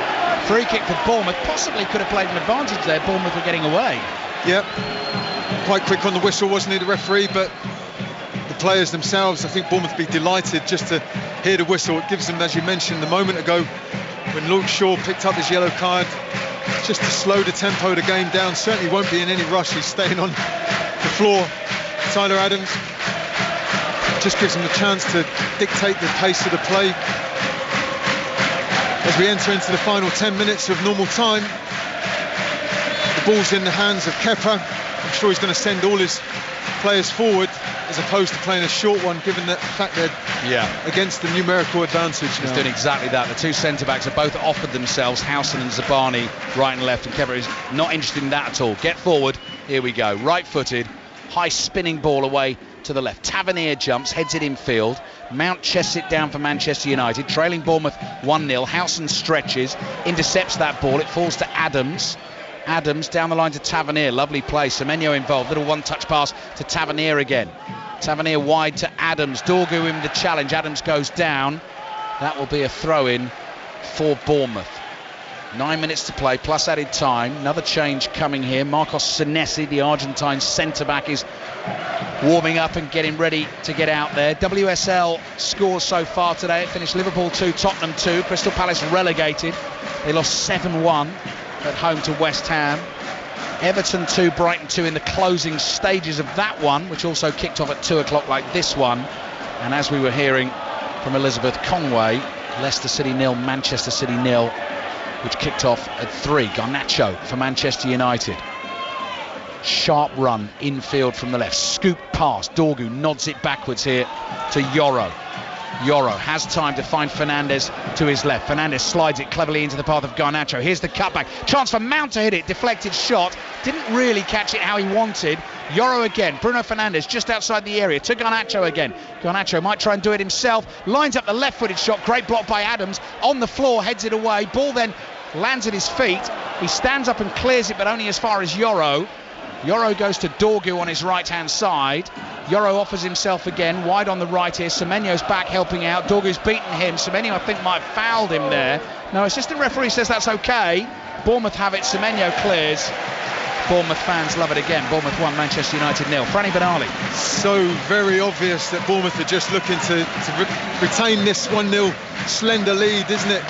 Free kick for Bournemouth. Possibly could have played an advantage there. Bournemouth were getting away. Yep. Quite quick on the whistle, wasn't he, the referee? But the players themselves, I think Bournemouth would be delighted just to hear the whistle. It gives them, as you mentioned a moment ago, when Luke Shaw picked up his yellow card, just to slow the tempo of the game down. Certainly won't be in any rush. He's staying on the floor. Tyler Adams just gives him the chance to dictate the pace of the play. As we enter into the final 10 minutes of normal time, ball's in the hands of Kepa. I'm sure he's going to send all his players forward as opposed to playing a short one, given the fact they're against the numerical advantage. He's doing exactly that. The two centre-backs have both offered themselves, Howson and Zabani, right and left, and Kepa is not interested in that at all. Get forward, here we go, right-footed, high spinning ball away to the left. Tavernier jumps, heads it infield. Mount chests it down for Manchester United, trailing Bournemouth 1-0. Howson stretches, intercepts that ball, it falls to Adams. Adams down the line to Tavernier, lovely play. Semenyo involved, little one-touch pass to Tavernier again. Tavernier wide to Adams, Dorgu in the challenge, Adams goes down. That will be a throw-in for Bournemouth. 9 minutes to play, plus added time. Another change coming here. Marcos Senesi, the Argentine centre-back, is warming up and getting ready to get out there. WSL scores so far today. It finished Liverpool 2, Tottenham 2. Crystal Palace relegated. They lost 7-1 at home to West Ham. Everton 2, Brighton 2 in the closing stages of that one, which also kicked off at 2 o'clock like this one. And as we were hearing from Elizabeth Conway, Leicester City 0, Manchester City 0, which kicked off at 3. Garnacho for Manchester United. Sharp run infield from the left, scoop pass, Dorgu nods it backwards here to Yoro. Yoro has time to find Fernandez to his left. Fernandez slides it cleverly into the path of Garnacho. Here's the cutback, chance for Mount to hit it, deflected shot, didn't really catch it how he wanted. Yoro again, Bruno Fernandes just outside the area to Garnacho again. Garnacho might try and do it himself, lines up the left-footed shot, great block by Adams, on the floor, heads it away, ball then lands at his feet, he stands up and clears it, but only as far as Yoro. Yoro goes to Dorgu on his right-hand side. Yoro offers himself again, wide on the right here. Semenyo's back helping out. Dorgu's beaten him. Semenyo, I think, might have fouled him there. No, assistant referee says that's okay. Bournemouth have it. Semenyo clears. Bournemouth fans love it again. Bournemouth 1, Manchester United 0. Franny Benali. So very obvious that Bournemouth are just looking to retain this 1-0 slender lead, isn't it?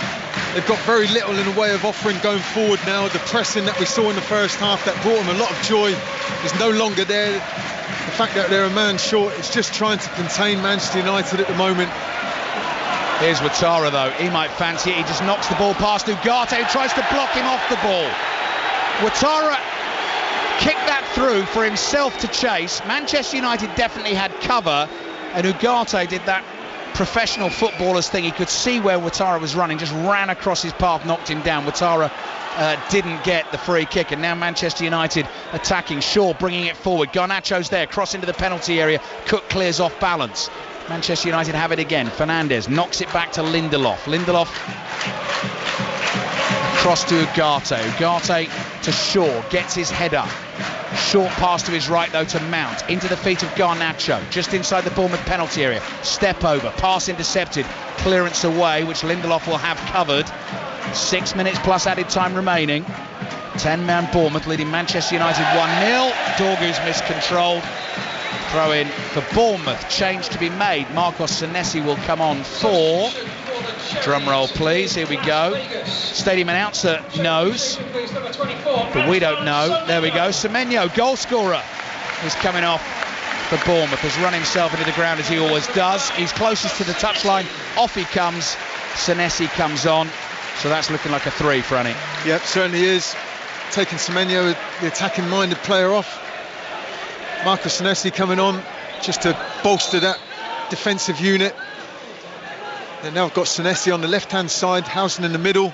They've got very little in the way of offering going forward now. The pressing that we saw in the first half that brought them a lot of joy is no longer there. The fact that they're a man short is just trying to contain Manchester United at the moment. Here's Ouattara though, he might fancy it, he just knocks the ball past Ugarte, who tries to block him off the ball. Ouattara kicked that through for himself to chase. Manchester United definitely had cover, and Ugarte did that professional footballers thing. He could see where Ouattara was running, just ran across his path, knocked him down. Ouattara didn't get the free kick, and now Manchester United attacking. Shaw bringing it forward, Garnacho's there, cross into the penalty area, Cook clears off balance. Manchester United have it again. Fernandez knocks it back to Lindelof. Lindelof across to Ugarte. Ugarte to Shaw, gets his head up. Short pass to his right though to Mount, into the feet of Garnacho, just inside the Bournemouth penalty area. Step over, pass intercepted, clearance away, which Lindelof will have covered. 6 minutes plus added time remaining. 10-man Bournemouth leading Manchester United 1-0. Dorgu's miscontrolled. Throw in for Bournemouth, change to be made. Marcos Senesi will come on for, drum roll please, here we go. Stadium announcer knows, but we don't know. There we go, Semenyo, goal scorer, is coming off for Bournemouth, has run himself into the ground as he always does. He's closest to the touchline, off he comes, Senesi comes on, so that's looking like a 3, Franny. Yep, certainly is. Taking Semenyo, the attacking-minded player, off. Marcos Senesi coming on just to bolster that defensive unit. They've now got Senesi on the left-hand side, Howson in the middle,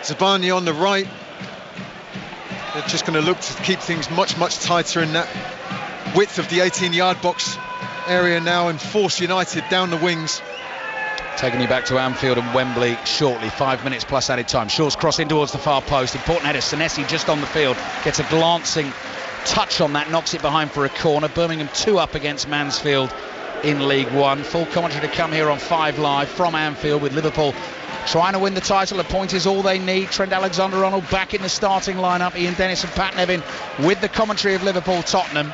Zabani on the right. They're just going to look to keep things much tighter in that width of the 18-yard box area now and force United down the wings. Taking you back to Anfield and Wembley shortly. 5 minutes plus added time. Shaw's cross in towards the far post. Important header. Senesi just on the field. Gets a glancing touch on that. Knocks it behind for a corner. Birmingham 2 up against Mansfield in League One. Full commentary to come here on 5 Live from Anfield, with Liverpool trying to win the title. A point is all they need. Trent Alexander-Arnold back in the starting lineup. Ian Dennis and Pat Nevin with the commentary of Liverpool-Tottenham.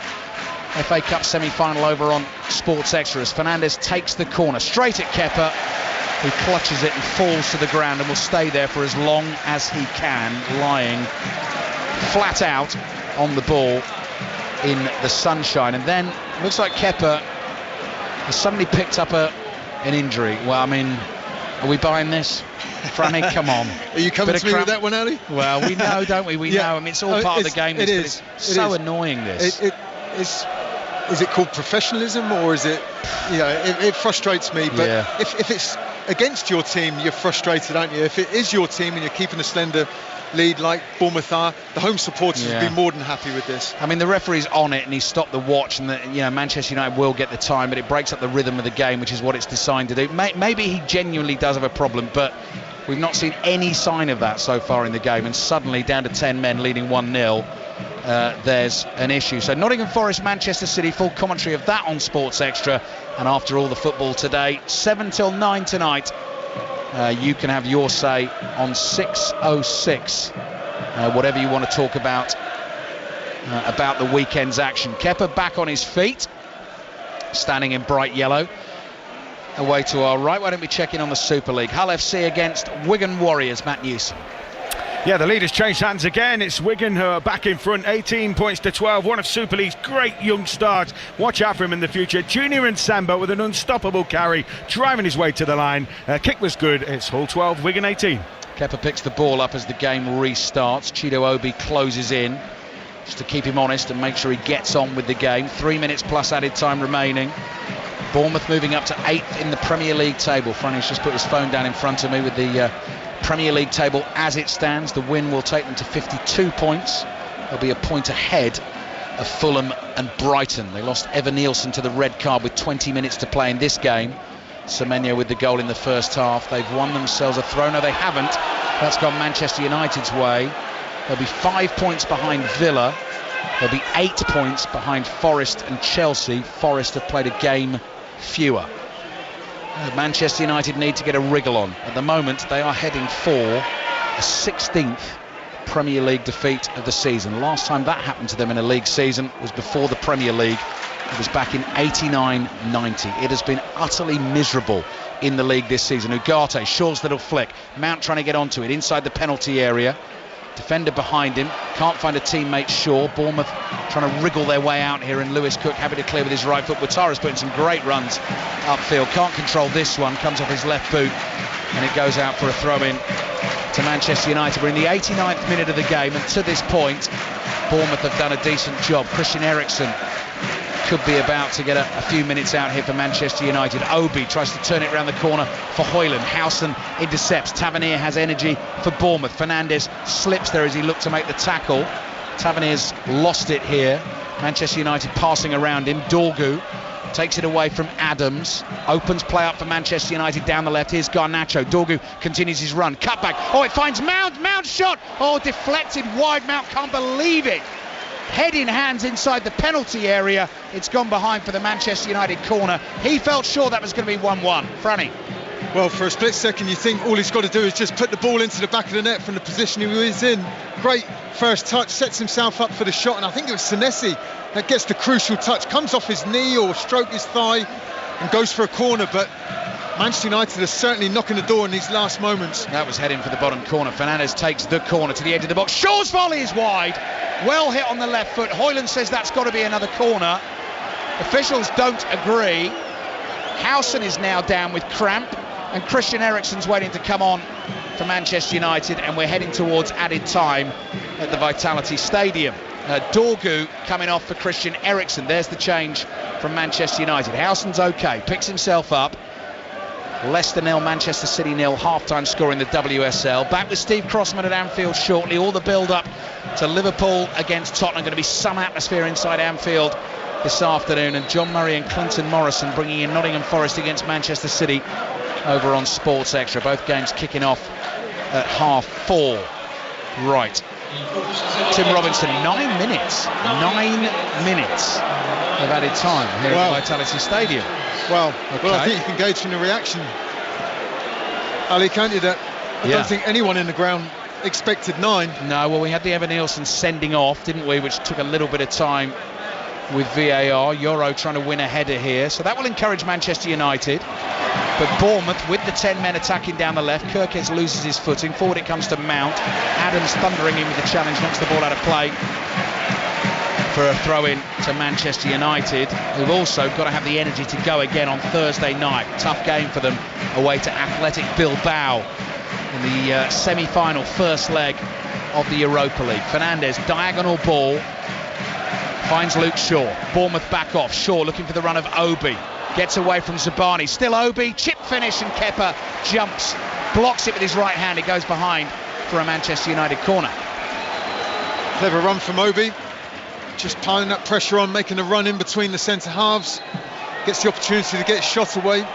FA Cup semi-final over on Sports Extras. Fernandez takes the corner straight at Kepa, who clutches it and falls to the ground and will stay there for as long as he can, lying flat out on the ball in the sunshine. And then looks like Kepa has suddenly picked up an injury. Well, I mean, Are we buying this? Franny, come on. Are you coming to me with that one, Ali? Well, we know, don't we? We know. I mean, it's all part of the game. It's so annoying, this. Is it called professionalism, or is it, it frustrates me, but if it's against your team, you're frustrated, aren't you? If it is your team and you're keeping a slender lead like Bournemouth are, the home supporters would be more than happy with this. I mean, the referee's on it and he stopped the watch, and Manchester United will get the time, but it breaks up the rhythm of the game, which is what it's designed to do. Maybe he genuinely does have a problem, but we've not seen any sign of that so far in the game, and suddenly down to 10 men leading 1-0. There's an issue. So Nottingham Forest, Manchester City, full commentary of that on Sports Extra. And after all the football today, 7 till 9 tonight, you can have your say on 606, whatever you want to talk about the weekend's action. Kepa back on his feet, standing in bright yellow. Away to our right, why don't we check in on the Super League? Hull FC against Wigan Warriors. Matt Newsom. Yeah, the lead has changed hands again. It's Wigan who are back in front, 18 points to 12. One of Super League's great young stars. Watch out for him in the future. Junior and Samba with an unstoppable carry, driving his way to the line. Kick was good. It's Hull 12, Wigan 18. Kepa picks the ball up as the game restarts. Chido Obi closes in just to keep him honest and make sure he gets on with the game. 3 minutes plus added time remaining. Bournemouth moving up to 8th in the Premier League table. Franny's just put his phone down in front of me with the Premier League table as it stands. The win will take them to 52 points. They'll be a point ahead of Fulham and Brighton. They lost Evan Nielsen to the red card with 20 minutes to play in this game. Semenyo with the goal in the first half. They've won themselves a throw. No, they haven't. That's gone Manchester United's way. They'll be 5 points behind Villa. They'll be 8 points behind Forest and Chelsea. Forest have played a game fewer. Manchester United need to get a wriggle on. At the moment, they are heading for a 16th Premier League defeat of the season. Last time that happened to them in a league season was before the Premier League. It was back in 89-90. It has been utterly miserable in the league this season. Ugarte, Shaw's little flick. Mount trying to get onto it inside the penalty area. Defender behind him, can't find a teammate. Shaw. Bournemouth trying to wriggle their way out here, and Lewis Cook happy to clear with his right foot. Ouattara's putting some great runs upfield, can't control this one, comes off his left boot, and it goes out for a throw-in to Manchester United. We're in the 89th minute of the game, and to this point Bournemouth have done a decent job. Christian Eriksen could be about to get a few minutes out here for Manchester United. Obi tries to turn it around the corner for Højlund. Howson intercepts. Tavernier has energy for Bournemouth. Fernandes slips there as he looked to make the tackle. Tavernier's lost it here. Manchester United passing around him. Dorgu takes it away from Adams. Opens play up for Manchester United down the left. Here's Garnacho. Dorgu continues his run. Cut back. Oh, it finds Mount. Mount shot. Oh, deflected wide. Mount can't believe it. Head in hands inside the penalty area. It's gone behind for the Manchester United corner. He felt sure that was going to be 1-1. Franny. Well, for a split second you think all he's got to do is just put the ball into the back of the net from the position he was in. Great first touch, sets himself up for the shot, and I think it was Senesi that gets the crucial touch, comes off his knee or stroke his thigh and goes for a corner. But Manchester United are certainly knocking the door in these last moments. That was heading for the bottom corner. Fernandes takes the corner to the edge of the box. Shaw's volley is wide. Well hit on the left foot. Højlund says that's got to be another corner. Officials don't agree. Howson is now down with cramp, and Christian Eriksen's waiting to come on for Manchester United, and we're heading towards added time at the Vitality Stadium. Dorgu coming off for Christian Eriksen. There's the change from Manchester United. Howson's okay, picks himself up. Leicester 0, Manchester City 0, half-time score in the WSL. Back with Steve Crossman at Anfield shortly. All the build-up to Liverpool against Tottenham. Going to be some atmosphere inside Anfield this afternoon. And John Murray and Clinton Morrison bringing in Nottingham Forest against Manchester City over on Sports Extra. Both games kicking off at 4:30. Right. Tim Robinson, 9 minutes. 9 minutes of added time here at the Vitality Stadium. Well, I think you can gauge from the reaction, Ali, can't you, that I don't think anyone in the ground expected 9. No, well, we had the Evan Nielsen sending off, didn't we, which took a little bit of time with VAR. Euro trying to win a header here, so that will encourage Manchester United. But Bournemouth with the 10 men attacking down the left. Kirkes loses his footing. Forward it comes to Mount. Adams thundering in with the challenge, knocks the ball out of play. for a throw-in to Manchester United, who've also got to have the energy to go again on Thursday night. Tough game for them away to Athletic Bilbao in the semi-final first leg of the Europa League. Fernandes, diagonal ball, finds Luke Shaw. Bournemouth back off. Shaw looking for the run of Obi. Gets away from Zabani. Still Obi. Chip finish, and Kepa jumps, blocks it with his right hand. It goes behind for a Manchester United corner. Clever run from Obi. Just piling that pressure on, making a run in between the centre halves. Gets the opportunity to get a shot away.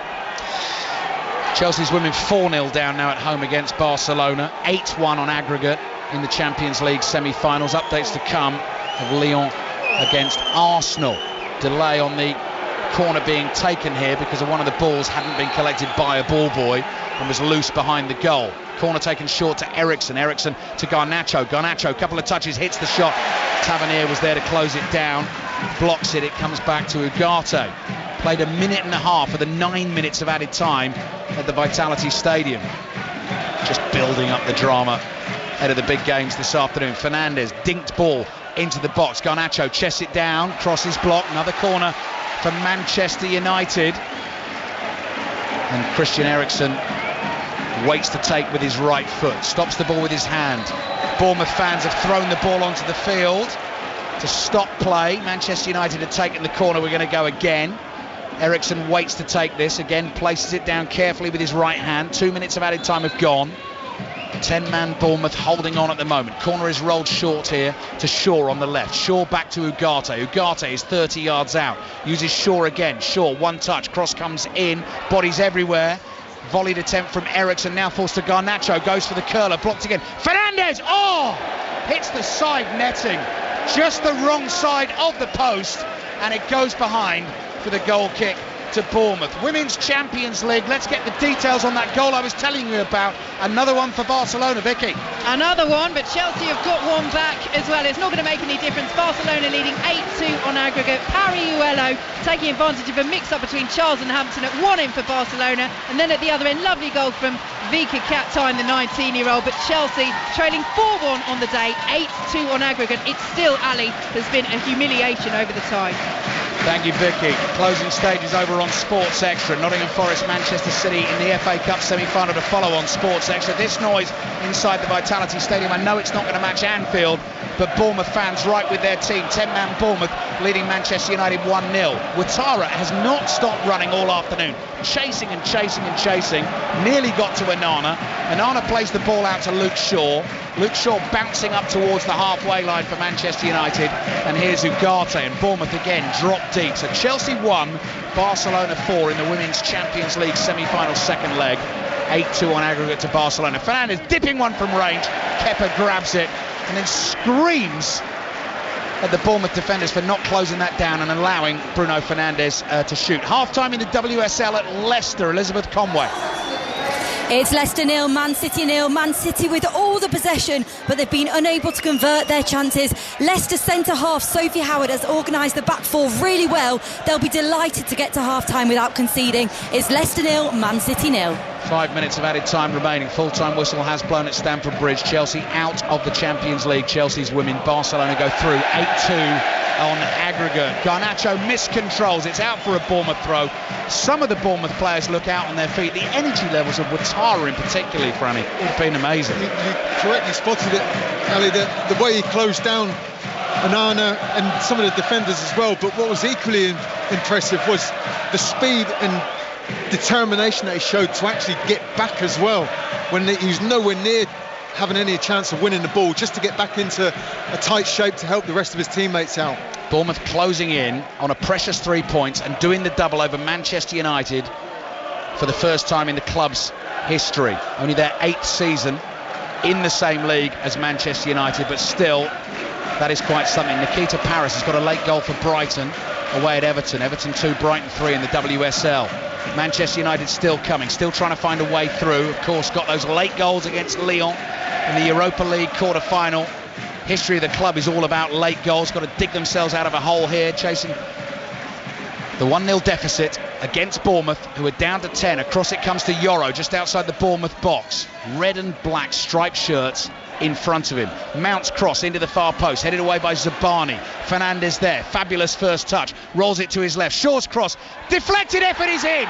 Chelsea's women 4-0 down now at home against Barcelona. 8-1 on aggregate in the Champions League semi-finals. Updates to come of Lyon against Arsenal. Delay on the corner being taken here because of one of the balls hadn't been collected by a ball boy and was loose behind the goal. Corner taken short to Eriksson. Eriksson to Garnacho. Garnacho, couple of touches, hits the shot. Tavernier was there to close it down. Blocks it. It comes back to Ugarte. Played a minute and a half of the 9 minutes of added time at the Vitality Stadium. Just building up the drama ahead of the big games this afternoon. Fernandes, dinked ball into the box. Garnacho chests it down, crosses block. Another corner for Manchester United. And Christian Eriksen waits to take with his right foot, stops the ball with his hand. Bournemouth fans have thrown the ball onto the field to stop play. Manchester United have taken the corner. We're going to go again. Eriksen waits to take this again, places it down carefully with his right hand. 2 minutes of added time have gone. 10-man Bournemouth holding on at the moment. Corner is rolled short here to Shaw on the left. Shaw back to Ugarte. Ugarte is 30 yards out. Uses Shaw again. Shaw, one touch. Cross comes in. Bodies everywhere. Volleyed attempt from Eriksen. Now forced to Garnacho. Goes for the curler. Blocked again. Fernandes! Oh! Hits the side netting. Just the wrong side of the post. And it goes behind for the goal kick to Bournemouth. Women's Champions League. Let's get the details on that goal I was telling you about. Another one for Barcelona, Vicky. Another one, but Chelsea have got one back as well. It's not going to make any difference. Barcelona leading 8-2 on aggregate. Pariuelo taking advantage of a mix-up between Charles and Hampton at one end for Barcelona, and then at the other end, lovely goal from Vika Kaptein, the 19-year-old. But Chelsea trailing 4-1 on the day, 8-2 on aggregate. It's still, Ali, has been a humiliation over the tie. Thank you, Vicky. Closing stages over on Sports Extra. Nottingham Forest, Manchester City in the FA Cup semi-final to follow on Sports Extra. This noise inside the Vitality Stadium, I know it's not going to match Anfield, but Bournemouth fans right with their team. 10-man Bournemouth leading Manchester United 1-0. Ouattara has not stopped running all afternoon. Chasing and chasing and chasing. Nearly got to Onana. Onana plays the ball out to Luke Shaw. Luke Shaw bouncing up towards the halfway line for Manchester United. And here's Ugarte, and Bournemouth again dropped deep. So Chelsea 1, Barcelona 4 in the Women's Champions League semi-final second leg. 8-2 on aggregate to Barcelona. Fernandes dipping one from range. Kepa grabs it and then screams at the Bournemouth defenders for not closing that down and allowing Bruno Fernandes to shoot. Half-time in the WSL at Leicester. Elizabeth Conway. It's Leicester 0, Man City 0. Man City with all the possession, but they've been unable to convert their chances. Leicester centre-half Sophie Howard has organised the back four really well. They'll be delighted to get to half-time without conceding. It's Leicester 0, Man City 0. 5 minutes of added time remaining. Full-time whistle has blown at Stamford Bridge. Chelsea out of the Champions League. Chelsea's women. Barcelona go through 8-2 on aggregate. Garnacho miscontrols. It's out for a Bournemouth throw. Some of the Bournemouth players look out on their feet. The energy levels of Ouattara in particular, Franny, have been amazing. You correctly spotted it, Ali, the way he closed down Onana and some of the defenders as well. But what was equally impressive was the speed and determination that he showed to actually get back as well when he was nowhere near having any chance of winning the ball, just to get back into a tight shape to help the rest of his teammates out. Bournemouth closing in on a precious 3 points and doing the double over Manchester United for the first time in the club's history. Only their 8th season in the same league as Manchester United, but still, that is quite something. Nikita Paris has got a late goal for Brighton away at Everton. Everton 2, Brighton 3 in the WSL. Manchester United still coming, still trying to find a way through. Of course, got those late goals against Lyon in the Europa League quarter-final. History of the club is all about late goals. Got to dig themselves out of a hole here, chasing the 1-0 deficit against Bournemouth, who are down to 10. Across it comes to Yoro, just outside the Bournemouth box. Red and black striped shirts in front of him. Mount's cross into the far post, headed away by Zabani. Fernandes there, fabulous first touch, rolls it to his left. Shaw's cross, deflected effort is in.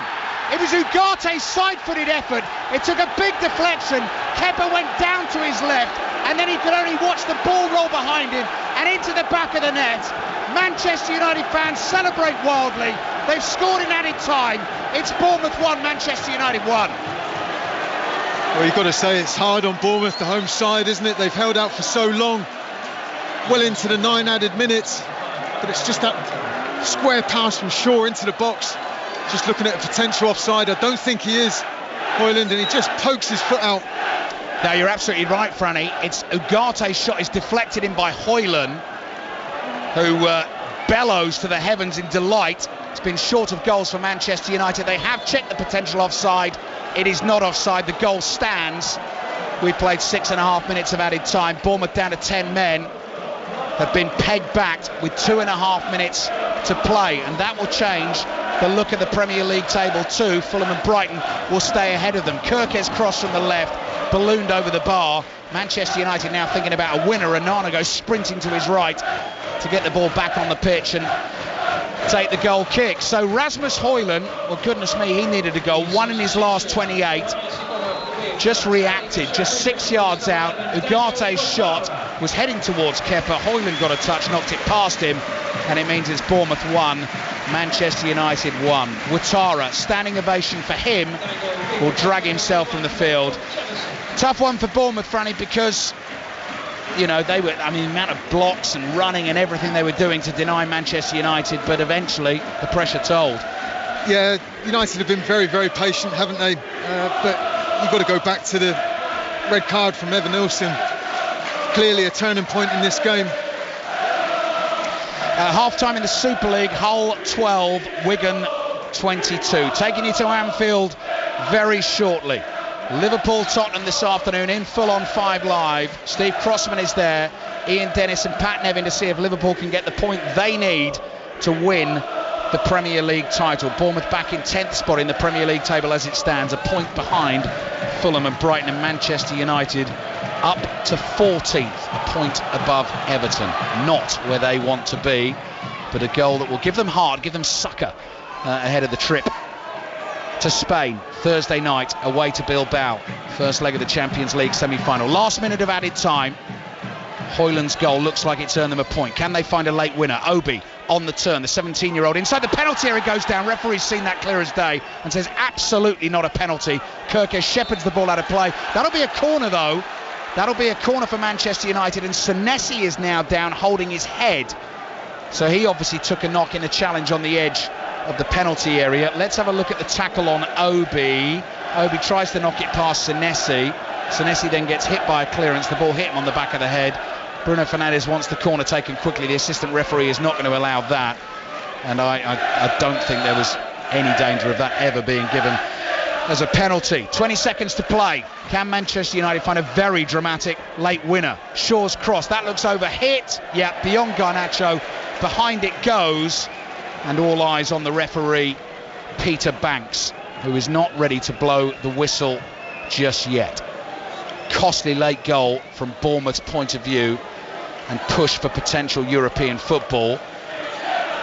It was Ugate's side-footed effort. It took a big deflection. Kepa went down to his left, and then he could only watch the ball roll behind him and into the back of the net. Manchester United fans celebrate wildly. They've scored in added time. It's Bournemouth 1, Manchester United 1. Well, you've got to say it's hard on Bournemouth, the home side, isn't it? They've held out for so long, well into the 9 added minutes, but it's just that square pass from Shaw into the box. Just looking at a potential offside. I don't think he is, Højlund, and he just pokes his foot out. Now, you're absolutely right, Franny. It's Ugate's shot is deflected in by Højlund, who bellows to the heavens in delight. It's been short of goals for Manchester United. They have checked the potential offside. It is not offside. The goal stands. We've played 6.5 minutes of added time. Bournemouth down to 10 men have been pegged back with 2.5 minutes to play, and that will change the look of the Premier League table too. Fulham and Brighton will stay ahead of them. Kirke's cross from the left, ballooned over the bar. Manchester United now thinking about a winner. Onana goes sprinting to his right to get the ball back on the pitch and take the goal kick. So Rasmus Højlund, well, goodness me, he needed a goal. One in his last 28. Just reacted, just 6 yards out. Ugate's shot was heading towards Kepa. Højlund got a touch, knocked it past him, and it means it's Bournemouth 1, Manchester United 1. Ouattara, standing ovation for him, will drag himself from the field. Tough one for Bournemouth, Franny, because you know, they were, I mean, the amount of blocks and running and everything they were doing to deny Manchester United, but eventually the pressure told. Yeah, United have been very, very patient, haven't they? But you've got to go back to the red card from Evan Nilsson. Clearly a turning point in this game. Half-time in the Super League, Hull 12, Wigan 22. Taking you to Anfield very shortly. Liverpool-Tottenham this afternoon in full on 5 Live. Steve Crossman is there, Ian Dennis and Pat Nevin to see if Liverpool can get the point they need to win the Premier League title. Bournemouth back in 10th spot in the Premier League table as it stands, a point behind Fulham and Brighton, and Manchester United up to 14th, a point above Everton. Not where they want to be, but a goal that will give them heart, give them succour ahead of the trip to Spain Thursday night away to Bilbao. First leg of the Champions League semi-final. Last minute of added time. Højlund's goal looks like it's earned them a point. Can they find a late winner? Obi on the turn, the 17-year-old inside the penalty area, goes down. Referee's seen that clear as day and says absolutely not a penalty. Kirke shepherds the ball out of play. That'll be a corner though. That'll be a corner for Manchester United, and Senesi is now down holding his head. So he obviously took a knock in a challenge on the edge of the penalty area. Let's have a look at the tackle on Obi. Obi tries to knock it past Senesi. Senesi then gets hit by a clearance. The ball hit him on the back of the head. Bruno Fernandes wants the corner taken quickly. The assistant referee is not going to allow that, and I don't think there was any danger of that ever being given as a penalty. 20 seconds to play. Can Manchester United find a very dramatic late winner? Shaw's cross, that looks over hit. Yeah, beyond Garnacho. Behind it goes, and all eyes on the referee, Peter Banks, who is not ready to blow the whistle just yet. Costly late goal from Bournemouth's point of view, and push for potential European football.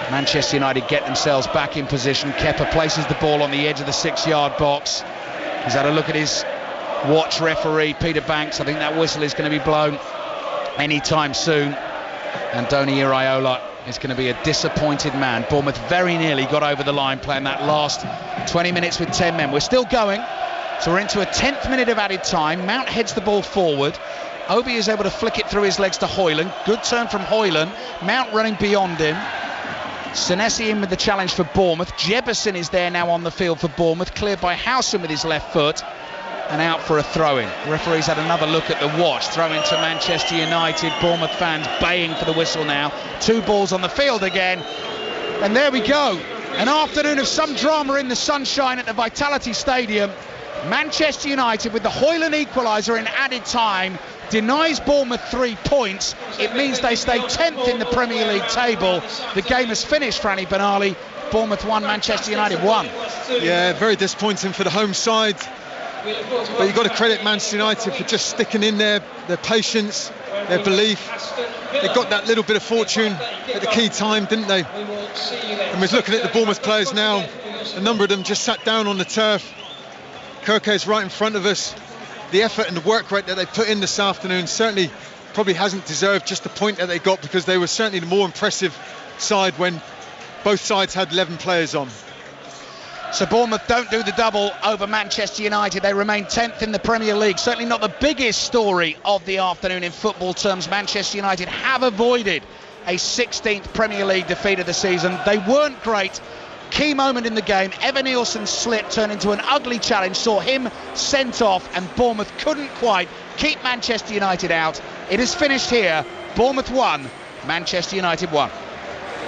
Manchester United get themselves back in position. Kepa places the ball on the edge of the 6-yard box. He's had a look at his watch, referee Peter Banks. I think that whistle is going to be blown anytime soon, and Doni Iraola is going to be a disappointed man. Bournemouth very nearly got over the line playing that last 20 minutes with 10 men. We're still going, so we're into a 10th minute of added time. Mount heads the ball forward. Obi is able to flick it through his legs to Højlund. Good turn from Højlund. Mount running beyond him. Senesi in with the challenge for Bournemouth. Jebbison is there now on the field for Bournemouth, cleared by Howson with his left foot, and out for a throw-in. Referee's had another look at the watch. Throw-in to Manchester United. Bournemouth fans baying for the whistle now. 2 balls on the field again, and there we go. An afternoon of some drama in the sunshine at the Vitality Stadium. Manchester United with the Højlund equaliser in added time denies Bournemouth 3 points. It means they stay 10th in the Premier League table. The game has finished, Franny Benali. Bournemouth 1, Manchester United 1. Yeah, very disappointing for the home side. But you've got to credit Manchester United for just sticking in there, their patience, their belief. They got that little bit of fortune at the key time, didn't they? And we're looking at the Bournemouth players now. A number of them just sat down on the turf. Kirke's right in front of us. The effort and the work rate that they put in this afternoon certainly probably hasn't deserved just the point that they got, because they were certainly the more impressive side when both sides had 11 players on. So Bournemouth don't do the double over Manchester United. They remain 10th in the Premier League. Certainly not the biggest story of the afternoon in football terms. Manchester United have avoided a 16th Premier League defeat of the season. They weren't great. Key moment in the game, Evan Nielsen's slip turned into an ugly challenge, saw him sent off, and Bournemouth couldn't quite keep Manchester United out. It is finished here. Bournemouth 1, Manchester United 1.